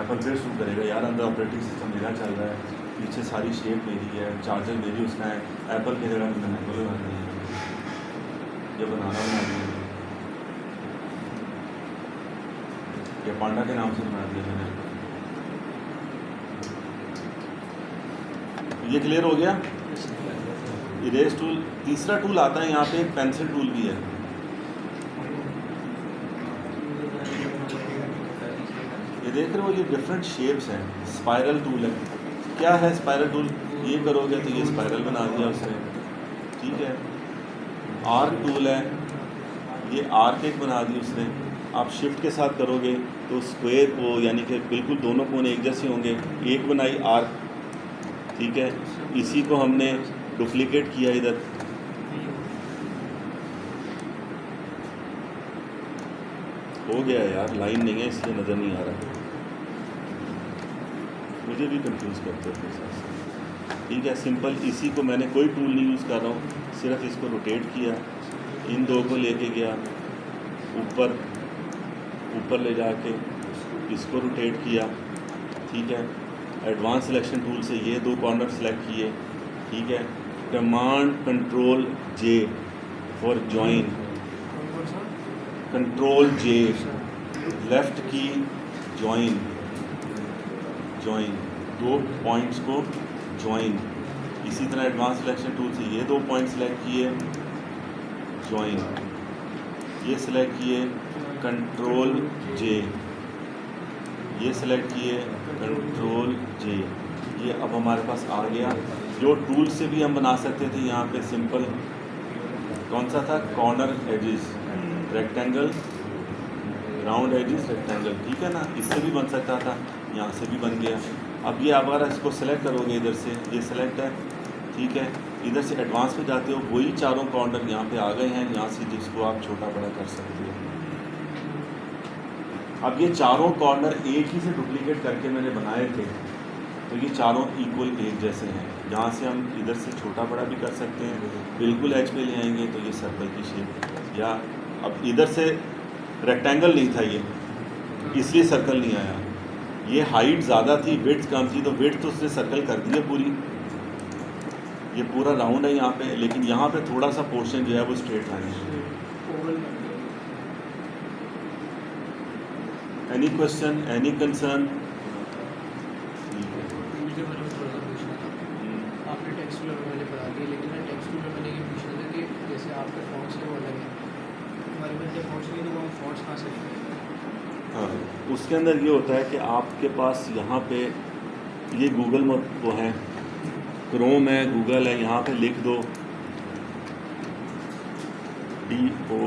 एप्पल फिर शुरू करेगा, यार अंदर ऑपरेटिंग सिस्टम मेरा चल रहा है, पीछे सारी शेप मेरी है, चार्जर मेरी उसका है, एप्पल की जगह मैंने मैंगो लगा दी है, ये बनाना बना दिया, ये पांडा के नाम से बना दिया मैंने। ये क्लियर हो गया। इरेज टूल, तीसरा टूल आता है यहाँ पे, एक पेंसिल टूल भी है। ये देख रहे हो, ये डिफरेंट शेप्स हैं। स्पाइरल टूल है, क्या है स्पाइरल टूल, ये करोगे तो ये स्पाइरल बना दिया उसने, ठीक है। आर्क टूल है, ये आर्क एक बना दी उसने, आप शिफ्ट के साथ करोगे तो स्क्वायर को यानी कि बिल्कुल दोनों कोने एक जैसे होंगे। एक बनाई आर्क, ठीक है, इसी को हमने डुप्लीकेट किया इधर, हो गया यार, लाइन नहीं है इसलिए नज़र नहीं आ रहा, मुझे भी कंफ्यूज करते थे साथ। ठीक है, सिंपल, इसी को मैंने कोई टूल नहीं यूज़ कर रहा हूँ, सिर्फ इसको रोटेट किया, इन दो को लेके गया ऊपर, ऊपर ले जाके इसको रोटेट किया। ठीक है, एडवांस सिलेक्शन टूल से ये दो कॉर्नर सेलेक्ट किए। ठीक है, command control J for join, control J, left की जॉइन, जॉइन दो पॉइंट्स को जॉइन। इसी तरह एडवांस सिलेक्शन टूल से ये दो पॉइंट सेलेक्ट किए, जॉइन, ये सेलेक्ट किए, कंट्रोल जे, ये सेलेक्ट किए, कंट्रोल जे, ये अब हमारे पास आ गया। जो टूल से भी हम बना सकते थे यहाँ पे सिंपल, कौन सा था, corner edges, rectangle, round edges, rectangle, ठीक है ना, इससे भी बन सकता था, यहाँ से भी बन गया। अब ये आप अगर इसको सेलेक्ट करोगे इधर से, ये सेलेक्ट है, ठीक है, इधर से एडवांस में जाते हो, वही चारों कॉर्नर यहाँ पे आ गए हैं, यहाँ से जिसको आप छोटा बड़ा कर सकते हो। अब ये चारों कॉर्नर एक ही से डुप्लीकेट करके मैंने बनाए थे, तो ये चारों इक्वल एक जैसे हैं। यहाँ से हम इधर से छोटा बड़ा भी कर सकते हैं, बिल्कुल एज पे ले आएंगे तो ये सर्कल की शेप, या अब इधर से रेक्टेंगल नहीं था ये, इसलिए सर्कल नहीं आया। ये हाइट ज़्यादा थी, विड्थ कम थी, तो विड्थ तो उसने सर्कल कर दी है पूरी, ये पूरा राउंड है यहाँ पे, लेकिन यहाँ पे थोड़ा सा पोर्शन जो है वो स्ट्रेट लाइन है। Any question, any concern? आपने टेक्स्ट टूल मैंने पढ़ा दिया, लेकिन मैं टेक्स्ट टूल में मैंने ये पूछना था कि जैसे आपके फॉन्ट्स के वो अलग हैं, हमारे पास जब फॉन्ट्स नहीं तो वो हम फॉन्ट्स कहाँ से लेंगे? हाँ, उसके अंदर ये होता है कि आपके पास यहाँ पे ये गूगल में वो है, क्रोम है, गूगल है, यहाँ पे लिख दो DO,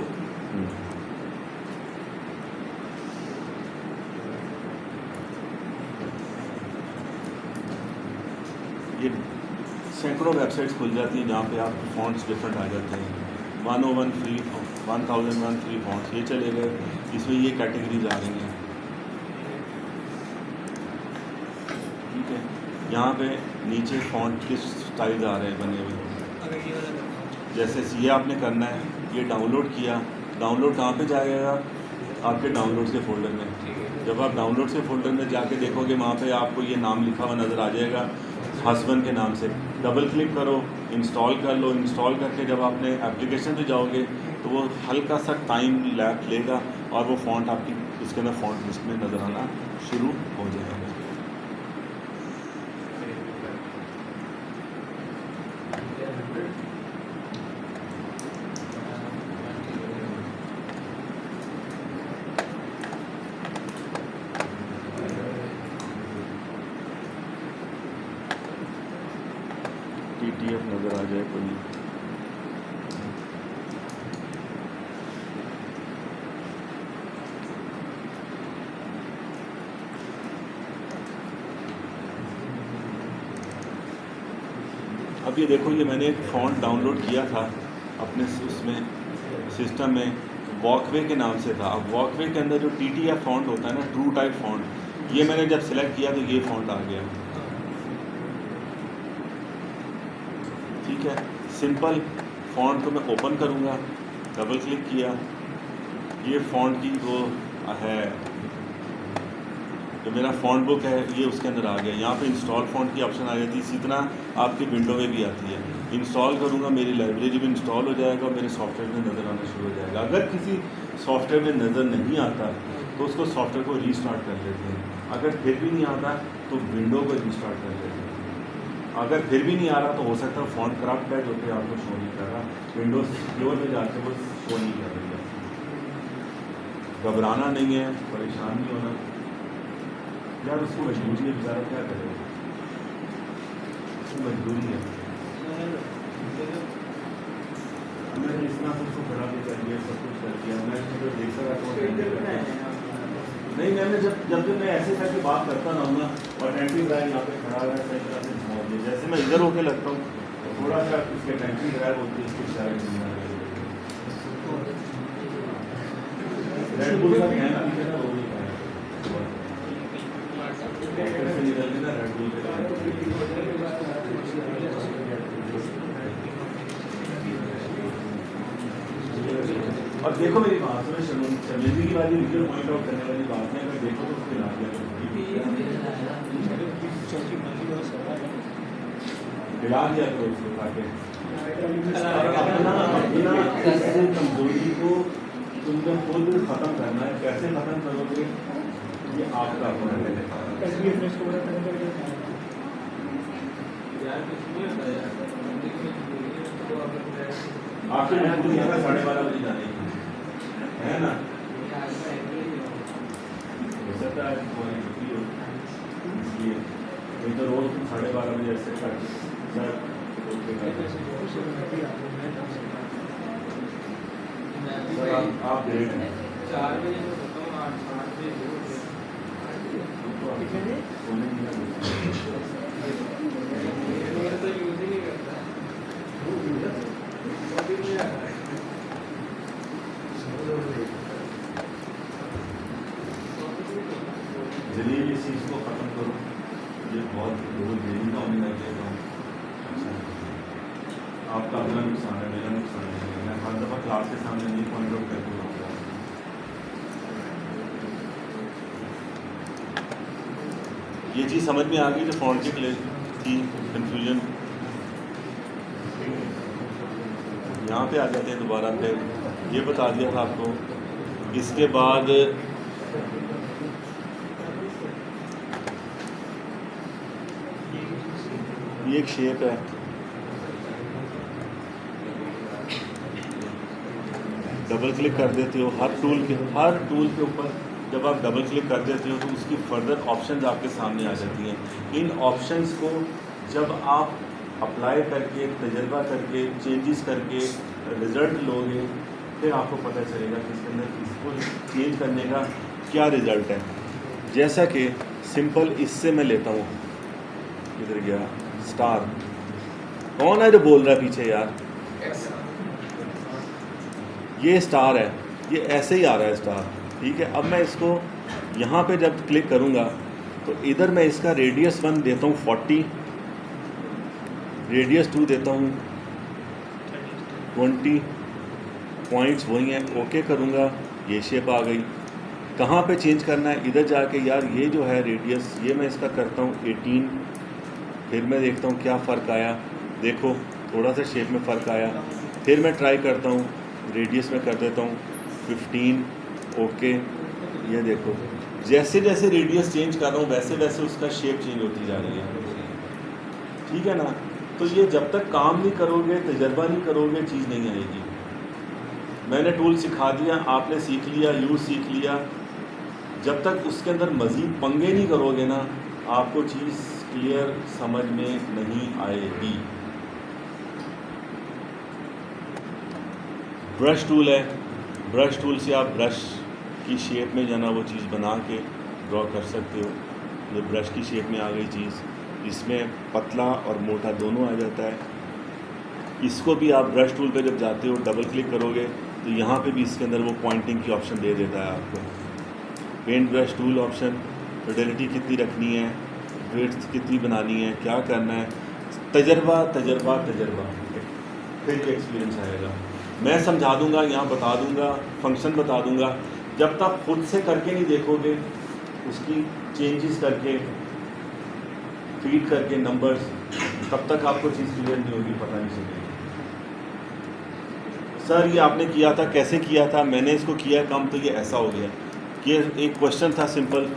ये सैकड़ों वेबसाइट्स खुल जाती हैं जहाँ पे आपके फॉन्ट्स डिफरेंट आ जाते हैं। 101 फ्री, 1001 फ्री फॉन्ट्स, ये चले गए, इसमें ये कैटेगरीज आ रही हैं। ठीक है, यहाँ पे नीचे फॉन्ट के स्टाइल्स आ रहे हैं बने हुए। अगर ये वाला करना जैसे ये आपने करना है, ये डाउनलोड किया, डाउनलोड कहाँ पे जाएगा, आपके डाउनलोड्स के फोल्डर में। जब आप डाउनलोड्स के फोल्डर में जाके देखोगे, वहाँ पे आपको ये नाम लिखा हुआ नज़र आ जाएगा, हस्बैंड के नाम से। डबल क्लिक करो, इंस्टॉल कर लो। इंस्टॉल करके जब आपने एप्लीकेशन पे जाओगे तो वो हल्का सा टाइम लैप लेगा और वो फॉन्ट आपकी उसके अंदर फॉन्ट लिस्ट में नज़र आना शुरू हो जाएगा। TTF नज़र आ जाए कोई, अब ये देखो, ये मैंने एक फ़ॉन्ट डाउनलोड किया था अपने उसमें सिस्टम में, वॉकवे के नाम से था। अब वॉकवे के अंदर जो TTF फ़ॉन्ट होता है ना, ट्रू टाइप फ़ॉन्ट, ये मैंने जब सेलेक्ट किया तो ये फ़ॉन्ट आ गया। ठीक है, सिंपल फ़ॉन्ट को मैं ओपन करूँगा, डबल क्लिक किया, ये फ़ॉन्ट की वो है जो मेरा फ़ॉन्ट बुक है, ये उसके अंदर आ गया। यहाँ पे इंस्टॉल फ़ॉन्ट की ऑप्शन आ जाती है, इसी तरह आपकी विंडो में भी आती है। इंस्टॉल करूँगा, मेरी लाइब्रेरी भी इंस्टॉल हो जाएगा और मेरे सॉफ्टवेयर में नज़र आना शुरू हो जाएगा। अगर किसी सॉफ्टवेयर में नज़र नहीं आता तो उसको सॉफ्टवेयर को रीस्टार्ट कर लेते हैं। अगर फिर भी नहीं आता तो विंडो को रीस्टार्ट कर लेते हैं। अगर फिर भी नहीं आ रहा तो हो सकता है फ़ॉन्ट करप्ट है, जो कि आपको शो नहीं कर रहा, विंडोज़ एक्सप्लोर में जाके वो शो नहीं कर रही है। घबराना नहीं है, परेशान नहीं होना यार, उसकी मजबूरी है, बेचारा क्या करेगा, उसकी मजबूरी है। मैंने इतना कुछ खड़ा भी कर दिया, सब कुछ कर दिया, मैं देख सका तो नहीं मैंने जब मैं ऐसे करके बात करता ना हूँ ना और टेंटिंग ड्राइव यहाँ पे खड़ा है सही तरह से समझ लीजिए जैसे मैं इधर होके लगता हूँ तो थोड़ा सा इसके टेंटिंग ड्राइव होती है इसकी शायद रेड बुल का कहना भी है ना वो भी कैसे निकलते ना रेड बुल और देखो मेरी बात में शर्मिंदगी की वाली वीडियो पॉइंट आउट करने वाली बात है अगर देखो तो उसके लाभ दिला दिया करो उसको ताकि कमजोरी को तुमने खुद खत्म करना है कैसे खत्म करोगे ये आपका अपना है आपके महसूस यहाँ पर 12:30 बजे जाने की है ना हो सकता है कोई छुट्टी हो इसलिए नहीं तो रोज तुम 12:30 बजे ऐसे कर सर आप लेट हैं 4 बजे होता हूँ 8 बजे तो यूज ही नहीं करता जलील इस चीज़ को ख़त्म करो ये बहुत जलील का होने लग जाएगा आपका अपना नुकसान है मेरा नुकसान है मैं हर दफ़ा क्लास के सामने नहीं पॉइंट आउट करके बताऊँगा ये चीज़ समझ में आ गई जो फ़ॉन्ट की थी कन्फ्यूजन यहाँ पे आ जाते हैं दोबारा फिर ये बता दिया था आपको इसके बाद ये एक शेप है डबल क्लिक कर देते हो हर टूल के ऊपर जब आप डबल क्लिक कर देते हो तो उसकी फर्दर ऑप्शंस आपके सामने आ जाती हैं इन ऑप्शंस को जब आप अप्लाई करके तजर्बा करके चेंजेस करके रिज़ल्ट लोगे फिर आपको पता चलेगा कि इसके अंदर इसको चेंज करने का क्या रिज़ल्ट है जैसा कि सिंपल इससे मैं लेता हूँ इधर गया स्टार कौन है जो बोल रहा है पीछे यार ये स्टार है ये ऐसे ही आ रहा है स्टार ठीक है अब मैं इसको यहाँ पे जब क्लिक करूँगा तो इधर मैं इसका रेडियस 1 देता हूँ 40 रेडियस 2 देता हूँ 20 पॉइंट्स वही हैं ओके करूँगा ये शेप आ गई कहाँ पे चेंज करना है इधर जाके यार ये जो है रेडियस ये मैं इसका करता हूँ 18 फिर मैं देखता हूँ क्या फ़र्क आया देखो थोड़ा सा शेप में फ़र्क आया फिर मैं ट्राई करता हूँ रेडियस में कर देता हूँ 15 ओके ये देखो जैसे जैसे रेडियस चेंज कर रहा हूँ वैसे वैसे उसका शेप चेंज होती जा रही है ठीक है ना तो ये जब तक काम नहीं करोगे तजर्बा नहीं करोगे चीज़ नहीं आएगी मैंने टूल सिखा दिया आपने सीख लिया यूज़ सीख लिया जब तक उसके अंदर मज़ीद पंगे नहीं करोगे ना आपको चीज़ क्लियर समझ में नहीं आएगी ब्रश टूल है ब्रश टूल से आप ब्रश की शेप में जाना वो चीज़ बना के ड्रॉ कर सकते हो ये ब्रश की शेप में आ गई चीज़ इसमें पतला और मोटा दोनों आ जाता है इसको भी आप ब्रश टूल पे जब जाते हो डबल क्लिक करोगे तो यहाँ पे भी इसके अंदर वो पॉइंटिंग की ऑप्शन दे देता है आपको paint brush tool option fidelity कितनी रखनी है विड्थ कितनी बनानी है क्या करना है तजर्बा तजर्बा तजर्बा फिर एक्सपीरियंस आएगा मैं समझा दूंगा यहाँ बता दूंगा फंक्शन बता दूंगा जब तक खुद से करके नहीं देखोगे उसकी चेंजेस करके फीड करके नंबर्स तब तक आपको चीज़ क्लियर नहीं होगी पता नहीं चलेगी सर ये आपने किया था कैसे किया था मैंने इसको किया कम तो ये ऐसा हो गया कि एक क्वेश्चन था सिंपल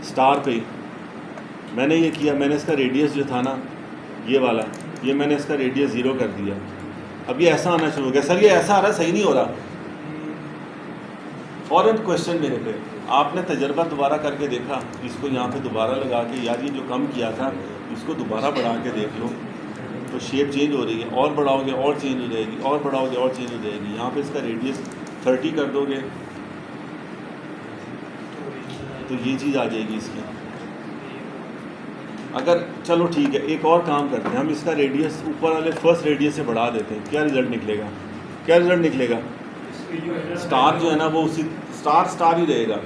स्टार पे मैंने ये किया मैंने इसका रेडियस जो था ना ये वाला ये मैंने इसका रेडियस 0 कर दिया अब ये ऐसा आना शुरू हो गया सर ये ऐसा आ रहा सही नहीं हो रहा फ़ौरन क्वेश्चन मेरे पे आपने तजर्बा दोबारा करके देखा इसको यहाँ पे दोबारा लगा के यार ये जो कम किया था इसको दोबारा बढ़ा के देख लो तो शेप चेंज हो रही है और बढ़ाओगे और चेंज हो जाएगी और बढ़ाओगे और चेंज हो जाएगी यहाँ पे इसका रेडियस 30 कर दोगे तो ये चीज़ आ जाएगी इसकी। अगर चलो ठीक है, एक और काम करते हैं, हम इसका रेडियस ऊपर वाले फर्स्ट रेडियस से बढ़ा देते हैं। क्या रिज़ल्ट निकलेगा? क्या रिज़ल्ट निकलेगा? स्टार जो है ना वो उसी स्टार ही रहेगा।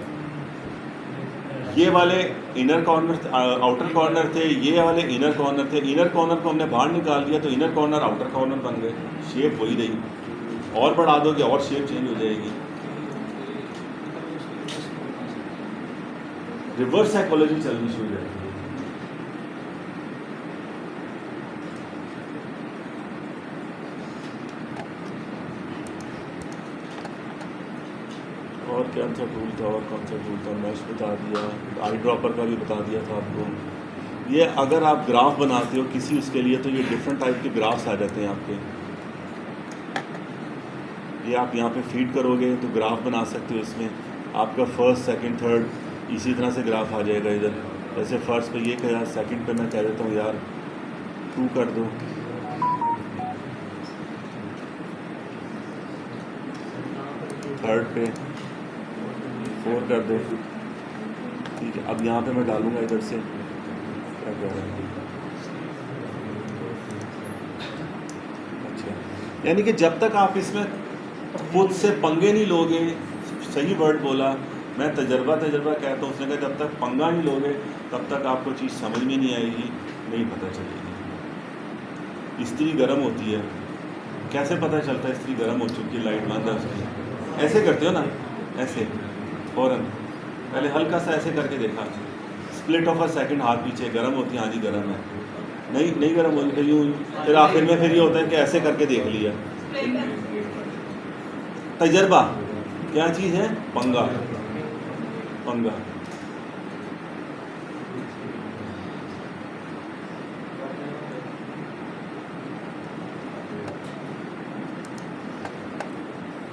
ये वाले इनर कॉर्नर आउटर कॉर्नर थे, ये वाले इनर कॉर्नर थे। इनर कॉर्नर को हमने बाहर निकाल दिया तो इनर कॉर्नर आउटर कॉर्नर बन गए, शेप वही रही। और बढ़ा दोगे और शेप चेंज हो जाएगी। रिवर्स साइकोलॉजी चलनी शुरू हो जाएगी। और क्या सा टूल था और कौन सा टूल था, मैश बता दिया, आई ड्रॉपर का भी बता दिया था आपको। ये अगर आप ग्राफ बनाते हो किसी उसके लिए तो ये डिफरेंट टाइप के ग्राफ्स आ जाते हैं आपके। ये आप यहाँ पे फीड करोगे तो ग्राफ बना सकते हो। इसमें आपका फर्स्ट सेकंड थर्ड इसी तरह से ग्राफ आ जाएगा इधर। जैसे फर्स्ट पे ये कहा, सेकंड पे मैं कह देता हूँ यार 2 कर दो, थर्ड पे 4 कर दो, ठीक है। अब यहाँ पे मैं डालूंगा इधर से क्या कह रहा है, अच्छा, यानी कि जब तक आप इसमें खुद से पंगे नहीं लोगे, सही वर्ड बोला, मैं तजर्बा कहता हूँ, उसने कहा जब तक पंगा नहीं लोगे तब तक आपको चीज़ समझ में नहीं आएगी, नहीं पता चलेगी। स्त्री गर्म होती है, कैसे पता चलता है स्त्री गर्म हो चुकी है? लाइट बंद है उसकी, ऐसे करते हो ना, ऐसे फ़ौरन, पहले हल्का सा ऐसे करके देखा, स्प्लिट ऑफ अ सेकंड हाथ पीछे, गर्म होती है, हाँ जी गर्म है, नहीं गर्म होती, फिर यूँ, फिर आखिर में फिर ये होता है कि ऐसे करके देख लिया। तजर्बा क्या चीज़ है? पंगा।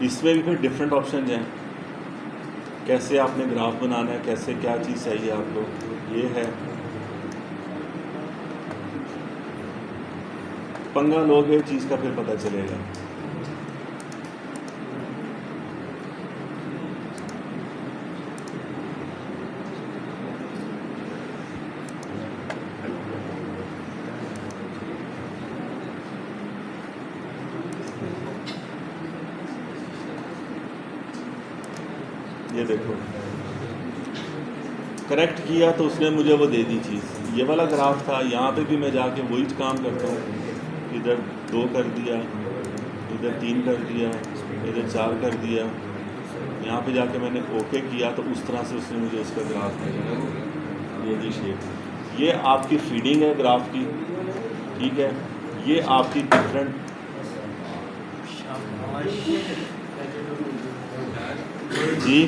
इसमें भी फिर डिफरेंट ऑप्शन हैं, कैसे आपने ग्राफ बनाना है, कैसे क्या चीज़ चाहिए आपको, ये है। पंगा लोगे चीज़ का फिर पता चलेगा। ये देखो, करेक्ट किया तो उसने मुझे वो दे दी चीज़। ये वाला ग्राफ था, यहाँ पे भी मैं जाके वही काम करता हूँ, इधर 2 कर दिया, इधर 3 कर दिया, इधर 4 कर दिया, यहाँ पे जाके मैंने ओके किया तो उस तरह से उसने मुझे उसका ग्राफ दिया, ये दी शेप। ये आपकी फीडिंग है ग्राफ की, ठीक है। ये आपकी डिफरेंट, जी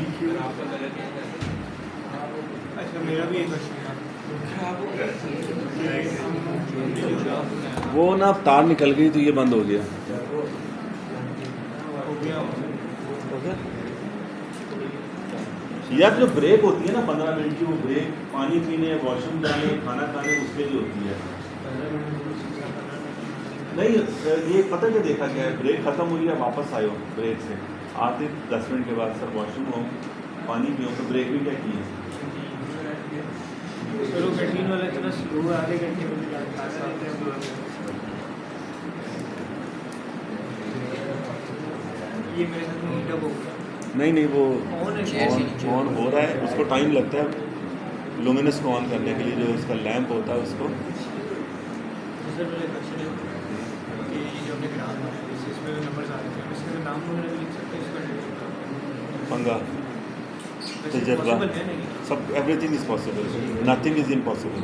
अच्छा मेरा भी एक क्वेश्चन है, वो ना तार निकल गई तो ये बंद हो गया। यार जो ब्रेक होती है ना 15 मिनट की, वो ब्रेक पानी पीने, वॉशरूम जाने, खाना खाने, उसके लिए होती है। नहीं ये पता क्या देखा क्या है, ब्रेक ख़त्म हुई है, वापस आए हो ब्रेक से आते 10 मिनट के बाद, सर वॉशरूम हो, पानी पियो, तो ब्रेक भी क्या की है? चलो कैंटीन वाला इतना स्लो है, आधे घंटे में ये मेरे साथ में हीटअप होगा। नहीं वो ऑन ऑन हो रहा है, उसको टाइम लगता है लुमिनस को ऑन करने के लिए, जो उसका लैंप होता है उसको। सर मेरा क्वेश्चन है कि जो अपने ग्राफ बनाए इसमें नंबर्स आ रहे हैं, इसमें नाम वगैरह भी लिख सकते हैं, इसका पंगा, तजर्बा, सब, everything is possible, nothing is impossible.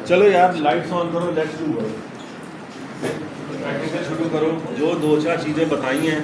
चलो यार लाइट्स ऑन करो, लेट्स डू वर्क, प्रैक्टिकल शुरू करो। जो 2-4 चीज़ें बताई हैं